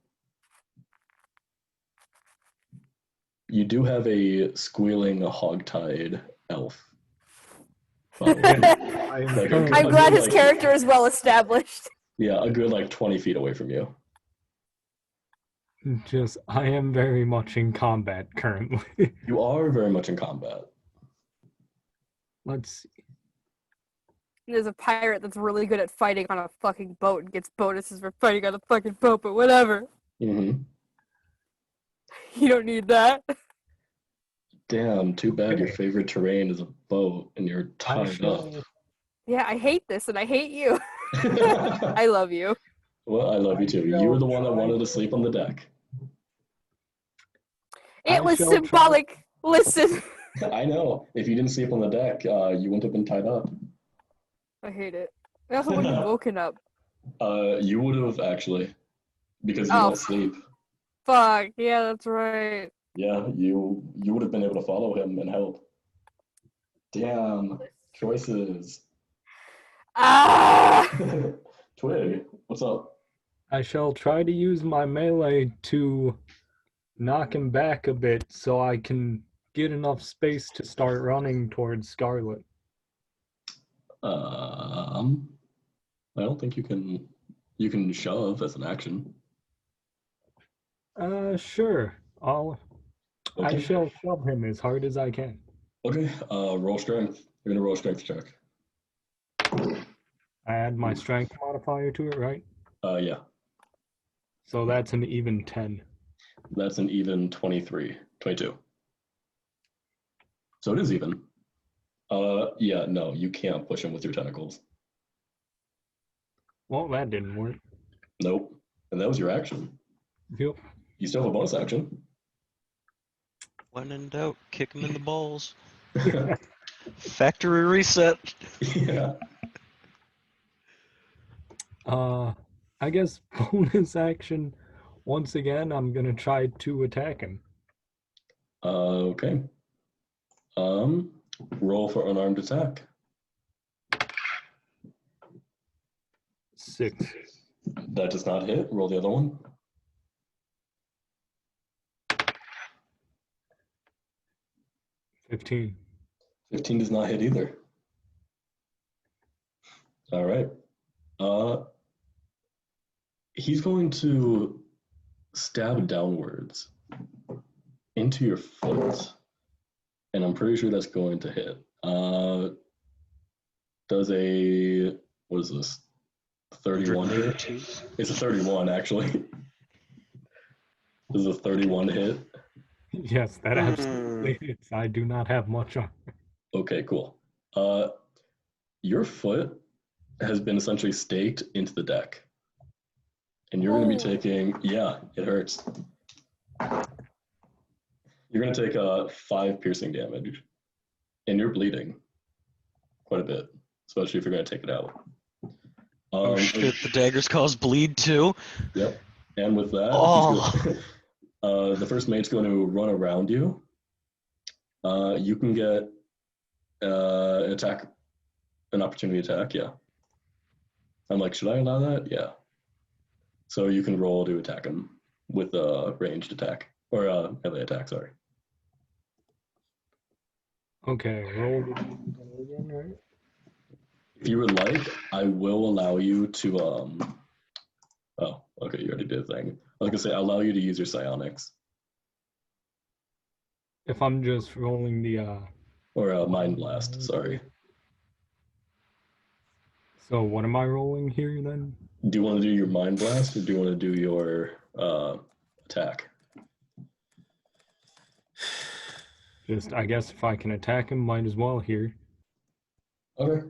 You do have a squealing hogtying elf. I'm I'm glad his character is well established. Yeah, a good 20 feet away from you. I am very much in combat currently. You are very much in combat. Let's see. There's a pirate that's really good at fighting on a fucking boat and gets bonuses for fighting on a fucking boat, but whatever. Mm-hmm. You don't need that. Damn, too bad your favorite terrain is a boat and you're tied up. Yeah, I hate this and I hate you. I love you. Well, I love you too. You were the one that wanted to sleep on the deck. It was symbolic. Listen. I know. If you didn't sleep on the deck, you wouldn't have been tied up. I hate it. I also wouldn't have woken up. You would have actually, because you don't sleep. Fuck. Yeah, that's right. Yeah, you would have been able to follow him and help. Damn, choices. Ah! Twig, what's up? I shall try to use my melee to knock him back a bit so I can get enough space to start running towards Scarlet. I don't think you can shove as an action. Sure. Okay. I shall shove him as hard as I can. Okay, roll strength. You're gonna roll a strength check. I add my strength modifier to it, right? Yeah. So that's an even 10. That's an even 22. So it is even. Yeah, no, you can't push him with your tentacles. Well, that didn't work. Nope. And that was your action. Yep. You still have a bonus action. When in doubt, kick him in the balls. Factory reset. Yeah. I guess bonus action. Once again, I'm gonna try to attack him. Okay. Roll for unarmed attack. 6. That does not hit. Roll the other one. 15. 15 does not hit either. All right. He's going to stab downwards into your foot, and I'm pretty sure that's going to hit. Does a, what is this? 31 hit? It's a 31 actually. Does a 31 hit? Yes, that absolutely hits. I do not have much on. Okay, cool. Your foot has been essentially staked into the deck. And you're going to be taking, yeah, it hurts. You're going to take 5 piercing damage. And you're bleeding quite a bit, especially if you're going to take it out. Oh shit, the daggers cause bleed too? Yep. And with that, the first mate's going to run around you. You can get an opportunity attack, yeah. I'm like, should I allow that? Yeah. So you can roll to attack him with a ranged attack or melee attack. Sorry. Okay, roll the again, right? If you would like, I will allow you to Oh, okay, you already did a thing. I was gonna say I'll allow you to use your psionics If I'm just rolling the or mind blast. Sorry. So what am I rolling here then? Do you want to do your mind blast or do you want to do your attack? Just I guess if I can attack him, might as well here. Okay.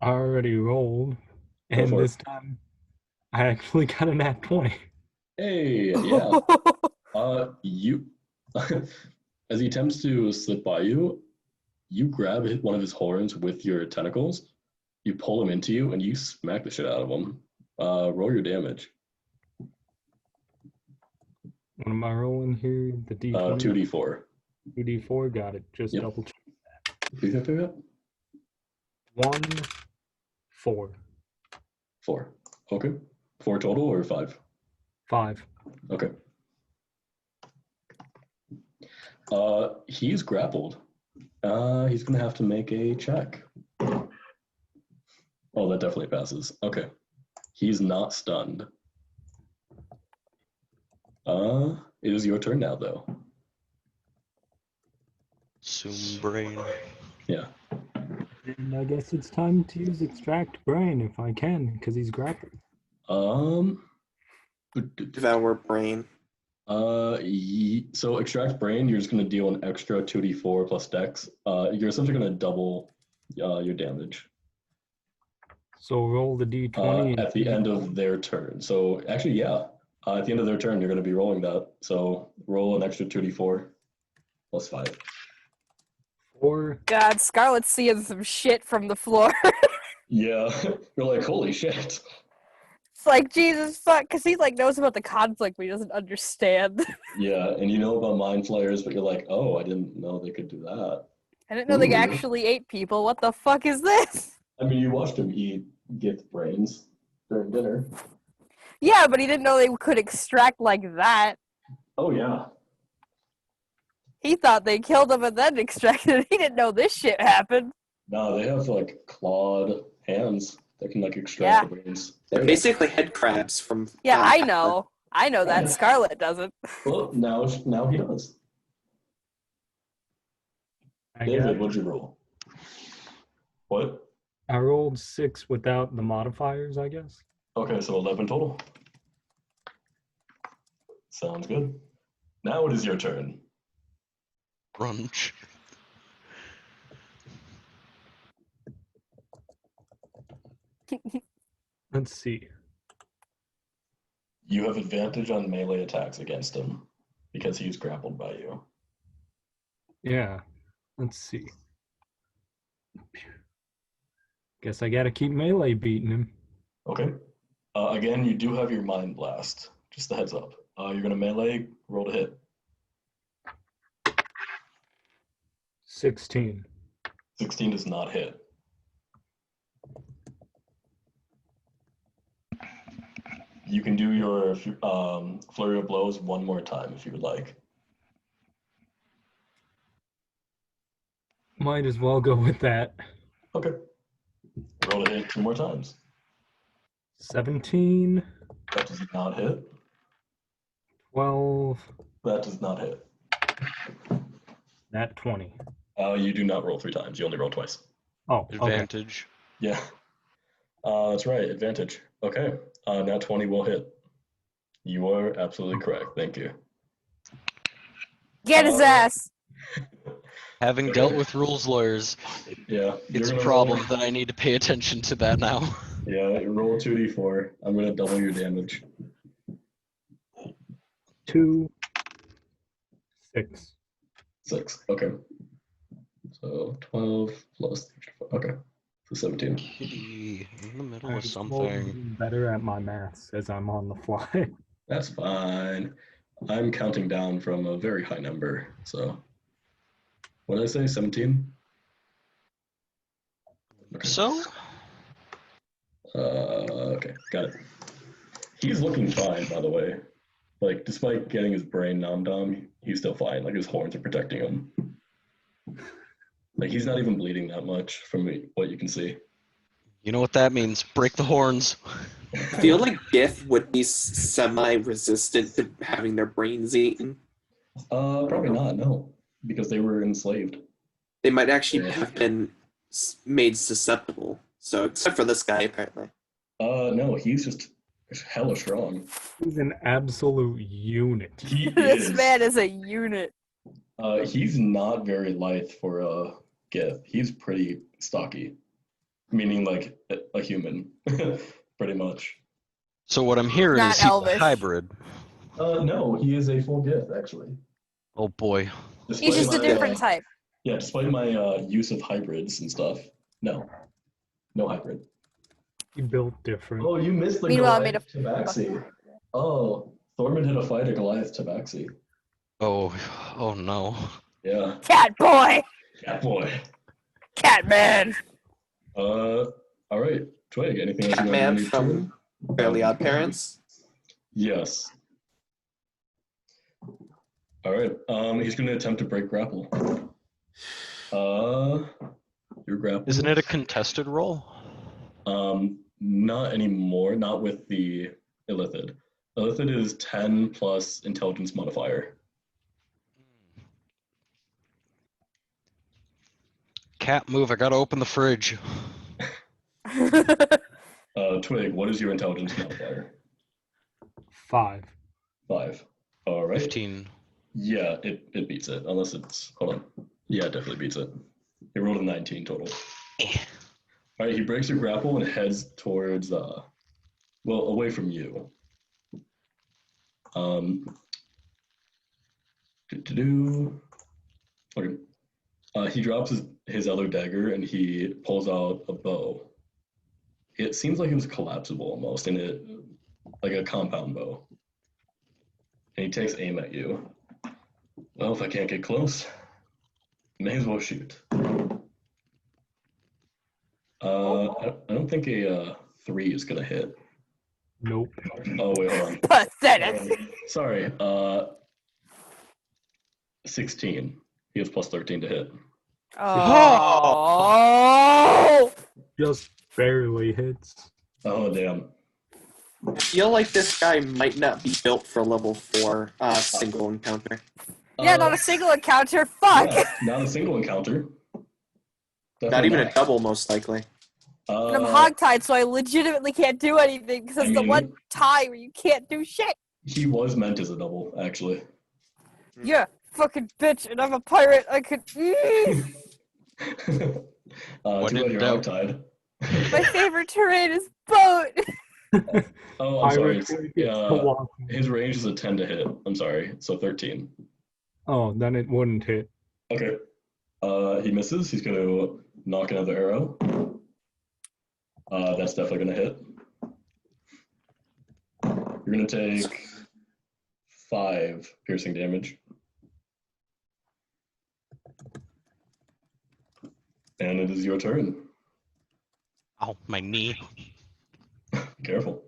I already rolled, Go and for this it. time I actually got a nat 20. Hey, yeah. You as he attempts to slip by you, you grab one of his horns with your tentacles, you pull him into you, and you smack the shit out of him. Roll your damage. What am I rolling here? The D20? 2d4. 2d4, got it. Just Yep. double check. Yep. 1, 4, 4. Okay. 4 total or 5? 5. Okay. He's grappled. He's gonna have to make a check. Oh, that definitely passes. Okay. He's not stunned. It is your turn now, though. Zoom brain. Yeah. And I guess it's time to use extract brain if I can, because he's grappled. Devour brain. So extract brain, you're just gonna deal an extra 2d4 plus dex. You're essentially gonna double your damage. So roll the D20 At the end of their turn. So actually, yeah. At the end of their turn, you're gonna be rolling that. So roll an extra 2d4 plus 5. 4. God, Scarlett's seeing some shit from the floor. Yeah, you're like, holy shit. It's like, Jesus fuck, because he like knows about the conflict, but he doesn't understand. Yeah, and you know about mind flayers, but you're like, oh, I didn't know they could do that. I didn't know they Ooh. actually ate people. What the fuck is this? I mean, you watched him eat Gith brains during dinner. Yeah, but he didn't know they could extract like that. Oh, yeah. He thought they killed him and then extracted it. He didn't know this shit happened. No, they have like clawed hands that can like extract Yeah. the brains. They're basically head crabs from. Yeah, I know. I know that. Yeah. Scarlett doesn't. Well, now he does. David, what'd you roll? What? I rolled 6 without the modifiers, I guess. Okay, so 11 total. Sounds good. Now it is your turn. Crunch. Let's see. You have advantage on melee attacks against him because he's grappled by you. Yeah. Let's see. Guess I gotta keep melee beating him. Okay. Again, you do have your mind blast. Just a heads up. You're gonna melee, roll to hit. 16. 16 does not hit. You can do your flurry of blows one more time if you would like. Might as well go with that. Okay. Roll to hit 2 more times. 17. That does not hit. 12. That does not hit. Nat 20. You do not roll 3 times. You only roll twice. Oh, okay. Advantage. Yeah. That's right. Advantage. Okay. Now 20 will hit. You are absolutely correct. Thank you. Get his ass. Having dealt with rules lawyers, Yeah. it's a gonna problem roll- that I need to pay attention to that now. Yeah. Roll 2d4. I'm gonna double your damage. 2. 6. 6. Okay. So 12 plus. Okay. So 17. Kitty, in the middle I of was something. better at my maths as I'm on the fly. That's fine. I'm counting down from a very high number. So what did I say? 17? Okay. So, Okay, got it. He's looking fine, by the way. Like, despite getting his brain nom-dom, he's still fine. Like, his horns are protecting him. Like, he's not even bleeding that much from what you can see. You know what that means? Break the horns. I feel like Gith would be semi-resistant to having their brains eaten. Probably not, no. Because they were enslaved. They might actually have been made susceptible. So, except for this guy, apparently. No, he's just hella strong. He's an absolute unit. He This is. man is a unit. He's not very lithe for a Gith. He's pretty stocky. Meaning like a human. Pretty much. So what I'm hearing Not is he's a Elvis. hybrid. No, he is a full Gith, actually. Oh boy. He's just a different type. Yeah, despite my use of hybrids and stuff. No hybrid. He built different. Oh, you missed the Meanwhile, I Goliath Tabaxi. Oh, Thorman had a fight a Goliath Tabaxi. Oh no. Yeah, Cat boy! cat boy. Cat man! All right, Twig, anything else you want Catman to do? from Fairly Odd Parents. Yes. All right, he's going to attempt to break grapple. Your grapple. Isn't it a contested roll? Not anymore, not with the Illithid. Illithid is 10 plus intelligence modifier. Cat move, I gotta open the fridge. Twig, what is your intelligence modifier? 5. 5. All right. 15. Yeah, it beats it, unless it's, hold on. Yeah, it definitely beats it. He rolled a 19 total. All right, he breaks your grapple and heads towards, well, away from you. Okay. He drops his other dagger and he pulls out a bow. It seems like it was collapsible almost, and it like a compound bow. And he takes aim at you. Well, if I can't get close, may as well shoot. I don't think a 3 is gonna hit. Nope. Oh wait, hold on. Pathetic. Sorry. 16. He has plus 13 to hit. Oh! Just barely hits. Oh damn. I feel like this guy might not be built for level 4 single encounter. Yeah, not a single encounter. Fuck! Yeah, not a single encounter. Not Definitely even a double, most likely. And I'm hogtied, so I legitimately can't do anything because it's the mean- one time where you can't do shit. He was meant as a double, actually. Yeah, fucking bitch, and I'm a pirate. I could. Too When bad in you're doubt. hogtied. My favorite terrain is boat. Oh, I'm sorry. Pirate gets to walk. His range is a 10 to hit. I'm sorry. So 13. Oh, then it wouldn't hit. Okay. He misses. He's going to knock another arrow. That's definitely going to hit. You're going to take 5 piercing damage. And it is your turn. Oh, my knee. Careful.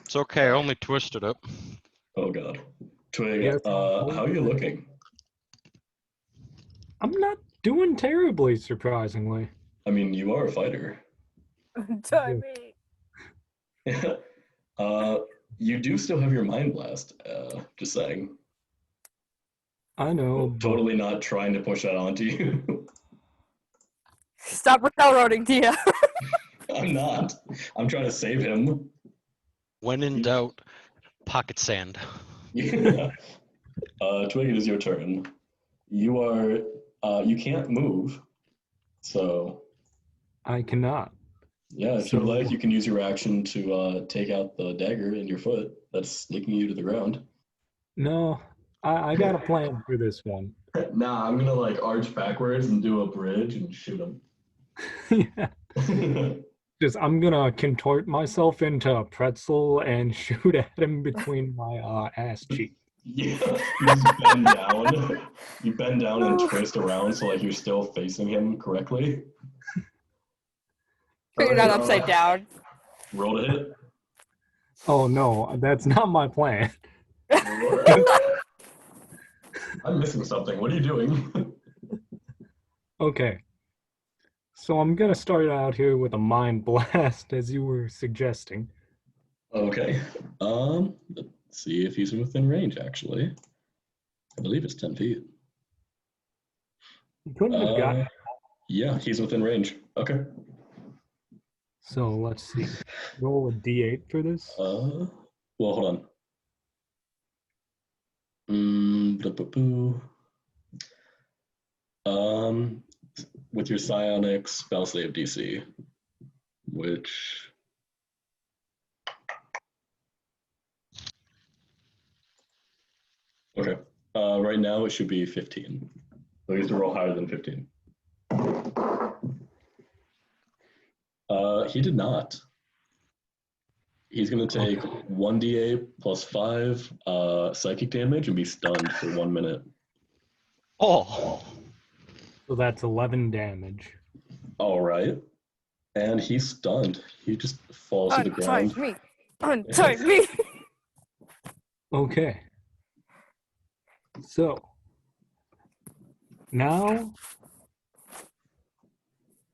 It's okay, I only twisted it. Oh, God. Twig, Yes. how are you looking? I'm not doing terribly, surprisingly. I mean, you are a fighter. Timing. You do still have your mind blast, just saying. I know, but Totally not trying to push that onto you. Stop railroading, Tia. I'm not. I'm trying to save him. When in doubt, pocket sand. Yeah. Twig, it is your turn. You are, you can't move. So, I cannot. yeah, if you So- like, you can use your action to take out the dagger in your foot that's sneaking you to the ground. No, I got a plan for this one. Nah, I'm gonna like arch backwards and do a bridge and shoot him. Yeah. Just I'm gonna contort myself into a pretzel and shoot at him between my ass cheeks. Yeah, you just bend down. You bend down and twist around so like you're still facing him correctly. But you're not Alright, upside down. Roll to hit. Oh no, that's not my plan. I'm missing something. What are you doing? Okay. So I'm gonna start out here with a mind blast, as you were suggesting. Okay. Let's see if he's within range, actually. I believe it's 10 feet. You couldn't have gotten. Yeah, he's within range. Okay. So let's see. Roll a d8 for this. Well, hold on. Boo. With your psionics spell save DC, which okay. Right now it should be 15. So he has to roll higher than 15. He did not. He's going to take 1d8 plus 5 psychic damage and be stunned for 1 minute. Oh. So that's 11 damage. All right. And he's stunned. He just falls to the ground. Untie me! Untie me! Okay. So now,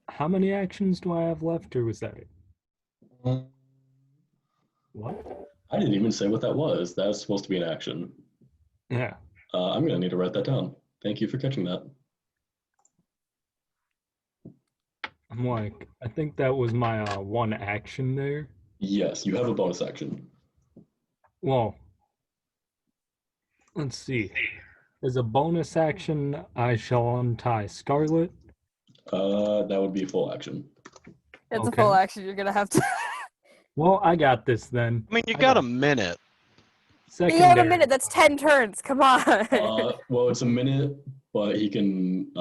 how many actions do I have left, or was that it? What? I didn't even say what that was. That's supposed to be an action. Yeah. I'm going to need to write that down. Thank you for catching that. I'm like, I think that was my one action there. Yes, you have a bonus action. Well, let's see. As a bonus action, I shall untie Scarlet. That would be full action. It's Okay. a full action. You're gonna have to. Well, I got this then. I mean, you got a minute. You have Secondary. a minute. That's 10 turns. Come on. Well, it's a minute, but he can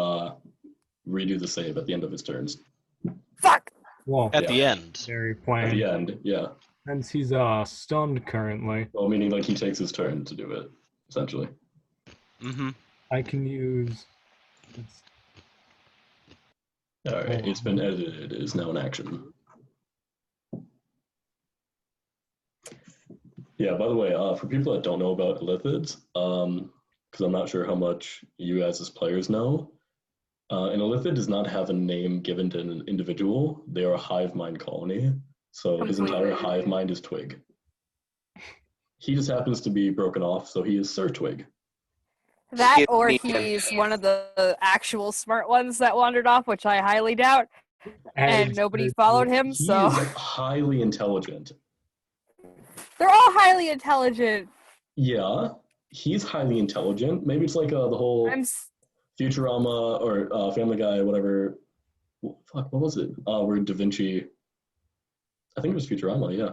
redo the save at the end of his turns. Fuck. Well, At the end. very At plan. the end, yeah. Since he's stunned currently, Well, meaning like he takes his turn to do it, essentially. Mm-hmm. I can use. All right, it's been edited. It is now an action. Yeah, by the way, for people that don't know about lithids, because I'm not sure how much you guys as players know, an illithid does not have a name given to an individual. They are a hive mind colony. So his entire hive mind is Twig. He just happens to be broken off, so he is Sir Twig. That, Give or me he's one of the actual smart ones that wandered off, which I highly doubt, and nobody followed him. He So is highly intelligent. they're all highly intelligent. Yeah, he's highly intelligent. Maybe it's like the whole Futurama or Family Guy, whatever. Fuck, what was it? Where Da Vinci. I think it was Futurama. Yeah.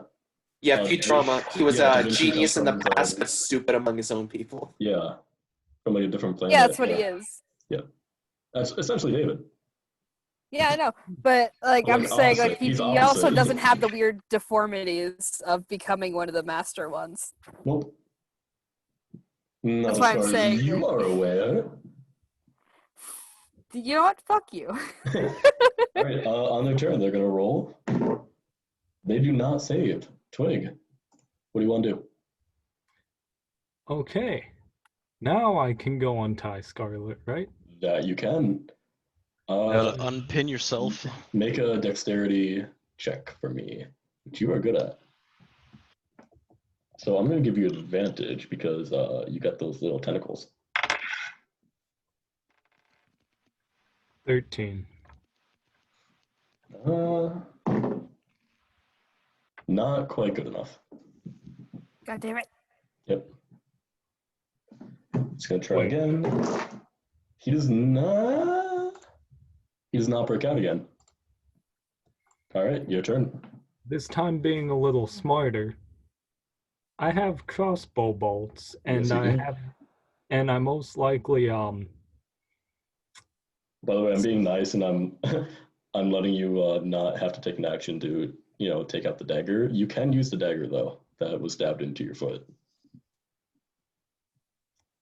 Yeah, Futurama. He was yeah, a Da Vinci genius in comes the from past, but stupid among his own people. Yeah, from like a different planet. Yeah, that's what he is. Yeah, that's essentially David. Yeah, I know, but like Like, I'm saying, like opposite. he He's also opposite. doesn't have the weird deformities of becoming one of the master ones. Well, not That's as why I'm far as saying, you like- are aware. You know what? Fuck you. All right, on their turn, they're gonna roll. They do not save. Twig, what do you want to do? Okay. Now I can go untie Scarlet, right? That you can. Gotta unpin yourself. Make a dexterity check for me, which you are good at. So I'm going to give you advantage because you got those little tentacles. 13. Not quite good enough. God damn it. Yep. Just going to try again. He does not break out again. All right, your turn. This time being a little smarter, I have crossbow bolts, and Yes, I most likely By the way, I'm being nice, and I'm letting you not have to take an action to take out the dagger. You can use the dagger though that was stabbed into your foot.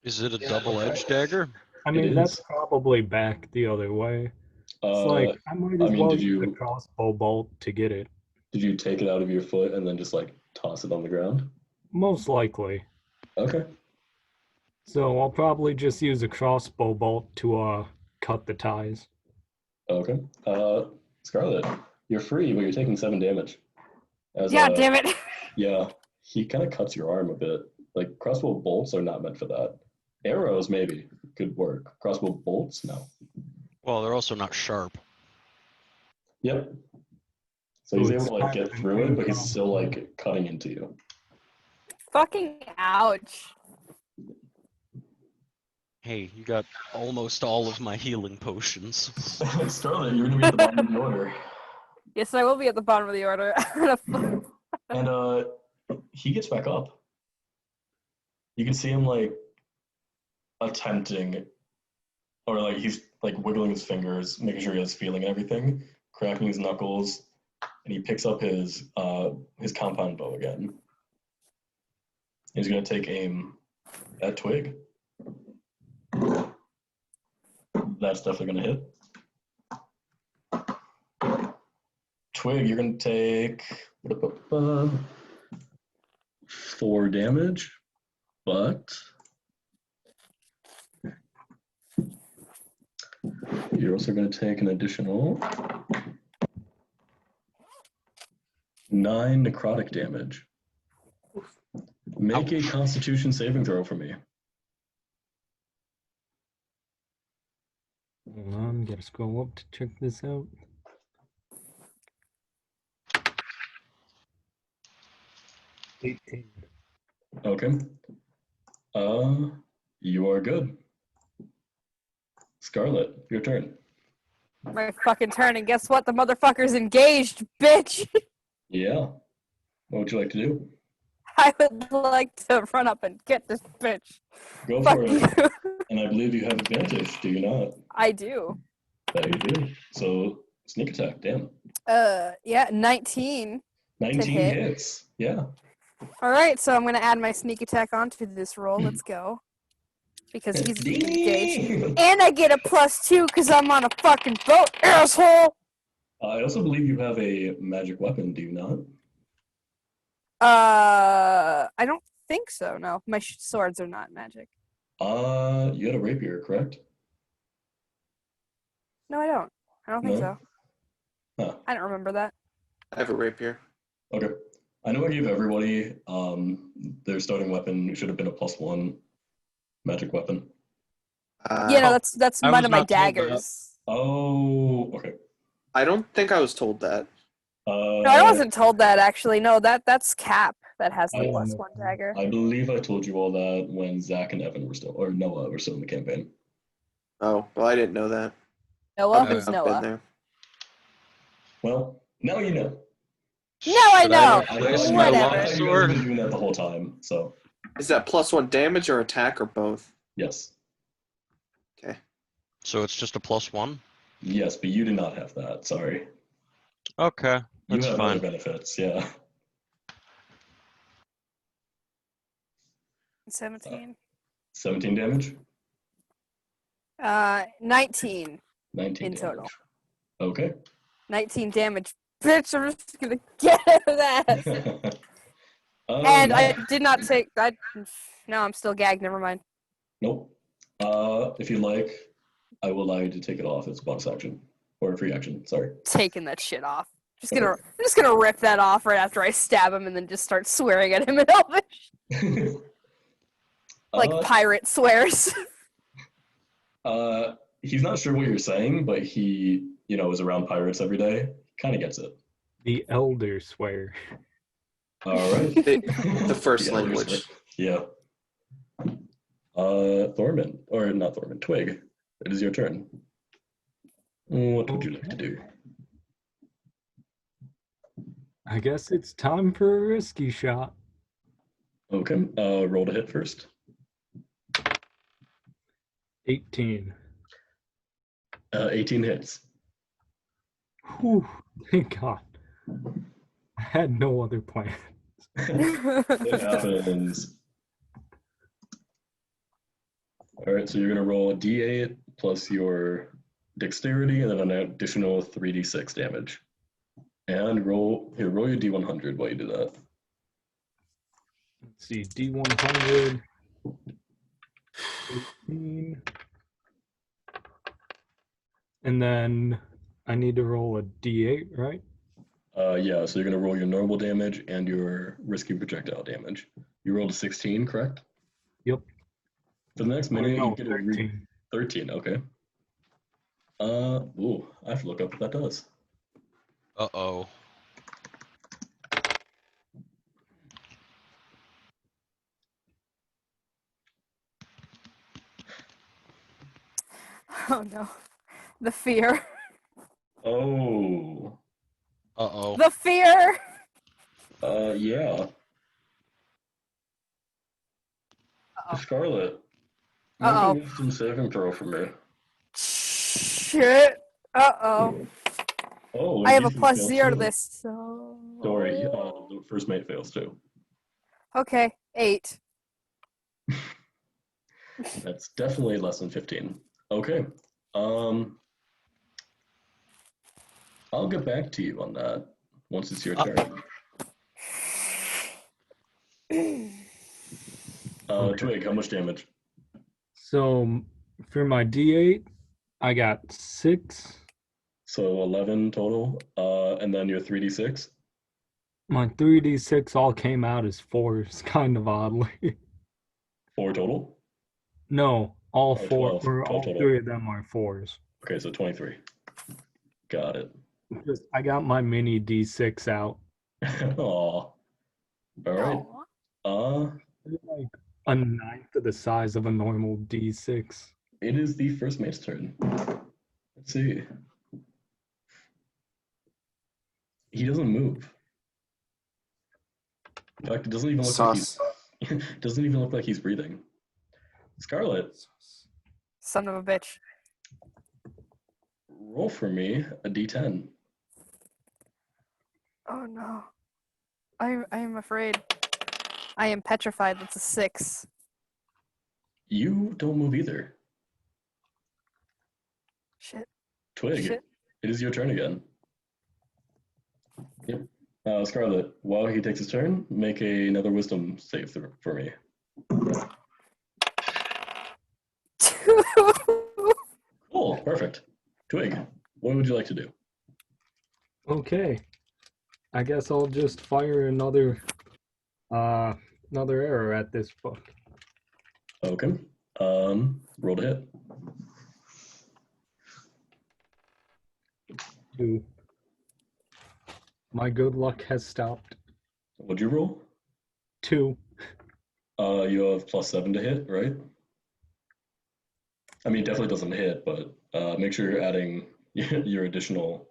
Is it a double-edged dagger? I It mean, that's is. probably back the other way. It's like, I might as well use a crossbow bolt to get it. Did you take it out of your foot and then just like toss it on the ground? Most likely. Okay. So I'll probably just use a crossbow bolt to cut the ties. Okay. Scarlet, you're free, but you're taking 7 damage. As, Yeah, damn it. Yeah, he kind of cuts your arm a bit. Like, crossbow bolts are not meant for that. Arrows, maybe, could work. Crossbow bolts, no. Well, they're also not sharp. Yep. So So he's it's able to, like, kind get of through it, but he's uncomfortable. still, like, cutting into you. Fucking ouch. Hey, you got almost all of my healing potions. Scarlet, you're gonna be at the bottom of the order. Yes, I will be at the bottom of the order. And, he gets back up. You can see him, like, attempting, or, like, he's, like, wiggling his fingers, making sure he has feeling and everything, cracking his knuckles, and he picks up his compound bow again. He's gonna take aim at Twig. That's definitely gonna hit. Twig, you're gonna take 4 damage, but you're also gonna take an additional 9 necrotic damage. Make a Constitution saving throw for me. Hold on, gotta scroll up to check this out. Okay. You are good. Scarlet, your turn. My fucking turn, and guess what? The motherfucker's engaged, bitch! Yeah. What would you like to do? I would like to run up and get this bitch. Go Fuck for you. it. And I believe you have advantage, do you not? I do. That you do. So sneak attack, damn. Yeah, 19. 19 hit. hits. Yeah. Alright, so I'm gonna add my sneak attack onto this roll. Let's go. Because he's engaged. Damn. And I get a +2 because I'm on a fucking boat, asshole! I also believe you have a magic weapon, do you not? I don't think so, no. My swords are not magic. You had a rapier, correct? No, I don't. I don't think No? so. Huh. I don't remember that. I have a rapier. Okay. I know I gave everybody their starting weapon should have been a +1 magic weapon. Yeah, no, that's I one was of my not told that. daggers. Oh, okay. I don't think I was told that. No, I wasn't told that actually. No, that's Cap that has the I- +1 dagger. I believe I told you all that when Zach and Evan were still, or Noah were still in the campaign. Oh, well, I didn't know that. Noah? I've Who's been Noah? there. Well, now you know. No, I Should know. replace I my Whatever. long thought you guys sword? have been doing that the whole time, so Is that +1 damage or attack or both? yes. Okay. So it's just a +1? Yes, but you do not have that, sorry. Okay, You that's have fine. other benefits, yeah. 17. 17 damage? 19 19 in damage. total. Okay. 19 damage. Bitch, I'm just gonna get out of that. And yeah. I did not take. No, I'm still gagged. Never mind. Nope. If you'd like, I will allow you to take it off as a bonus action. Or a free action, sorry. Taking that shit off. Okay. I'm just gonna rip that off right after I stab him and then just start swearing at him in Elvish. Like pirate swears. He's not sure what you're saying, but he, is around pirates every day. Kind of gets it. The elder swear. All right. The first The elder language. swear. Yeah. Thorman, or not Thorman, Twig. It is your turn. What would you like to do? I guess it's time for a risky shot. Okay. Roll to hit first. 18. 18 hits. Whew, thank God. I had no other plan. It happens. All right, so you're gonna roll a d8 plus your dexterity, and then an additional 3d6 damage. And roll your d100 while you do that. Let's see, D100. 18. And then I need to roll a D8, right? Yeah, so you're going to roll your normal damage and your risky projectile damage. You rolled a 16, correct? Yep. For the next Or minute, no, you get a 13. 13, okay. Ooh, I have to look up what that does. Uh-oh. Oh no. The fear. Oh, Uh-oh. The fear. yeah. Uh-oh. Scarlet, make a Uh-oh. wisdom saving throw for me. Shit. Uh-oh. Oh, I and have a Ethan +0 fails to too. this, so... Don't worry, the first mate fails too. Okay, 8. That's definitely less than 15. Okay. I'll get back to you on that once it's your turn. Okay. Twig, how much damage? So for my D8, I got 6. So 11 total, and then your 3d6. My 3d6 all came out as 4s, kind of oddly. 4 total? No, all Oh, 4, 12. or 12 all total. 3 of them are 4s. Okay, so 23. Got it. Just, I got my mini D6 out. Aw. All right. It's like a ninth of the size of a normal D6. It is the first mate's turn. Let's see. He doesn't move. In fact, it doesn't even look like he's Sauce. doesn't even look like he's breathing. Scarlet, Son of a bitch. roll for me a d10. Oh no. I am afraid. I am petrified. That's a 6. You don't move either. Shit. Twig, Shit. it is your turn again. Yep. Scarlet, while he takes his turn, make another wisdom save for me. 2. Cool, perfect. Twig, what would you like to do? Okay. I guess I'll just fire another arrow at this book. Okay. Roll to hit. 2. My good luck has stopped. What'd you roll? 2. You have +7 to hit, right? I mean, it definitely doesn't hit, but make sure you're adding your additional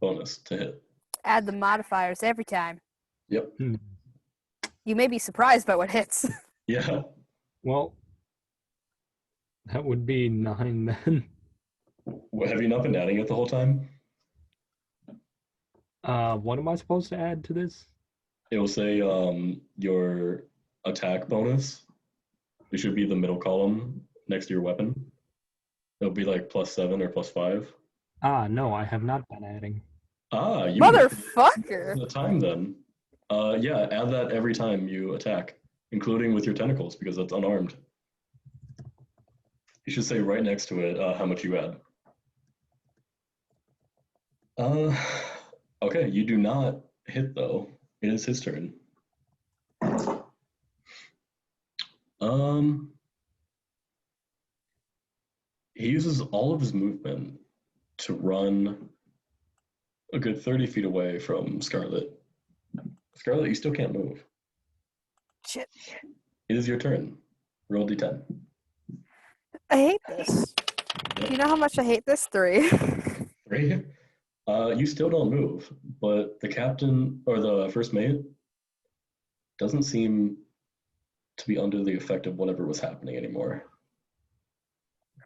bonus to hit. Add the modifiers every time. Yep. You may be surprised by what hits. Yeah. Well, that would be 9 then. What, have you not been adding it the whole time? What am I supposed to add to this? It will say your attack bonus. It should be the middle column next to your weapon. It'll be like +7 or +5. No, I have not been adding. You Motherfucker! the time then. Yeah, add that every time you attack, including with your tentacles because that's unarmed. You should say right next to it how much you add. Okay, you do not hit though. It is his turn. He uses all of his movement to run a good 30 feet away from Scarlet. Scarlet, you still can't move. Shit. It is your turn. Roll d10. I hate this. You know how much I hate this? 3. 3. You still don't move, but the captain or the first mate doesn't seem to be under the effect of whatever was happening anymore.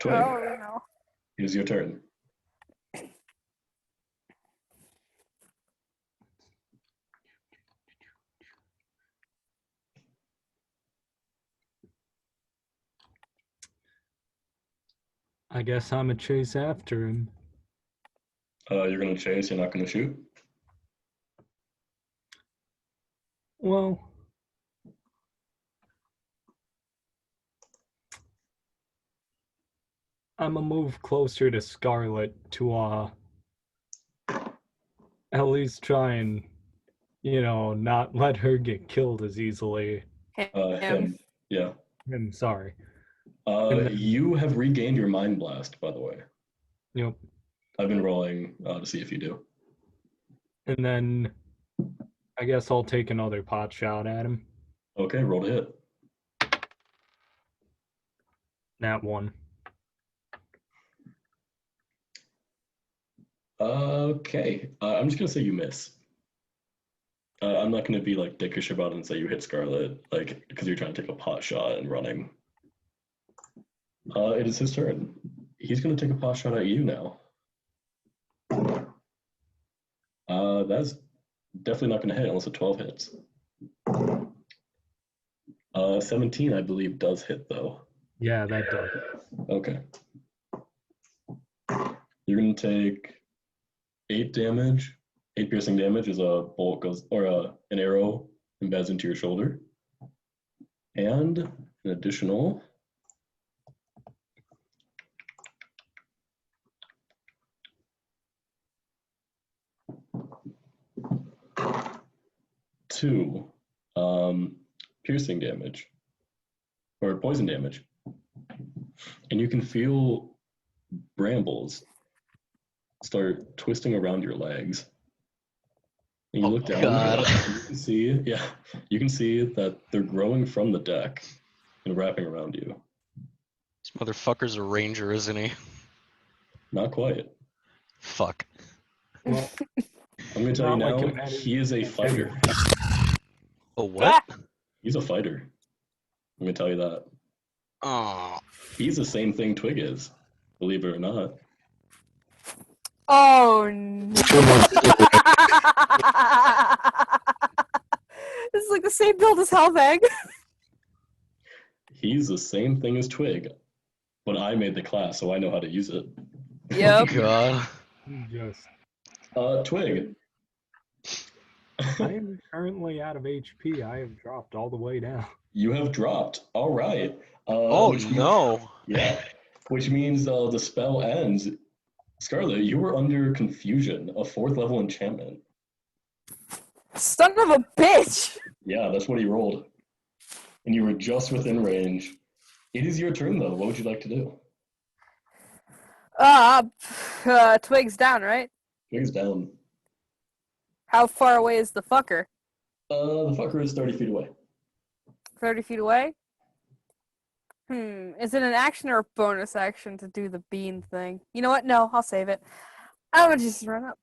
Twig, Oh no. it is your turn. I guess I'm a chase after him. You're going to chase, you're not going to shoot? Well, I'm a move closer to Scarlet to at least try and, not let her get killed as easily. Him. Yeah. I'm sorry. And then- You have regained your Mind Blast, by the way. Yep. I've been rolling to see if you do. And then I guess I'll take another pot shot at him. Okay, roll to hit. That one. Okay, I'm just gonna say you miss. I'm not gonna be like dickish about it and say you hit Scarlet, like because you're trying to take a pot shot and running. It is his turn. He's gonna take a pot shot at you now. That's definitely not gonna hit unless a 12 hits. 17, I believe, does hit though. Yeah, that does. Okay. You're gonna take 8 damage. 8 piercing damage as a bolt goes, or an arrow embeds into your shoulder, and an additional 2 piercing damage or poison damage, and you can feel brambles start twisting around your legs. And you look down, God. and you can see that they're growing from the deck and wrapping around you. This motherfucker's a ranger, isn't he? Not quite. Fuck. Well, I'm gonna tell you Not like now, a he is a fighter. A what? He's a fighter. I'm gonna tell you that. Oh. He's the same thing Twig is, believe it or not. Oh no. This is like the same build as Hellbag. He's the same thing as Twig, but I made the class, so I know how to use it. Yep. God. just Twig. I am currently out of HP. I have dropped all the way down. You have dropped. All right. Oh which means- no. Yeah. Which means the spell ends. Scarlet, you were under Confusion, a 4th level enchantment. Son of a bitch. Yeah, that's what he rolled. And you were just within range. It is your turn, though. What would you like to do? Twig's down, right? Twig's down. How far away is the fucker? The fucker is 30 feet away. 30 feet away? Is it an action or a bonus action to do the bean thing? You know what? No, I'll save it. I'm gonna just run up.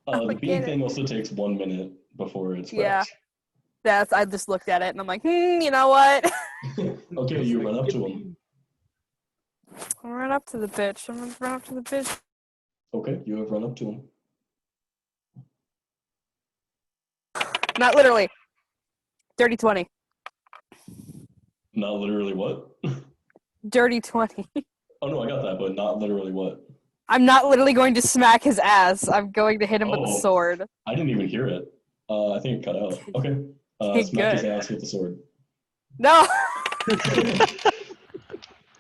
The get bean it. thing also takes 1 minute before it's Yeah. wrecked. I just looked at it and I'm like, you know what? Okay, you run up to him. I'll run up to the bitch. I'm gonna run up to the bitch. Okay, you have run up to him. Not literally. Dirty 20. Not literally what? Dirty 20. Oh no, I got that, but not literally what? I'm not literally going to smack his ass. I'm going to hit him with Oh. a sword. I didn't even hear it. I think it cut out. Okay. Smack his Good. ass with the sword. No!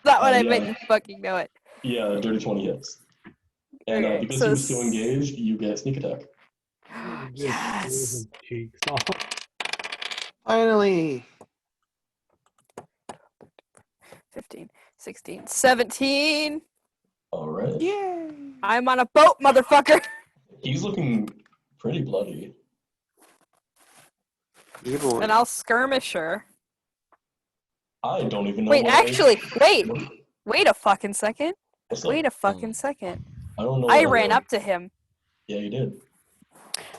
Not what I yeah. meant, you fucking know it. Yeah, dirty 20 hits. And Okay, because so he was still engaged, you get sneak attack. Just Yes! blew his cheeks off. Finally. 15, 16, 17. All right. Yeah. I'm on a boat, motherfucker. He's looking pretty bloody. Evil. And I'll skirmish her. I don't even know. Wait, what actually, wait a fucking second. What's up? Wait a fucking second. I don't know. I what ran up to him. Yeah, you did.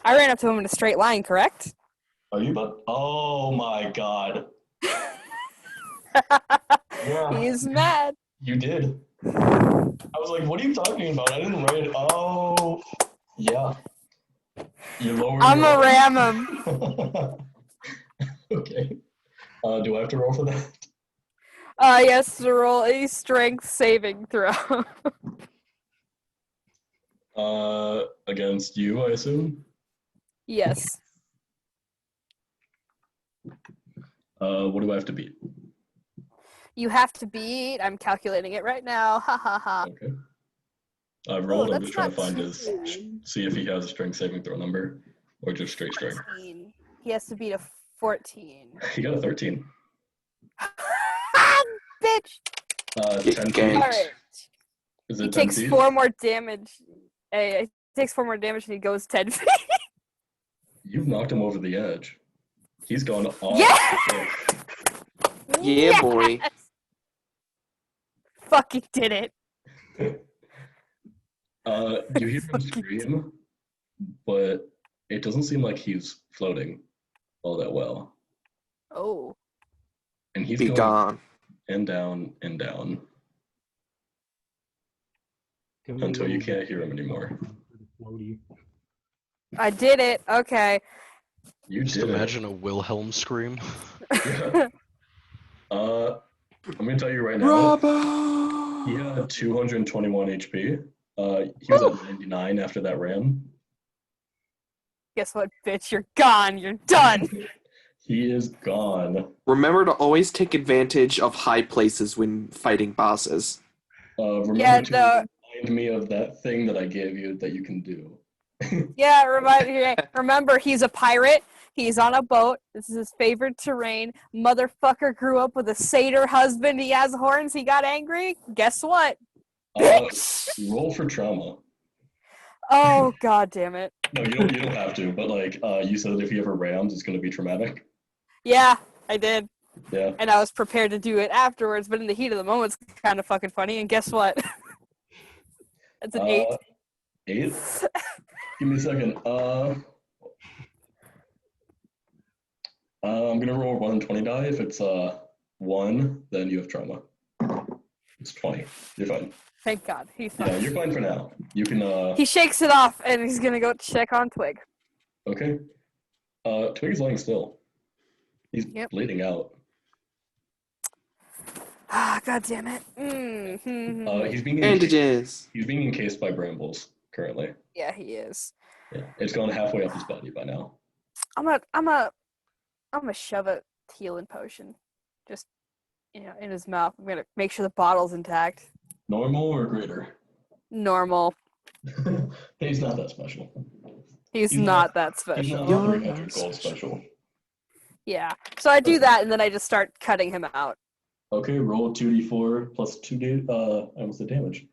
I ran up to him in a straight line, correct? Are you about? Oh my god. Yeah. He's mad. You did. I was like, what are you talking about? I didn't write it. Oh, yeah. You lowered I'm your- gonna ram him. Okay. Do I have to roll for that? Yes, to roll a strength saving throw. Against you, I assume? Yes. What do I have to beat? You have to beat. I'm calculating it right now. Ha ha ha. Okay. I've rolled. I'm that's just trying to not find his, see if he has a strength saving throw number or just straight strength. 14. He has to beat a 14. He got a 13. Bitch. 10 feet. All right. Is He it 10 takes feet? 4 more damage. He takes 4 more damage and he goes 10 feet. You've knocked him over the edge. He's gone off. Yeah! the cliff. Yeah, boy. Fucking did it. You hear him scream, but it doesn't seem like he's floating all that well. Oh. And he's Be going gone. and down and down Give me a until you little can't hear him anymore. floaty. I did it. Okay. You Just did imagine a Wilhelm scream. it. Yeah. I'm gonna tell you right now. Bravo! He had 221 HP. He was at 99 after that ram. Guess what, bitch? You're gone. You're done. He is gone. Remember to always take advantage of high places when fighting bosses. Remember Yeah, to no. remind me of that thing that I gave you that you can do. Yeah, remember, he's a pirate. He's on a boat. This is his favorite terrain. Motherfucker grew up with a satyr husband. He has horns. He got angry. Guess what? Bitch! Roll for trauma. Oh, god damn it. No, you don't have to, but like you said if he ever rams, it's gonna be traumatic. Yeah, I did. Yeah. And I was prepared to do it afterwards, but in the heat of the moment, it's kind of fucking funny. And guess what? That's an 8. 8? Give me a second. I'm gonna roll a 120 die. If it's 1, then you have trauma. It's 20. You're fine. Thank God. He's fine. Yeah, you're fine for now. You can He shakes it off, and he's gonna go check on Twig. Okay. Twig's laying still. He's Yep. bleeding out. Ah, god damn it. Mm-hmm. He's being Bandages. he's being encased by brambles currently. Yeah, he is. Yeah, it's gone halfway up his body by now. I'm gonna shove a healing potion, just in his mouth. I'm gonna make sure the bottle's intact. Normal or greater? Normal. He's not that special. He's He's not that He's special. not 300 gold special. Yeah. So I do that, and then I just start cutting him out. Okay, roll 2d4 plus 2d. I almost said damage.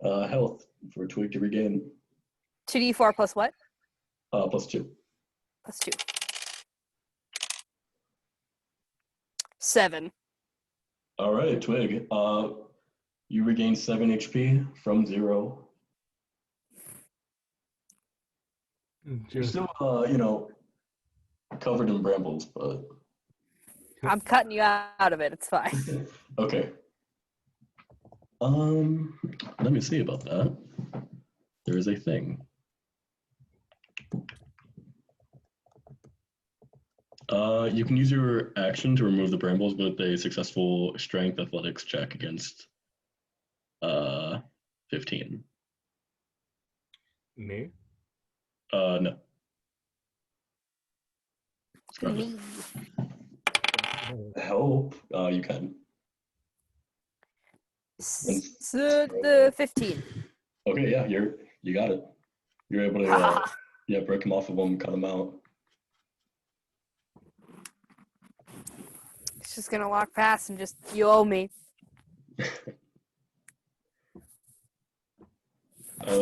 Health for Twig to regain. 2d4 plus what? Plus 2. Plus 2. 7. All right, Twig. You regain 7 HP from 0. You're Just still, covered in brambles, but I'm cutting you out of it. It's fine. okay. Let me see about that. There is a thing. You can use your action to remove the brambles with a successful strength athletics check against 15. me. No. Me. Help. You can. So the 15. Okay, yeah, you got it. You're able to break him off of him, cut him out. It's just gonna walk past and just, you owe me.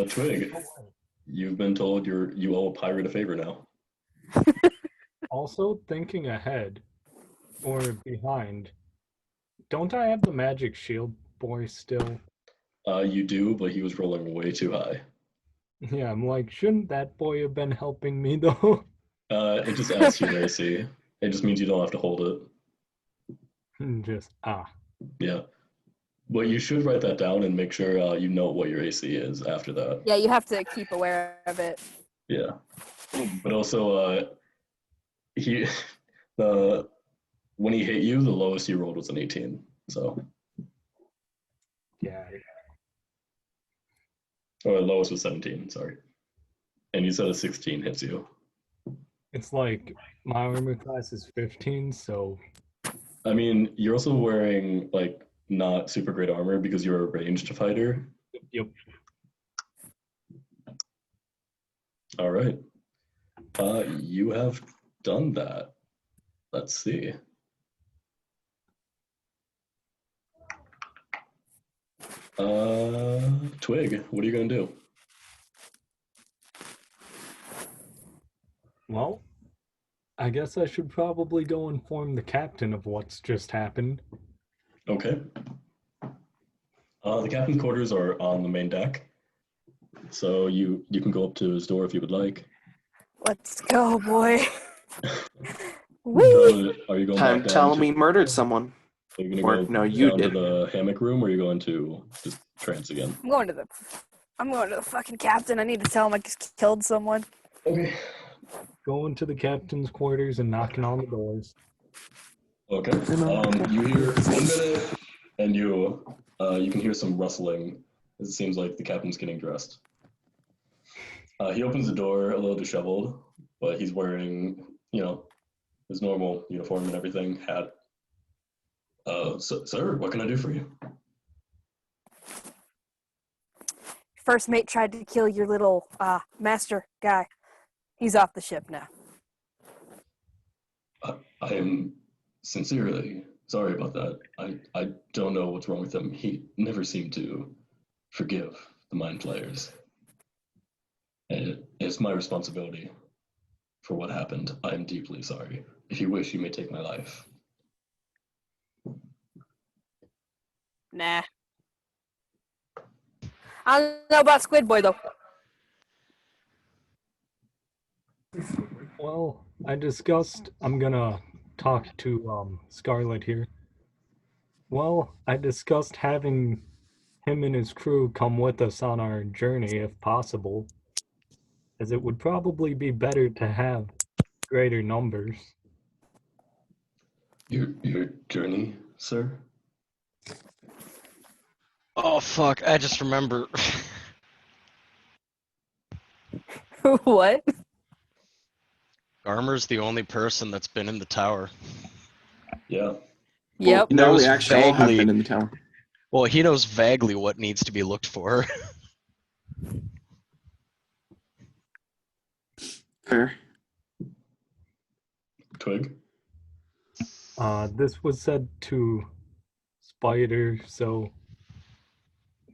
Twig, you've been told you owe a pirate a favor now. Also, thinking ahead or behind, don't I have the magic shield boy still? You do, but he was rolling way too high. Yeah, I'm like, shouldn't that boy have been helping me though? It just adds to your AC. It just means you don't have to hold it. Just Yeah. But you should write that down and make sure you know what your AC is after that. Yeah, you have to keep aware of it. Yeah. But also, when he hit you, the lowest you rolled was an 18. So, yeah. or the lowest was 17. Sorry. And you said a 16 hits you. It's like my armor class is 15, so I mean, you're also wearing like not super great armor because you're a ranged fighter. Yep. All right. You have done that. Let's see. Twig, what are you gonna do? Well, I guess I should probably go inform the captain of what's just happened. Okay. The captain's quarters are on the main deck, so you can go up to his door if you would like. Let's go, boy. Whee! So, are you going Time back down telling to? we murdered someone. Are you Or, gonna go no, you down to did. the hammock room, or are you going to just trance again? I'm going to the fucking captain. I need to tell him I just killed someone. Okay. Going to the captain's quarters and knocking on the doors. Okay. You hear 1 minute, and you can hear some rustling. It seems like the captain's getting dressed. He opens the door a little disheveled, but he's wearing, his normal uniform and everything, hat. Sir, what can I do for you? First mate tried to kill your little master guy. He's off the ship now. I am sincerely sorry about that. I don't know what's wrong with him. He never seemed to forgive the mind players. And it's my responsibility for what happened. I am deeply sorry. If you wish, you may take my life. Nah. I don't know about Squid Boy, though. Well, I'm gonna talk to Scarlet here. Well, I discussed having him and his crew come with us on our journey if possible, as it would probably be better to have greater numbers. Your journey, sir? Oh fuck! I just remember. What? Armor's the only person that's been in the tower. Yeah. Yep. No, Knows we actually all have vaguely- been in the tower. Well, he knows vaguely what needs to be looked for. Fair. Twig? This was said to Spider, so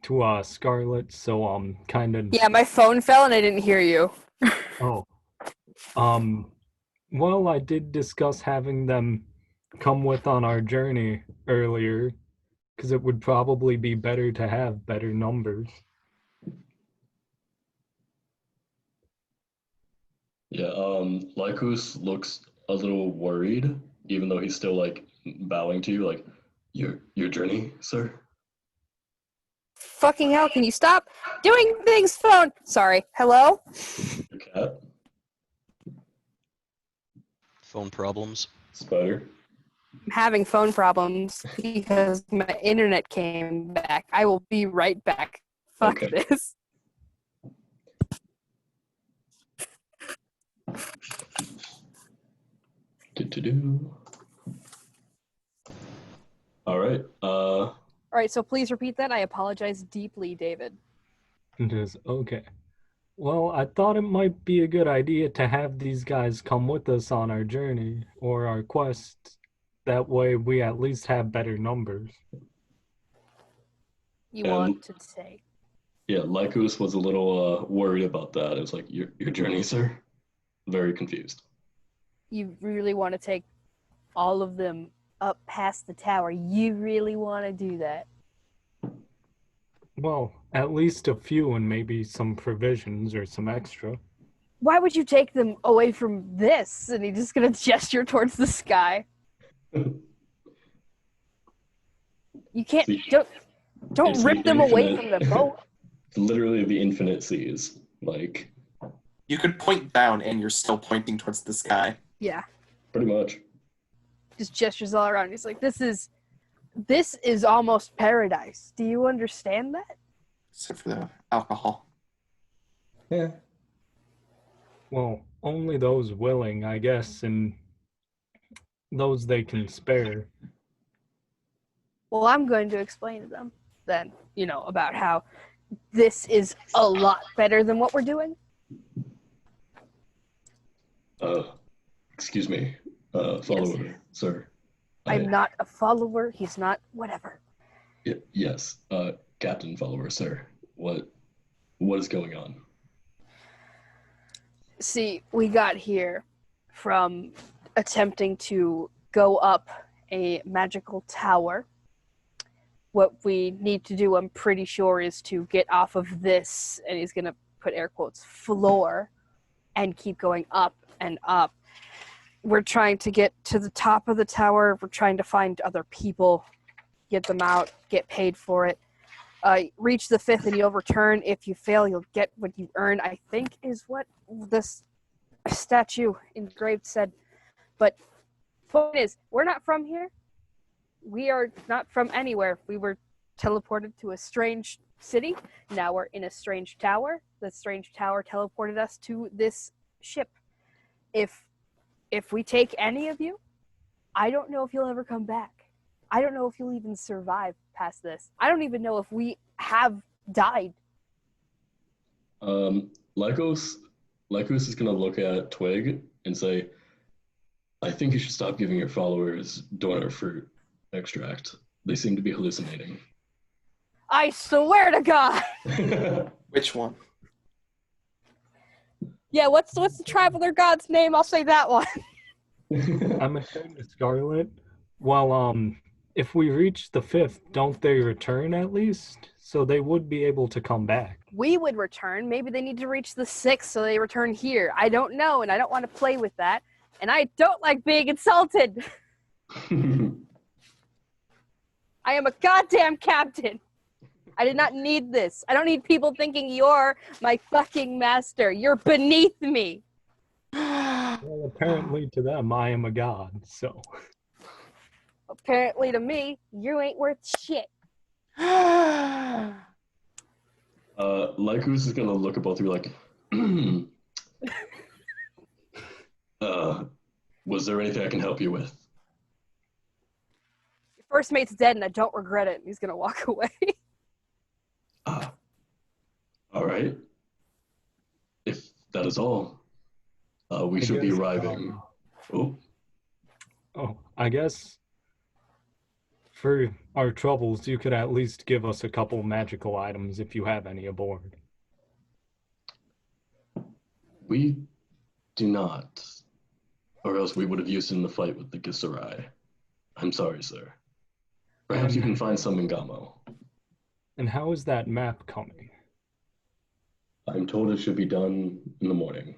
to Scarlet, so kind of. Yeah, my phone fell and I didn't hear you. Oh. Well, I did discuss having them come with on our journey earlier, because it would probably be better to have better numbers. Yeah, Lycus looks a little worried, even though he's still like bowing to you, like, your journey, sir? Fucking hell, can you stop doing things, phone? Sorry. Hello? Your cat? Phone problems. Spider? I'm having phone problems because my internet came back. I will be right back. Fuck Okay. this. Do. All right. All right, so please repeat that. I apologize deeply, David. Just okay. Well, I thought it might be a good idea to have these guys come with us on our journey or our quest. That way we at least have better numbers. You And- want to say? Yeah, Lycus was a little worried about that. It was like, your journey, sir? Very confused. You really want to take all of them up past the tower? You really want to do that? Well, at least a few and maybe some provisions or some extra. Why would you take them away from this? And he's just gonna gesture towards the sky. You can't. See, Don't it's rip the them away infinite- from the boat. Literally the infinite seas. Like, You could point down and you're still pointing towards the sky. Yeah, pretty much. just gestures all around. He's like, this is almost paradise. Do you understand that? Except for the alcohol. Yeah. Well, only those willing, I guess, and those they can spare. Well, I'm going to explain to them then, about how this is a lot better than what we're doing. Excuse me, follower, sir. I'm not a follower. He's not whatever. Yes, Captain follower, sir. What is going on? See, we got here from attempting to go up a magical tower. What we need to do, I'm pretty sure, is to get off of this, and he's going to put air quotes, floor, and keep going up and up. We're trying to get to the top of the tower. We're trying to find other people, get them out, get paid for it. Reach the 5th and you'll return. If you fail, you'll get what you earn, I think is what this statue engraved said. But point is, we're not from here. We are not from anywhere. We were teleported to a strange city. Now we're in a strange tower. The strange tower teleported us to this ship. If we take any of you, I don't know if you'll ever come back. I don't know if you'll even survive past this. I don't even know if we have died. Lycos is gonna look at Twig and say, I think you should stop giving your followers donor fruit extract. They seem to be hallucinating. I swear to God! Which one? Yeah, what's the traveler god's name? I'll say that one. I'm ashamed of Scarlet. Well, if we reach the 5th, don't they return at least? So they would be able to come back. We would return. Maybe they need to reach the 6th so they return here. I don't know, and I don't want to play with that. And I don't like being insulted. I am a goddamn captain. I did not need this. I don't need people thinking you're my fucking master. You're beneath me. Well, apparently to them, I am a god, so. Apparently to me, you ain't worth shit. Lycos is gonna look at both of you like, was there anything I can help you with? Your first mate's dead and I don't regret it. He's gonna walk away. All right. If that is all, we should be arriving. I guess for our troubles, you could at least give us a couple magical items if you have any aboard. We do not, or else we would have used it in the fight with the Gisserai. I'm sorry, sir. Perhaps you can find some in Gamo. And how is that map coming? I'm told it should be done in the morning.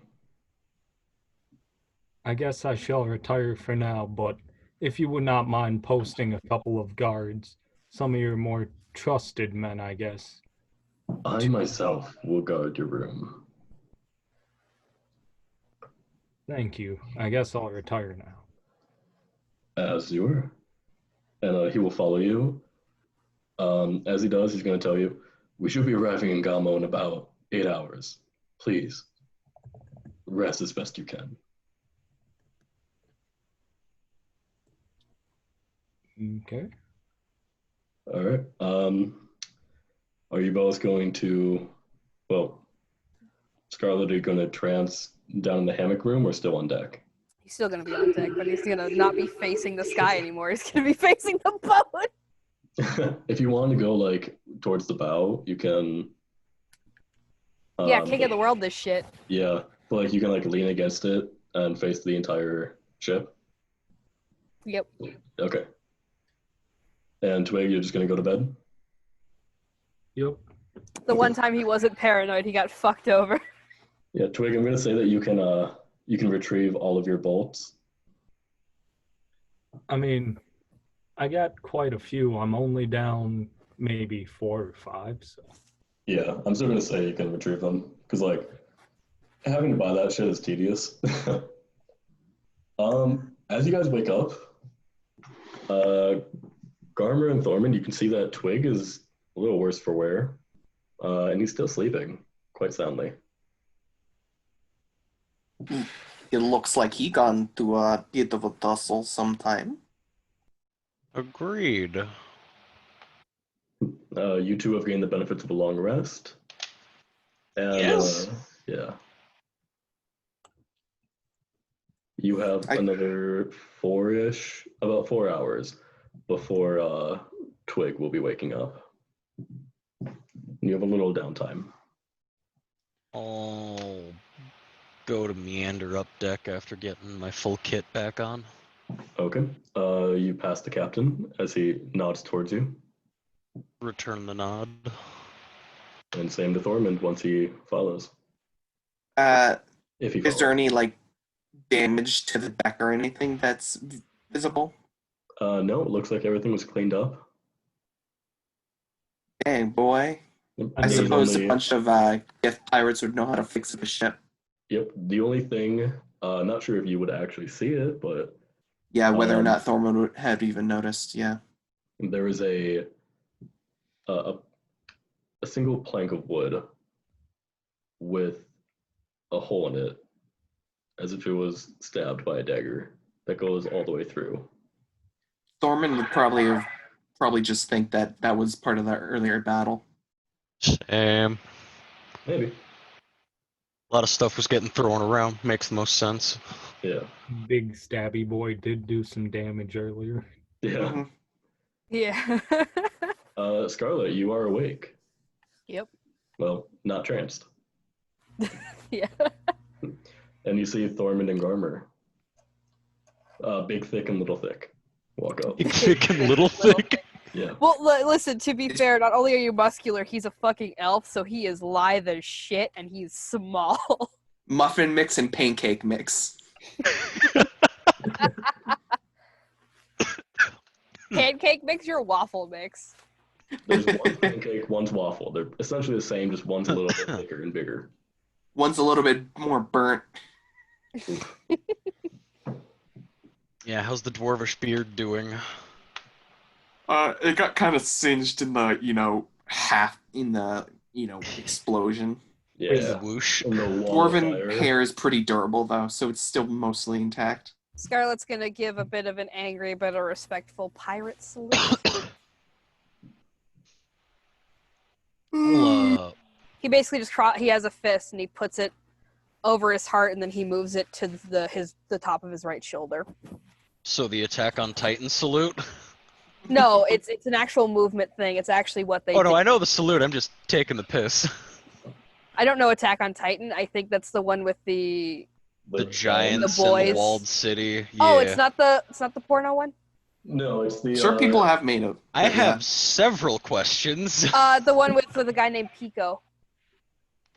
I guess I shall retire for now, but if you would not mind posting a couple of guards, some of your more trusted men, I guess. I myself will guard your room. Thank you. I guess I'll retire now. As you were. And he will follow you. As he does, he's going to tell you, we should be arriving in Gamo in about 8 hours. Please, rest as best you can. Okay. All right. Are you both going to, Scarlet, are you going to trance down in the hammock room or still on deck? He's still gonna be on deck, but he's gonna not be facing the sky anymore. He's gonna be facing the boat. If you want to go like towards the bow, you can. Yeah, king of the world, this shit. Yeah, but like you can like lean against it and face the entire ship. Yep. Okay. And Twig, you're just gonna go to bed? Yep. The one time he wasn't paranoid, he got fucked over. Yeah, Twig, I'm gonna say that you can retrieve all of your bolts. I mean, I got quite a few. I'm only down maybe 4 or 5, so. Yeah, I'm still gonna say you can retrieve them because like having to buy that shit is tedious. As you guys wake up, Garmer and Thorman, you can see that Twig is a little worse for wear, and he's still sleeping quite soundly. It looks like he gone through a bit of a tussle sometime. Agreed. You two have gained the benefits of a long rest. And Yes. yeah. You have I- another about 4 hours before Twig will be waking up. You have a little downtime. I'll go to meander up deck after getting my full kit back on. Okay. You pass the captain as he nods towards you. Return the nod. And same to Thormund once he follows. If he Is follows. there any like damage to the deck or anything that's visible? No, it looks like everything was cleaned up. Dang, boy. I There's suppose only- a bunch of Gith pirates would know how to fix the ship. Yep. The only thing, not sure if you would actually see it, but Yeah, whether or not Thormund would have even noticed, yeah. there is a single plank of wood with a hole in it, as if it was stabbed by a dagger that goes all the way through. Thormund would probably just think that that was part of the earlier battle. Same. Maybe. A lot of stuff was getting thrown around. Makes the most sense. Yeah. Big stabby boy did do some damage earlier. Yeah. Mhm. Yeah. Scarlet, you are awake. Yep. Well, not tranced. Yeah. And you see Thormund and Garmer. Big, thick, and little thick. Walk up. Big, thick, and little thick. Yeah. Well, listen, to be fair, not only are you muscular, he's a fucking elf, so he is lithe as shit, and he's small. Muffin mix and pancake mix. Pancake mix, your waffle mix. There's one pancake, one's waffle. They're essentially the same, just one's a little bit thicker and bigger. One's a little bit more burnt. Yeah, how's the dwarvish beard doing? It got kind of singed in the, explosion. Yeah. Whoosh. And the wall of Dwarven fire. hair is pretty durable, though, so it's still mostly intact. Scarlet's gonna give a bit of an angry but a respectful pirate salute. I'll, He basically just he has a fist and he puts it over his heart and then he moves it to the top of his right shoulder. so the Attack on Titan salute? No, it's an actual movement thing. It's actually what they Oh no, do. I know the salute. I'm just taking the piss. I don't know Attack on Titan. I think that's the one with the The giants The in boys. the walled city. Yeah. Oh, it's not the porno one? No, it's the. Sure, people have made it. I but have yeah. several questions. The one with a guy named Pico.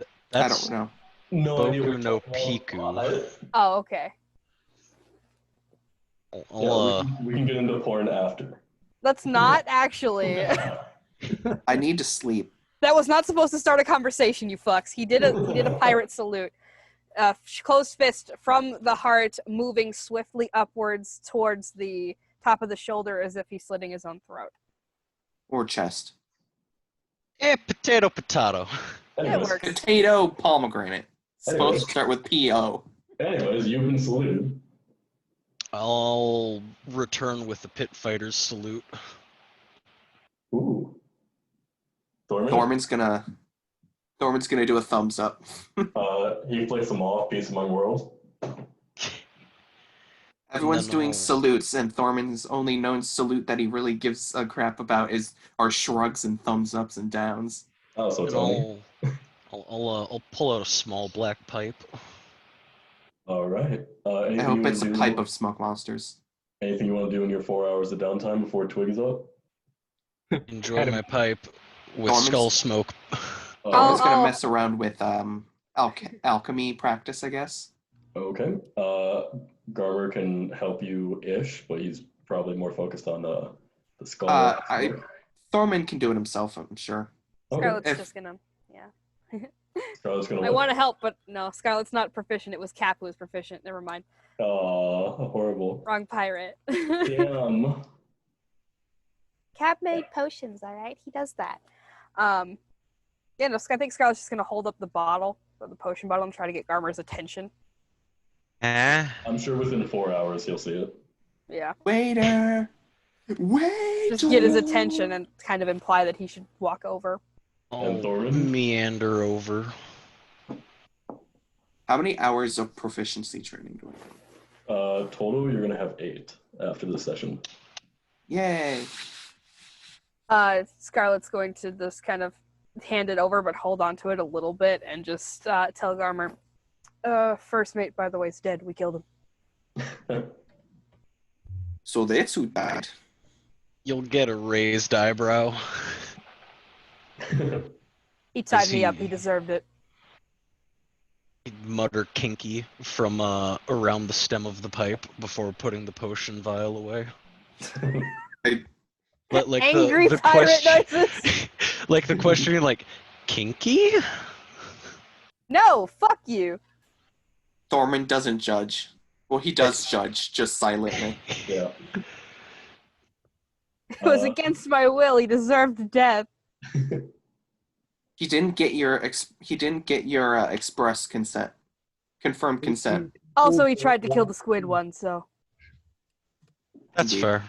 I That's don't know. No idea what Boku you're no talking about. Piku. Oh, okay. We can get into porn after. Let's not actually. I need to sleep. That was not supposed to start a conversation, you fucks. He did a pirate salute. Closed fist from the heart, moving swiftly upwards towards the top of the shoulder as if he's slitting his own throat. Or chest. potato, potato. It Anyways, works. Potato pomegranate. Supposed to start with P-O. anyways, you've been saluted. I'll return with the pit fighter's salute. Ooh. Thormund? Thormund's gonna do a thumbs up. He plays them off, peace among worlds. Everyone's then doing I'll- salutes, and Thormund's only known salute that he really gives a crap about are shrugs and thumbs ups and downs. Oh, so it's And only. I'll pull out a small black pipe. All right. I Anything hope you it's a wanna pipe do? of smoke monsters. Anything you want to do in your 4 hours of downtime before Twig is up? Enjoy Had a- my pipe with Norman's- skull smoke. Thormund's gonna oh. mess around with alchemy practice, I guess. Okay. Garmer can help you ish, but he's probably more focused on the skull. Thormund can do it himself, I'm sure. Okay. Scarlet's If- just gonna. Scarlet's gonna. I want to help, but no, Scarlet's not proficient. It was Cap who was proficient. Never mind. Horrible. Wrong pirate. Damn. Cap made potions, all right? He does that. Yeah, no, I think Scarlet's just gonna hold up the bottle, or the potion bottle, and try to get Garmer's attention. Eh? I'm sure within 4 hours he'll see it. Yeah. Waiter! Wait. Just get his attention and kind of imply that he should walk over. And I'll Thorman? meander over. How many hours of proficiency training do I have? Total, you're gonna have 8 after the session. Yay. Scarlett's going to just kind of hand it over, but hold on to it a little bit and just tell Garmer, first mate, by the way, is dead. We killed him. So that's who died. You'll get a raised eyebrow. He tied he- me up. He deserved it. He'd mutter kinky from around the stem of the pipe before putting the potion vial away. Like Angry the pirate question, noises. like the question, like kinky. No, fuck you. Thorman doesn't judge. Well, he does judge, just silently. Yeah. It was against my will. He deserved death. He didn't get your express consent, confirmed consent. Also, he tried to kill the squid one, so. That's Indeed. fair.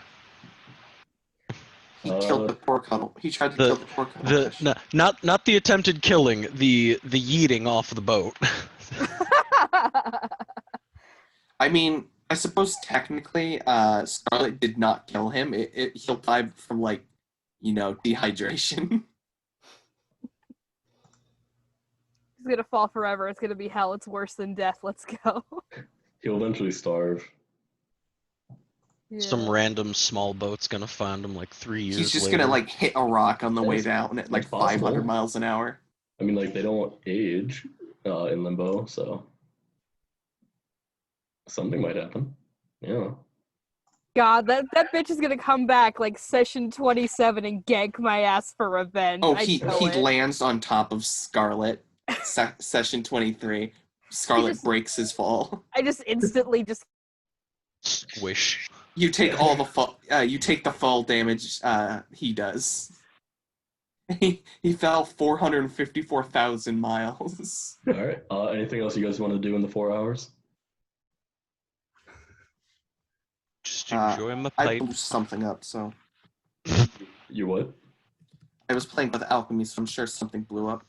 He killed the poor cuddle. He tried to kill the poor cuddlefish. Not the attempted killing, the yeeting off the boat. I mean, I suppose technically, Scarlet did not kill him. He'll die from dehydration. He's gonna fall forever. It's gonna be hell. It's worse than death. Let's go. He'll eventually starve. Yeah. Some random small boat's gonna find him like 3 years He's just later. gonna hit a rock on the way It's- down at like it's possible. 500 miles an hour. I mean, they don't age in limbo, so something might happen. Yeah. God, that bitch is gonna come back like session 27 and gank my ass for revenge. Oh, I he know it. lands on top of Scarlet. Session 23. Scarlet breaks his fall. I just instantly just. Squish. You take all the fall. You take the fall damage. He does. He fell 454,000 miles. All right. Anything else you guys want to do in the 4 hours? Just enjoy my I pipe. blew something up, so You what? I was playing with alchemy, so I'm sure something blew up.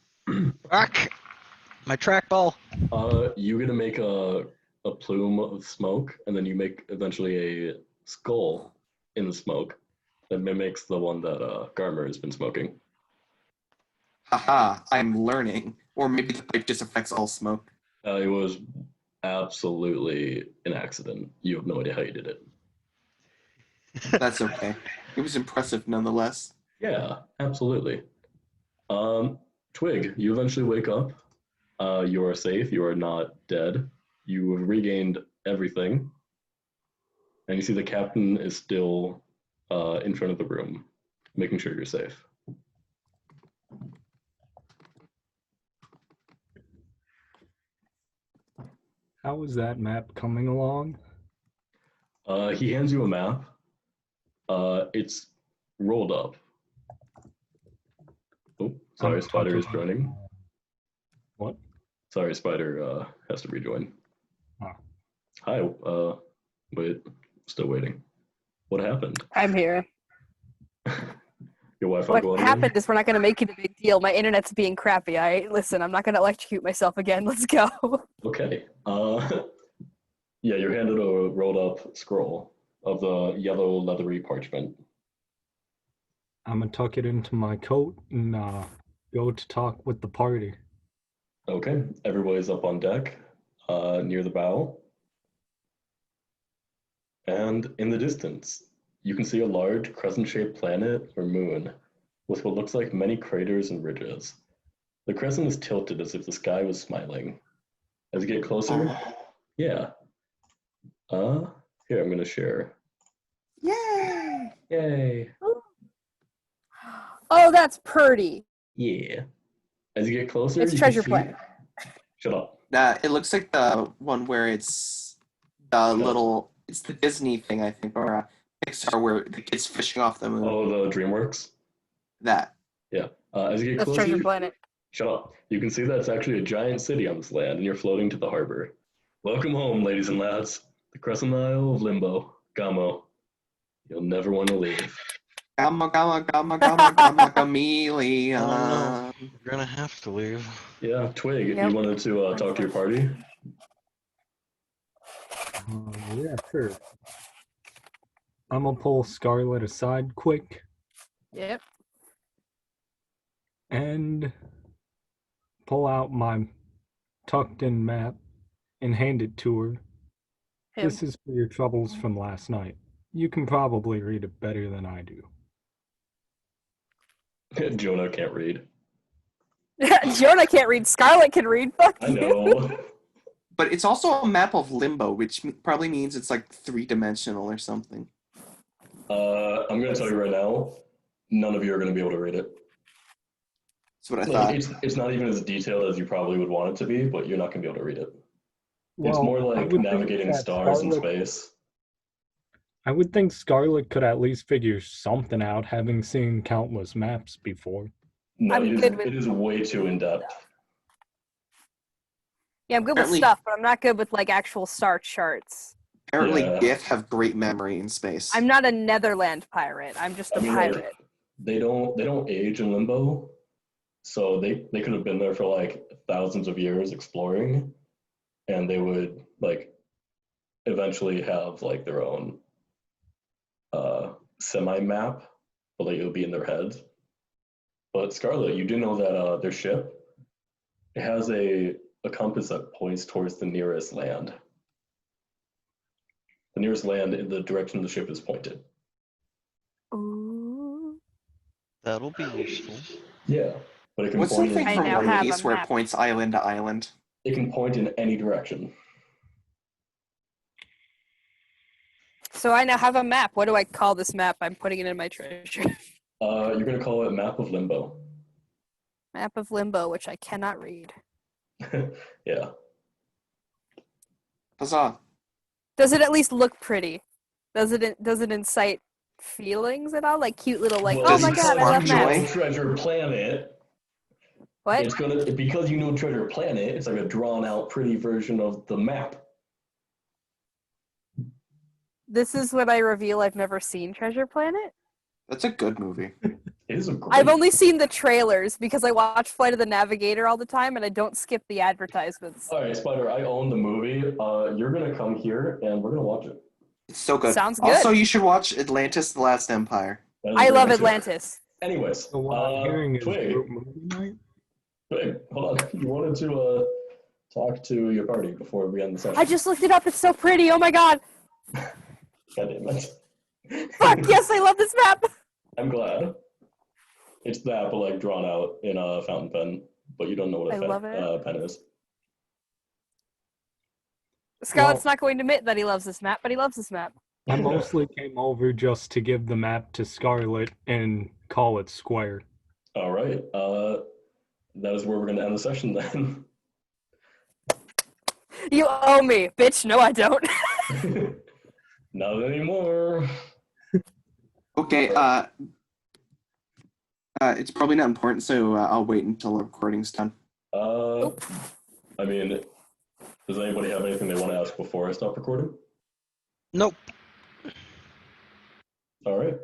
Fuck! My trackball. You get to make a plume of smoke, and then you make eventually a skull in the smoke that mimics the one that Garmer has been smoking. Haha, I'm learning. Or maybe the pipe just affects all smoke. It was absolutely an accident. You have no idea how you did it. That's okay. It was impressive nonetheless. Yeah, absolutely. Twig, you eventually wake up. You are safe. You are not dead. You have regained everything. And you see the captain is still in front of the room, making sure you're safe. How is that map coming along? He hands you a map. It's rolled up. Oh, sorry, Spider is joining. What? Sorry, Spider has to rejoin. Huh. Hi, wait, still waiting. What happened? I'm here. Your Wi-Fi What going again? happened is we're not gonna make it a big deal. My internet's being crappy. Listen, I'm not gonna electrocute myself again. Let's go. Okay. Yeah, you're handed a rolled up scroll of the yellow leathery parchment. I'm gonna tuck it into my coat and go to talk with the party. Okay, everybody's up on deck, near the bow. And in the distance, you can see a large crescent-shaped planet or moon with what looks like many craters and ridges. The crescent is tilted as if the sky was smiling. As you get closer, yeah. Here, I'm gonna share. Yay! Yay. Oh, that's pretty. Yeah. As you get closer, It's you Treasure can see... Planet. Shut up. It looks like the one where it's the little. It's the Disney thing, I think, or Pixar, where the kid's fishing off the moon. Oh, the DreamWorks? That. Yeah. As you get That's closer, Treasure Planet. shut up. You can see that it's actually a giant city on this land, and you're floating to the harbor. Welcome home, ladies and lads. The Crescent Isle of Limbo, Gamo. You'll never want to leave. Gamma, gamma, gamma, gamma, gamma, chameleon. Oh no, you're gonna have to leave. Yeah, Twig, Yep. you wanted to talk to your party? Yeah, sure. I'm gonna pull Scarlet aside quick Yep. and pull out my tucked in map and hand it to her. Him. This is for your troubles from last night. You can probably read it better than I do. Jonah can't read. Jonah can't read. Scarlet can read. Fuck I you. know. But it's also a map of limbo, which probably means it's like 3-dimensional or something. I'm going to tell you right now, none of you are going to be able to read it. That's what I Like, thought. it's not even as detailed as you probably would want it to be, but you're not going to be able to read it. It's Well, more I like would think navigating that stars in Scarlet- space. I would think Scarlet could at least figure something out, having seen countless maps before. No, I'm good with- it is way too in-depth. Yeah, I'm good Apparently- with stuff, but I'm not good with like actual star charts. Apparently, Yeah. Gith have great memory in space. I'm not a Netherland pirate. I'm just a I mean, like, pirate. they don't age in limbo, so they could have been there for like thousands of years exploring, and they would like eventually have like their own semi map, but like it would be in their heads. But Scarlet, you do know that their ship, it has a compass that points towards the nearest land. The nearest land in the direction the ship is pointed. Ooh. That'll be useful. Yeah, but it can What's point something I from now One have Piece a where it map. points island to island? it can point in any direction. So I now have a map. What do I call this map? I'm putting it in my treasure. You're gonna call it Map of Limbo. Map of Limbo, which I cannot read. Yeah. Huzzah. Does it at least look pretty? Does it incite feelings at all? Like cute little like, Well, oh my does it god, I love spark joy? maps. Treasure Planet. What? It's gonna because you know Treasure Planet. It's like a drawn out, pretty version of the map. This is when I reveal I've never seen Treasure Planet. That's a good movie. It is a great. I've only seen the trailers because I watch Flight of the Navigator all the time and I don't skip the advertisements. All right, Spider. I own the movie. You're gonna come here and we're gonna watch it. It's so good. Sounds good. Also, you should watch Atlantis: The Last Empire. That is I a love great show. Atlantis. Anyways, So what I'm hearing is Twig. group movie night? Twig, hold on. You wanted to talk to your party before we end the session. I just looked it up. It's so pretty. Oh my god. God damn it. Fuck yes, I love this map. I'm glad. It's that, but like drawn out in a fountain pen, but you don't know what I a love it. pen is. Scarlett's not going to admit that he loves this map, but he loves this map. I mostly came over just to give the map to Scarlet and call it square. All right. That is where we're going to end the session then. You owe me, bitch. No, I don't. Not anymore. Okay, it's probably not important, so I'll wait until the recording's done. I mean, does anybody have anything they want to ask before I stop recording? Nope. All right.